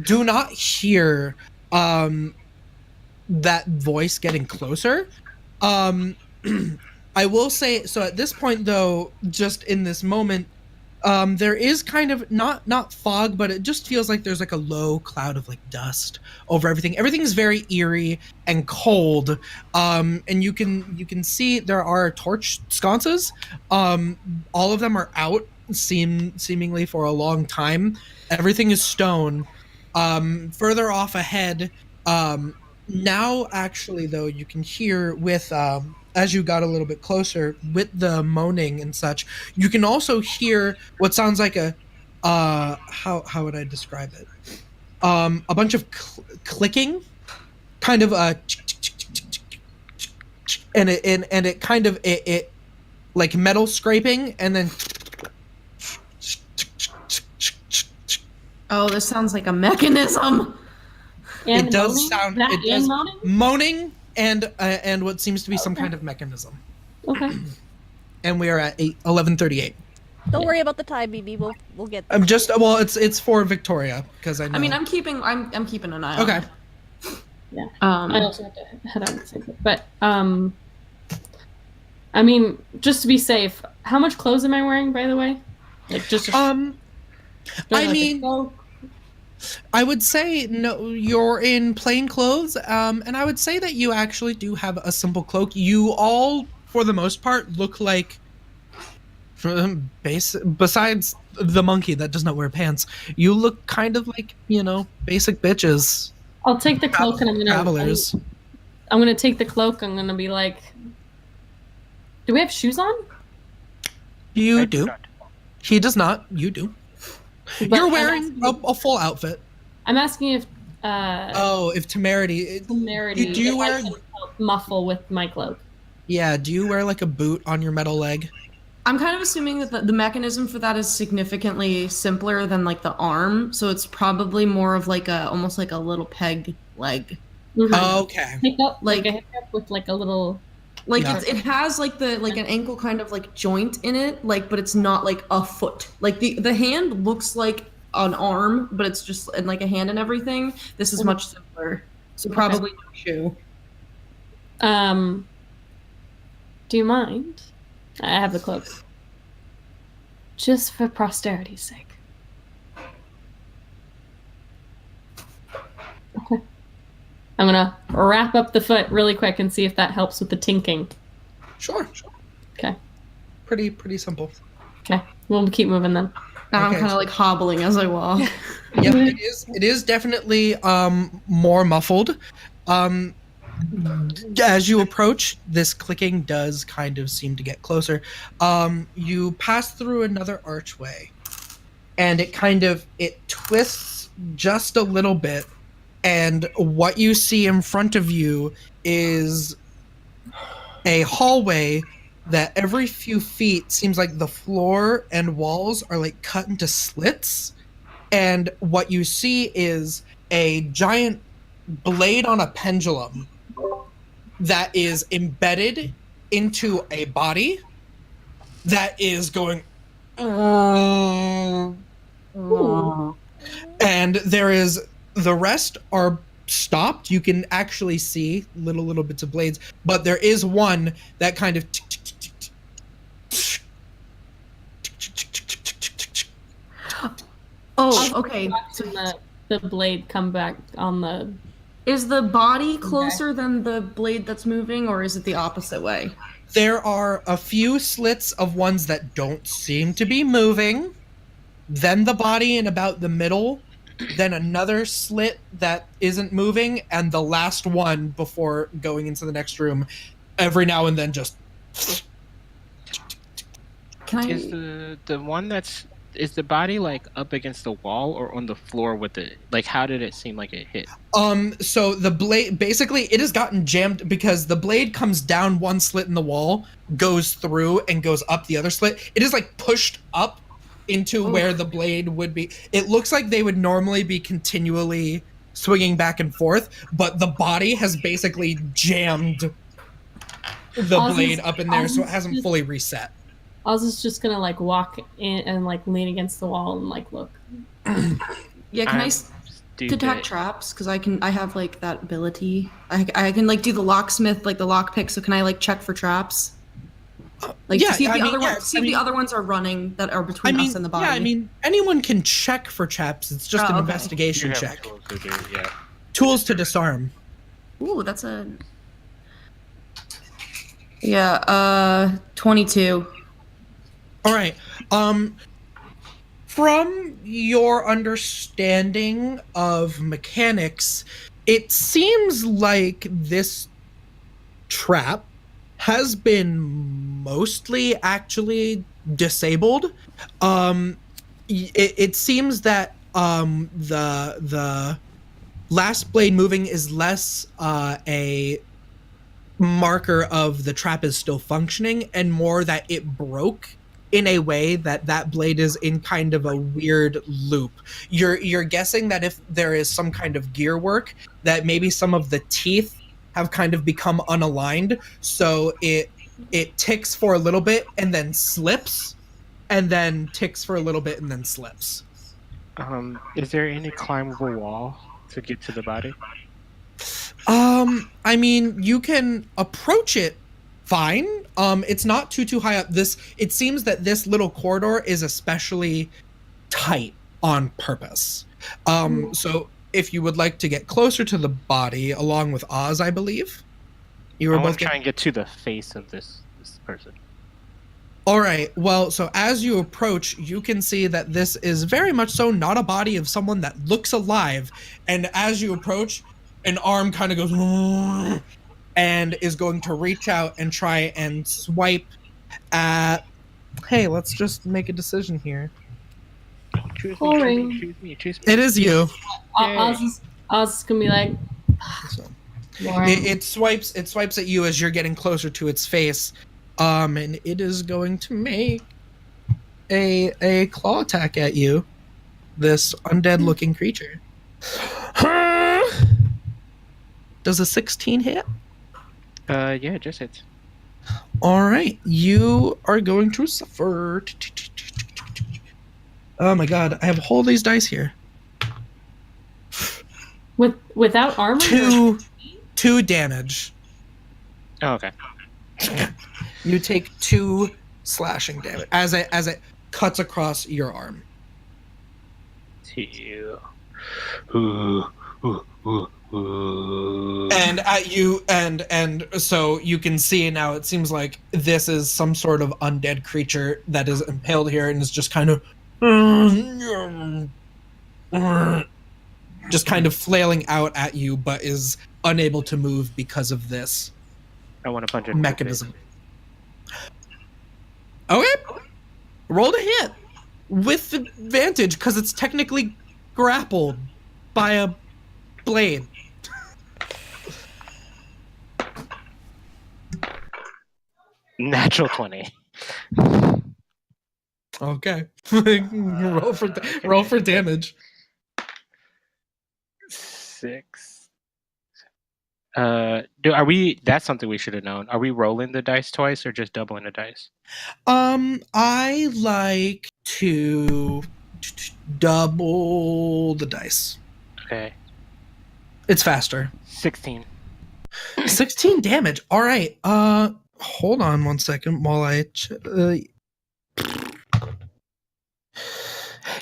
do not hear that voice getting closer. I will say, so at this point, though, just in this moment, there is kind of not fog, but it just feels like there's like a low cloud of like dust over everything. Everything's very eerie and cold, and you can see there are torch sconces. All of them are out, seemingly for a long time. Everything is stone. Further off ahead, now actually though, you can hear with as you got a little bit closer with the moaning and such, you can also hear what sounds like a how would I describe it? A bunch of clicking, kind of and it kind of it like metal scraping, and then Oh, this sounds like a mechanism. And it does moaning? sound That it does and moaning? moaning and what seems to be some kind of mechanism. Okay. And we are at 11:38. Don't worry about the time, BB. We'll get there. I'm just it's for Victoria because I know. I mean, I'm keeping an eye on Okay. it. Yeah. I also have to head on the same thing. But I mean, just to be safe, how much clothes am I wearing, by the way? Like just I mean, I would say no. You're in plain clothes, and I would say that you actually do have a simple cloak. You all, for the most part, look like, besides the monkey that does not wear pants, you look kind of like basic bitches. I'll take the cloak and travelers. I'm gonna take the cloak. I'm gonna be like, do we have shoes on? You I do. not. He does not. You do. But You're wearing a full outfit. I'm asking if if Temerity. Temerity, Do you if wear? I can help muffle with my cloak. Yeah. Do you wear like a boot on your metal leg? I'm kind of assuming that the mechanism for that is significantly simpler than like the arm, so it's probably more of like almost like a little peg leg. Mm-hmm. Okay. Hiccup, like Like- a hiccup with like a little. Like Yeah. it has like an ankle kind of like joint in it, like, but it's not like a foot. Like the hand looks like an arm, but it's just and like a hand and everything. This is much simpler, so probably no shoe. Do you mind? I have the cloak. Just for posterity's sake. Okay. I'm gonna wrap up the foot really quick and see if that helps with the tinking. Sure. Okay. Pretty simple. Okay. We'll keep moving then. Now I'm Okay, kind of so- like hobbling as I walk. Yep, it is. It is definitely more muffled. As you approach, this clicking does kind of seem to get closer. You pass through another archway, and it twists just a little bit, and what you see in front of you is a hallway that every few feet seems like the floor and walls are like cut into slits, and what you see is a giant blade on a pendulum that is embedded into a body that is going and the rest are stopped. You can actually see little bits of blades, but there is one that kind of Oh, okay. Watching the blade come back on the. Is the body closer than the blade that's moving, or is it the opposite way? there are a few slits of ones that don't seem to be moving, then the body in about the middle, then another slit that isn't moving, and the last one before going into the next room. Every now and then just Can I? Is the one that's is the body like up against the wall or on the floor with it? Like, how did it seem like it hit? So the blade, basically it has gotten jammed because the blade comes down one slit in the wall, goes through and goes up the other slit. It is like pushed up into where the blade would be. It looks like they would normally be continually swinging back and forth, but the body has basically jammed the blade up in there, so it hasn't fully reset. Oz is just gonna like walk in and like lean against the wall and like look. Yeah, can I detect traps? Because I have like that ability. I can like do the locksmith, like the lockpick. So can I like check for traps? Like to see if the other ones are running that are between us and the body. Yeah, I mean anyone can check for traps. It's just an investigation check. Tools to do, yeah. Tools to disarm. Ooh, that's a 22. All right. From your understanding of mechanics, it seems like this trap has been mostly actually disabled. It seems that the last blade moving is less a marker of the trap is still functioning and more that it broke in a way that blade is in kind of a weird loop. You're guessing that if there is some kind of gear work, that maybe some of the teeth have kind of become unaligned, so it ticks for a little bit and then slips, and then ticks for a little bit and then slips. Is there any climbable wall to get to the body? I mean, you can approach it fine. It's not too high up. It seems that this little corridor is especially tight on purpose. So if you would like to get closer to the body, along with Oz, I believe, I want to try and get to the face of this person. All right. Well, so as you approach, you can see that this is very much so not a body of someone that looks alive. And as you approach, an arm kind of goes and is going to reach out and try and swipe at... Hey, let's just make a decision here. Choose me. It is you. Oz is gonna be like... So, it swipes at you as you're getting closer to its face. And it is going to make a claw attack at you. This undead-looking creature. Does a 16 hit? Yeah, it just hits. All right, you are going to suffer. Oh my god, I have all these dice here. Without armor? Two damage. Oh, okay. You take 2 slashing damage as it cuts across your arm. 2. And at you, and so you can see now. It seems like this is some sort of undead creature that is impaled here and is just kind of flailing out at you, but is unable to move because of this. I want to punch it. Mechanism. Okay. Roll to hit with advantage because it's technically grappled by a blade. Natural 20. Okay. roll for damage. 6. That's something we should have known. Are we rolling the dice twice or just doubling the dice? I like to double the dice. Okay. It's faster. 16. 16 damage. All right. Hold on one second while I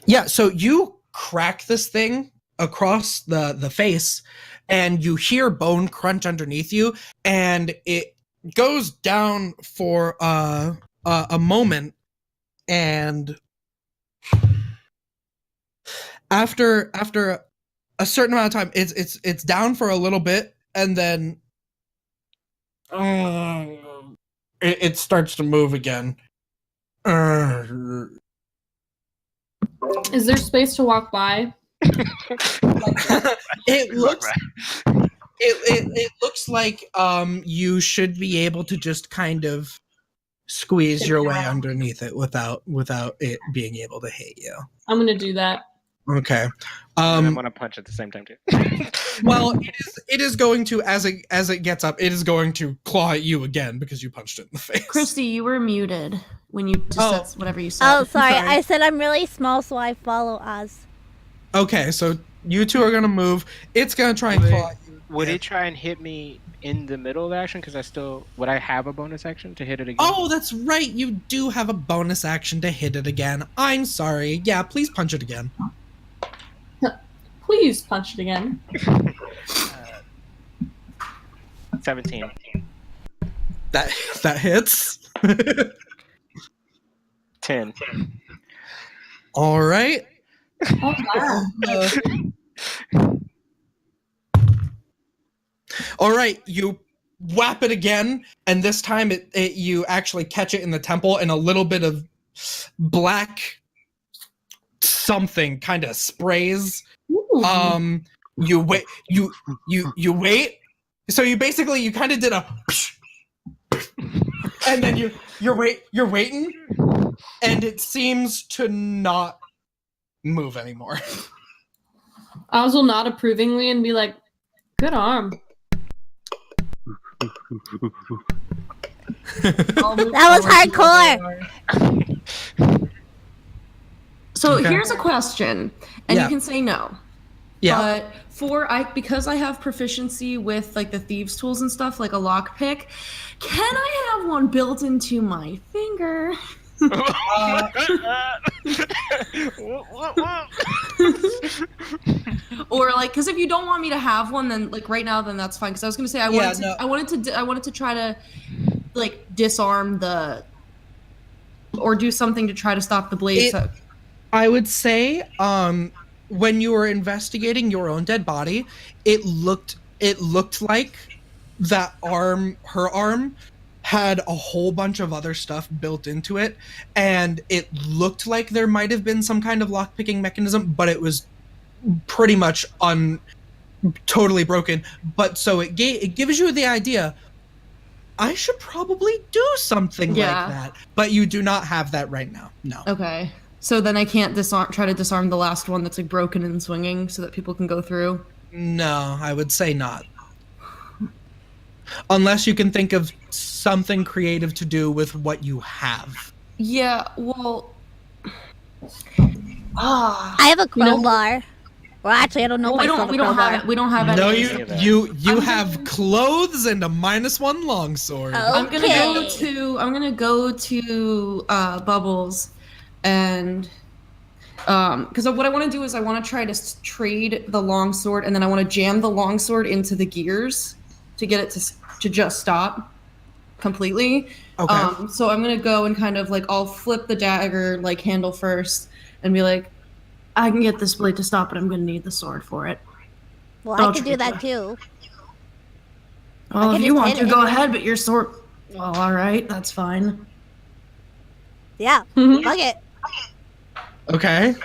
yeah, so you crack this thing across the face and you hear bone crunch underneath you, and it goes down for a moment, and after a certain amount of time, it's down for a little bit, and then it starts to move again. Is there space to walk by? It looks it looks like you should be able to just kind of squeeze your way underneath it without it being able to hit you. I'm gonna do that. Okay. And I'm gonna punch at the same time too. Well, it is going to, as it gets up, it is going to claw at you again because you punched it in the face. Christy, you were muted when you just said whatever you said. Oh, sorry. I said I'm really small, so I follow Oz. Okay, so you two are gonna move. It's gonna try and claw at you. Would it try and hit me in the middle of action? Because would I have a bonus action to hit it again? Oh, that's right. You do have a bonus action to hit it again. I'm sorry. Yeah, please punch it again. Please punch it again. 17. That hits. 10. All right. Oh, wow. All right, you whap it again, and this time you actually catch it in the temple, and a little bit of black something kind of sprays. Ooh. You wait. You wait. So you kind of did a, and then you're waiting, and it seems to not move anymore. Oz will nod approvingly and be like, "Good arm." That was hardcore. So Okay. here's a question, and Yeah. you can say no. Yeah. But because I have proficiency with like the thieves' tools and stuff, like a lockpick, can I have one built into my finger? Or like, because if you don't want me to have one, then like right now, then that's fine. Because I was gonna say I wanted to try to like disarm or do something to try to stop the blade. I would say, when you were investigating your own dead body, it looked like that her arm, had a whole bunch of other stuff built into it, and it looked like there might have been some kind of lockpicking mechanism, but it was pretty much totally broken. But so it gives you the idea, I should probably do something like that. But you do not have that right now. No. Okay. So then I can't try to disarm the last one that's like broken and swinging so that people can go through? No, I would say not. Unless you can think of something creative to do with what you have. Yeah, well... I have a crowbar. Well, actually, I don't know if I still have a crowbar. We don't have any. No, you have clothes and a -1 longsword. Okay. I'm gonna go to Bubbles, and because what I want to do is I want to try to trade the longsword, and then I want to jam the longsword into the gears to get it to just stop completely. Okay. So I'm gonna go and kind of like I'll flip the dagger like handle first and be like, I can get this blade to stop, but I'm gonna need the sword for it. Well, I could do that too. Well, if can you just want hit to, it. go ahead, but your sword. Well, all right, that's fine. Yeah, fuck it. Okay.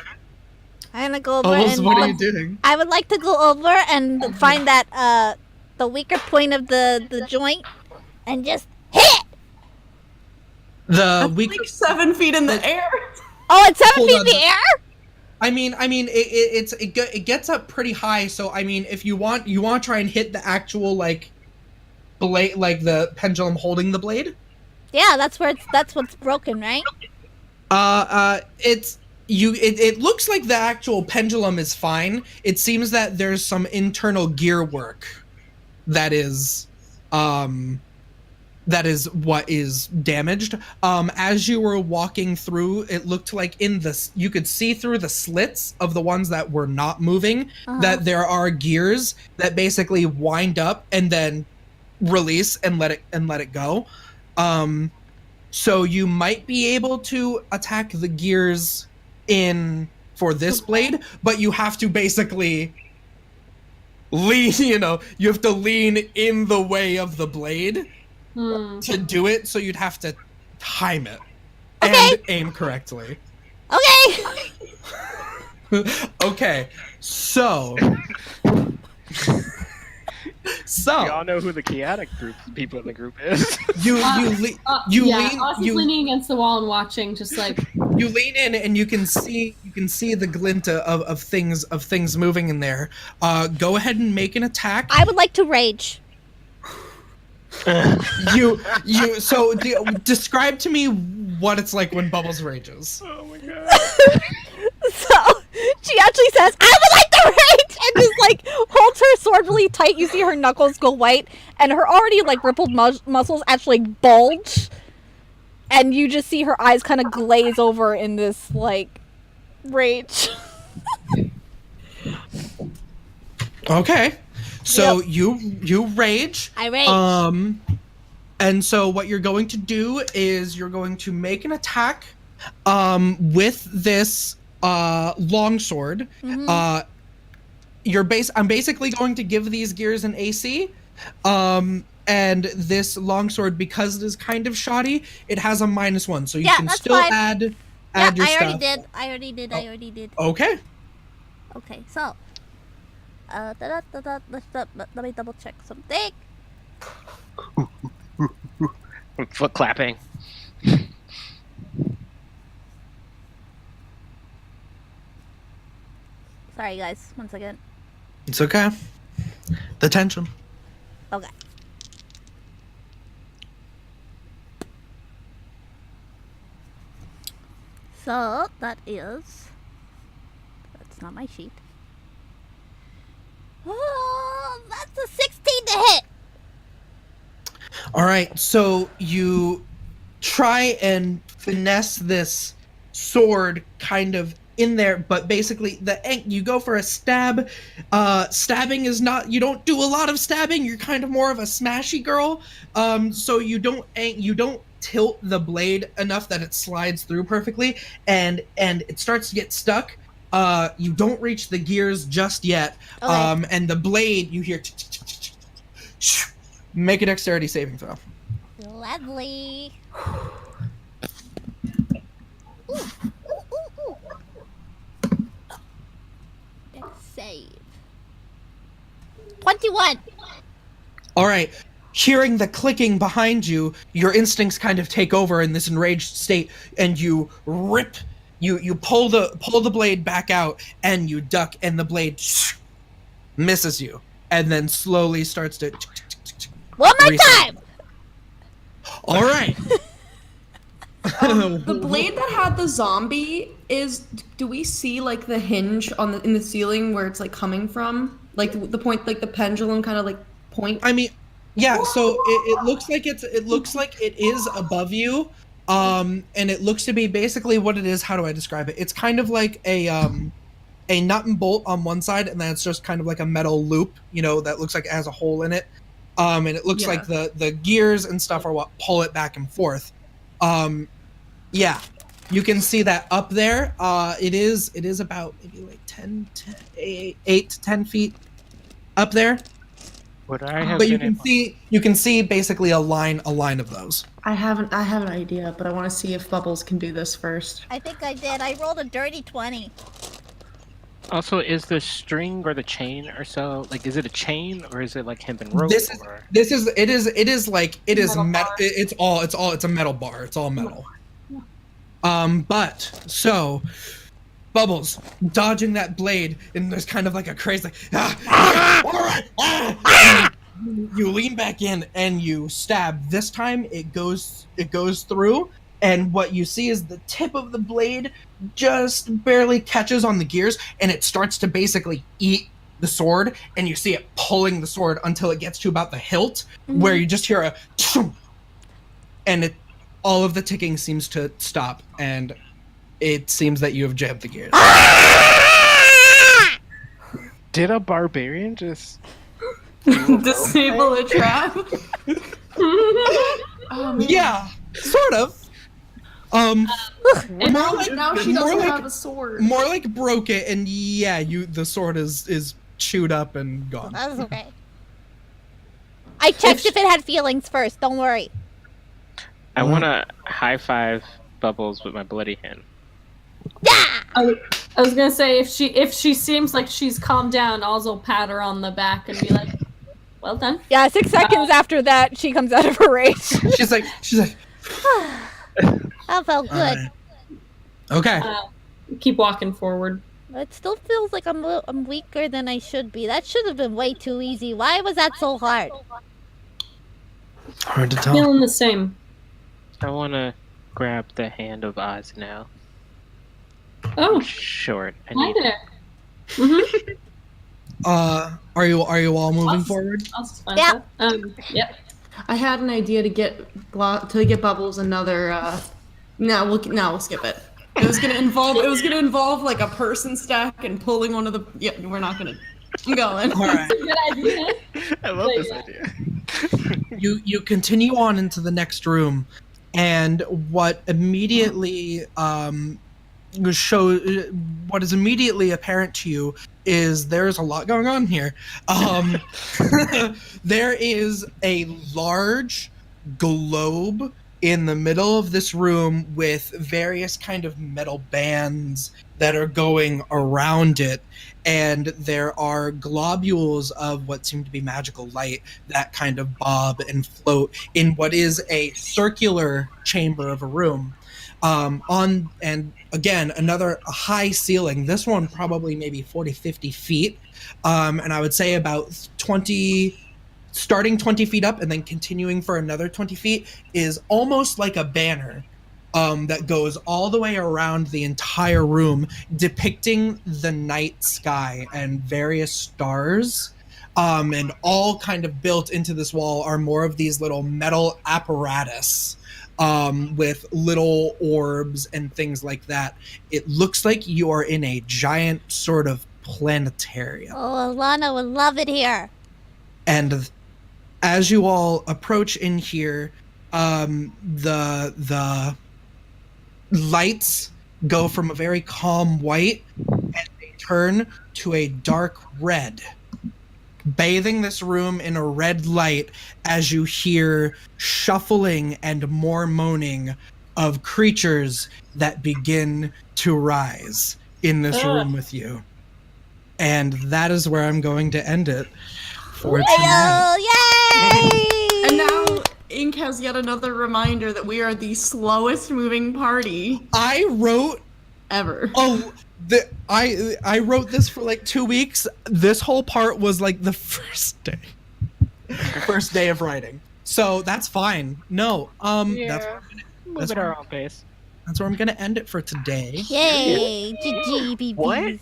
I'm gonna go over Almost, and what are you doing? I would like to go over and find that the weaker point of the joint and just hit it. The weak. Like 7 feet in the air. Oh, it's 7 Hold feet in on. the air? I mean, it gets up pretty high. So I mean, if you want to try and hit the actual like blade, like the pendulum holding the blade. Yeah, that's what's broken, right? It looks like the actual pendulum is fine. It seems that there's some internal gear work that is what is damaged. As you were walking through, it looked like you could see through the slits of the ones that were not moving, that there are gears that basically wind up and then release and let it go. So you might be able to attack the gears for this blade, but you have to basically lean, you have to lean in the way of the blade to do it, so you'd have to time it and aim correctly. Okay. Okay, so We all know who the chaotic people in the group is. Us is leaning against the wall and watching, just like you lean in and you can see the glint of things moving in there. Go ahead and make an attack. I would like to rage. Describe to me what it's like when Bubbles rages. Oh my god. So she actually says, "I would like to rage," and just like holds her sword really tight. You see her knuckles go white, and her already like rippled muscles actually bulge, and you just see her eyes kind of glaze over in this like rage. Okay, so Yep. you rage. I rage. And so what you're going to do is you're going to make an attack, with this longsword. Mhm. I'm basically going to give these gears an AC. And this longsword, because it is kind of shoddy, it has a -1, so you Yeah, can that's still fine. add your I already stuff. did. I already did. Okay. Okay, so let me double check something. Foot clapping. Sorry guys, 1 second. It's okay. The tension. Okay. So that's not my sheet. Oh, that's a 16 to hit. All right, so you try and finesse this sword kind of in there, but basically you go for a stab. Stabbing is not, you don't do a lot of stabbing. You're kind of more of a smashy girl. So you don't tilt the blade enough that it slides through perfectly, and it starts to get stuck. You don't reach the gears just yet. Okay. And the blade, you hear make a dexterity saving throw. Lovely. Ooh. Dex save. 21. All right. Hearing the clicking behind you, your instincts kind of take over in this enraged state, and you rip. You pull the blade back out, and you duck, and the blade misses you, and then slowly starts to. One more reset. time. All right. The blade that had the zombie do we see like the hinge in the ceiling where it's like coming from? Like the point, like the pendulum kind of like point? I mean, yeah, so it looks like it is above you. And it looks to be basically what it is. How do I describe it? It's kind of like a nut and bolt on one side, and then it's just kind of like a metal loop, that looks like it has a hole in it. And it looks like the gears and stuff are what pull it back and forth. Yeah, you can see that up there. It is about maybe like 8 to 10 feet up there. Would I have But you been can see basically a line of those. I have an idea, but I want to see if Bubbles can do this first. I think I did. I rolled a dirty 20. Also, is the string or the chain or so, like, is it a chain or is it like hemp and rope? It is metal. It's a metal bar. It's all metal. But so Bubbles dodging that blade, and there's kind of like a crazy you lean back in and you stab. This time it goes through, and what you see is the tip of the blade just barely catches on the gears, and it starts to basically eat the sword, and you see it pulling the sword until it gets to about the hilt, where you just hear a and all of the ticking seems to stop, and it seems that you have jammed the gears. Did a barbarian just disable a trap? Yeah, sort of. Now she doesn't have a sword. More like broke it, and yeah, the sword is chewed up and gone. That's okay. I checked if it had feelings first. Don't worry. I want to high five Bubbles with my bloody hand. Yeah. I I was gonna say if she seems like she's calmed down, Oz will pat her on the back and be like, "Well done." Yeah, 6 seconds after that, she comes out of her rage. She's like, That felt good. Alright. Okay. Keep walking forward. It still feels like I'm weaker than I should be. That should have been way too easy. Why was that so hard? Hard to tell. Feeling the same. I want to grab the hand of Oz now. Oh, Short. I hi need there. Mm-hmm. Are you all moving forward? Oz is fine Yeah. with that. Yep. I had an idea to get Bubbles another. No, we'll skip it. It was gonna involve like a person stack and pulling one of the. Yeah, we're not gonna. I'm going. All right. Good idea. I love this Yeah. idea. You continue on into the next room, and what is immediately apparent to you is there's a lot going on here. There is a large globe in the middle of this room with various kind of metal bands that are going around it, and there are globules of what seem to be magical light that kind of bob and float in what is a circular chamber of a room. And again, a high ceiling, this one probably maybe 40-50 feet, and I would say about 20 feet up and then continuing for another 20 feet is almost like a banner that goes all the way around the entire room, depicting the night sky and various stars. And all kind of built into this wall are more of these little metal apparatus with little orbs and things like that. It looks like you are in a giant sort of planetarium. Oh, Alana would love it here. And as you all approach in here, the lights go from a very calm white and they turn to a dark red, bathing this room in a red light as you hear shuffling and more moaning of creatures that begin to rise in this room with you. And that is where I'm going to end it for tonight. Yay! And now Ink has yet another reminder that we are the slowest moving party I wrote ever. I wrote this for like 2 weeks. This whole part was like the first day of writing. So that's fine. No, Move at our own pace. that's where I'm gonna end it for today. Yay! GG, BBs. What?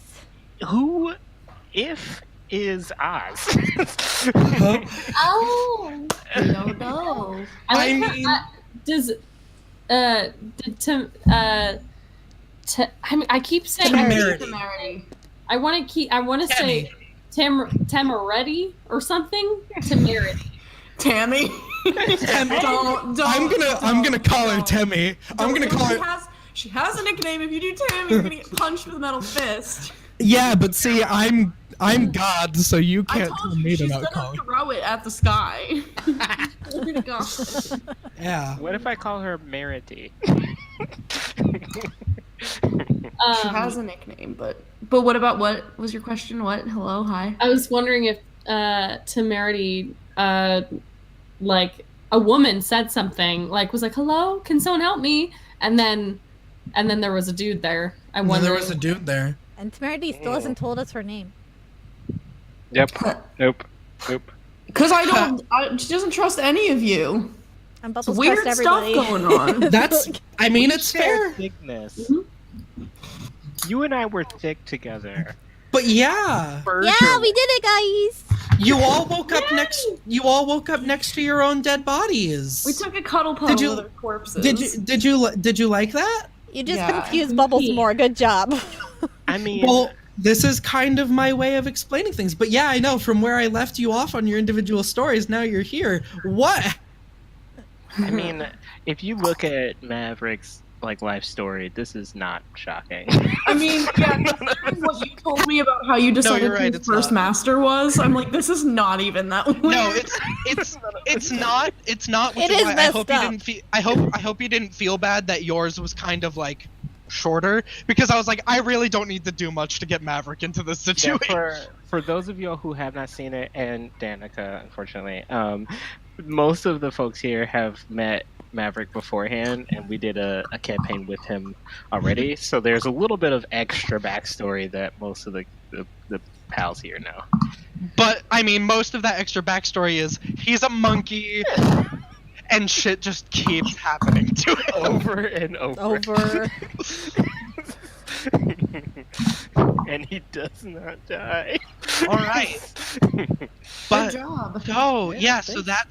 Who, if, is Oz? Huh? Oh. I don't know. I I like mean- I keep saying Temerity. I want to say Temerity or something. Temerity. Tammy. Don't. I'm gonna call her Temmie. I'm gonna call her. She has a nickname. If you do Tammy, you're gonna get punched with a metal fist. Yeah, but see, I'm God, so you I can't told tell you me to she's not gonna call her. throw it at the sky. Oh my gosh. Yeah. What if I call her Merity? She has a nickname, but what was your question? What? Hello, hi. I was wondering if Temerity, like a woman said something, like was like, "Hello, can someone help me?" And then there was a dude there. I And then wonder. there was a dude there. And Temerity still hasn't told us her name. Yep. Nope. Because she doesn't trust any of you. And It's Bubbles weird trust stuff everybody. going on. That's. I mean, it's fair. Thickness. You and I were thick together. But yeah, Yeah, we did it, guys. you all woke up next. You all woke up next to your own dead bodies. We took a cuddle pose Did you- with our corpses. Did you like that? You just Yeah. confused Bubbles more. Good job. I mean, Well, this is kind of my way of explaining things. But yeah, I know from where I left you off on your individual stories, now you're here. What? if you look at Maverick's life story, this is not shocking. I mean, yeah, considering what you told me about how you decided you're right, who the it's first not. master was, I'm like, this is not even that weird. No, it's not. Which It is why I messed hope up. you didn't feel. I hope you didn't feel bad that yours was kind of like shorter because I was like, I really don't need to do much to get Maverick into this Yeah, situation. for those of y'all who have not seen it, and Danica, unfortunately, most of the folks here have met Maverick beforehand, and we did a campaign with him already. So there's a little bit of extra backstory that most of the pals here know. But I mean, most of that extra backstory is he's a monkey, and shit just keeps happening to him Over and over. And he does not die. All right. Good job. Oh, yeah, so that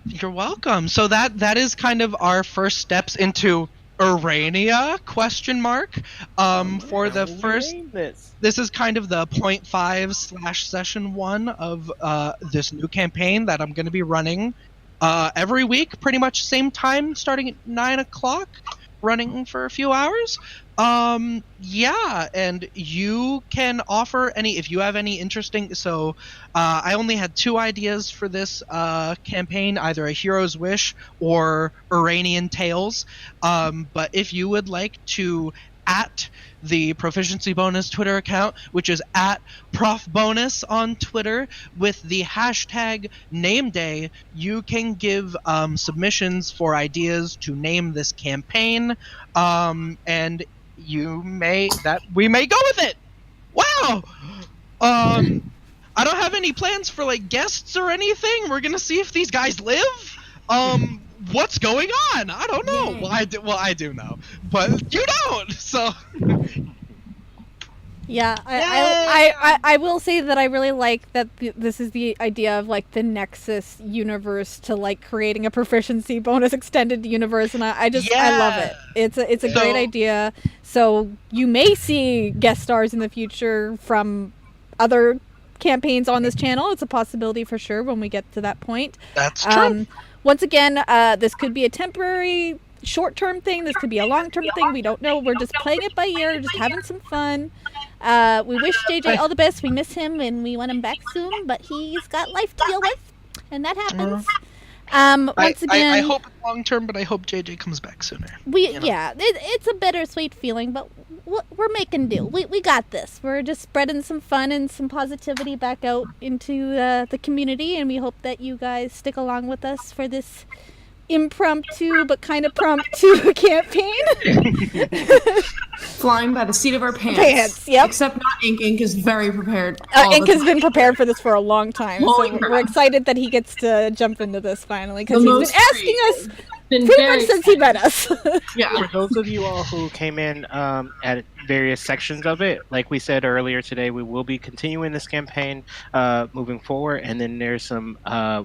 you're welcome. So that is kind of our first steps into Urania ? For the first, this is kind of the 0.5/session 1 of this new campaign that I'm going to be running every week, pretty much same time, starting at 9 o'clock, running for a few hours. Yeah, and you can offer any, if you have any interesting, so I only had 2 ideas for this campaign, either a Hero's Wish or Uranian Tales, but if you would like to at the Proficiency Bonus Twitter account, which is at Prof Bonus on Twitter, with the hashtag NameDay, you can give submissions for ideas to name this campaign, and we may go with it. Wow. I don't have any plans for like guests or anything. We're gonna see if these guys live. What's going on? I don't know. Yay. Well, I do know, but you don't. So Yeah, I will say that I really like that this is the idea of like the Nexus universe to like creating a proficiency bonus extended universe, and I love it. It's a great idea. So you may see guest stars in the future from other campaigns on this channel. It's a possibility for sure when we get to that point. that's true. Once again, this could be a temporary short-term thing. This could be a long-term thing. We don't know. We're just playing it by ear, just having some fun. We wish JJ all the best. We miss him and we want him back soon, but he's got life to deal with, and that happens. Once again, I hope it's long term, but I hope JJ comes back sooner. It's a bittersweet feeling, but we're making do. We got this. We're just spreading some fun and some positivity back out into the community, and we hope that you guys stick along with us for this impromptu but kind of promptu campaign. Flying by the seat of our pants. Yep. Except not Ink. Ink is very prepared. Ink has been prepared for this for a long time, so we're excited that he gets to jump into this finally, because he's been asking us pretty much since he met us. Yeah. For those of you all who came in at various sections of it, like we said earlier today, we will be continuing this campaign moving forward, and then there's some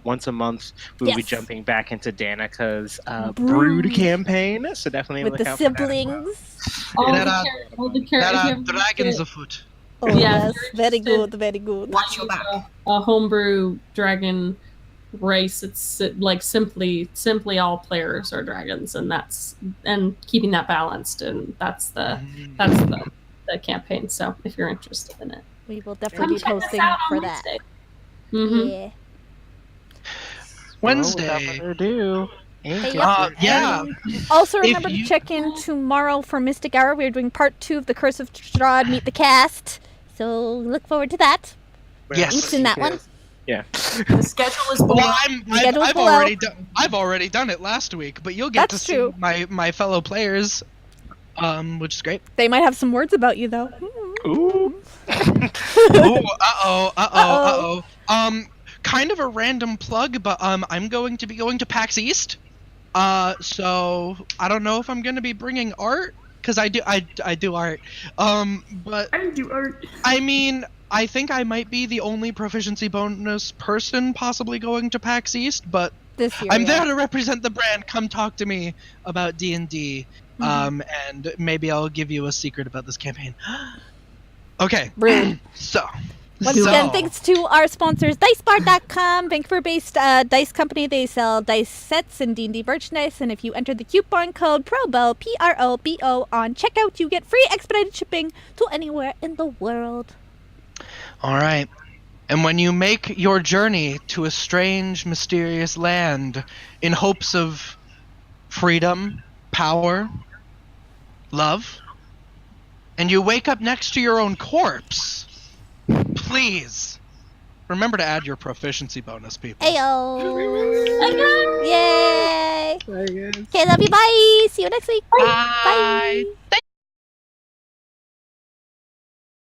once a month we'll be jumping back into Danica's Brood campaign, so definitely with look the out siblings. All the characters. Dragons afoot. Oh Yeah, yes, very good, very good. Watch your back. A homebrew dragon race. It's like simply all players are dragons, and keeping that balanced, and that's the campaign. So if you're interested in it, We will definitely be posting for that. Mm-hmm. Yeah. Wednesday. Without further ado, Yeah. Also remember to check in tomorrow for Mystic Hour. We're doing part 2 of the Curse of Strahd Meet the Cast. So look forward to that. Yes. Ink's in that one. Yeah. The schedule is below. Well, I've already done it last week, but you'll get That's to true. see my fellow players, which is great. They might have some words about you though. Ooh. Uh-oh. Kind of a random plug, but I'm going to be going to PAX East. So I don't know if I'm going to be bringing art, because I do art. But I do art. I mean, I think I might be the only Proficiency Bonus person possibly going to PAX East, but This year. I'm yeah. there to represent the brand. Come talk to me about D&D, and maybe I'll give you a secret about this campaign. Okay. Rude. So. Once again, thanks to our sponsors, DiceBar.com, Vancouver-based dice company. They sell dice sets and D&D merchandise, and if you enter the coupon code PROBO, PROBO, on checkout, you get free expedited shipping to anywhere in the world. All right. And when you make your journey to a strange, mysterious land in hopes of freedom, power, love, and you wake up next to your own corpse, please remember to add your proficiency bonus, people. Ayo! Yay! I guess. Okay, love you. Bye. See you next week. Bye. Bye.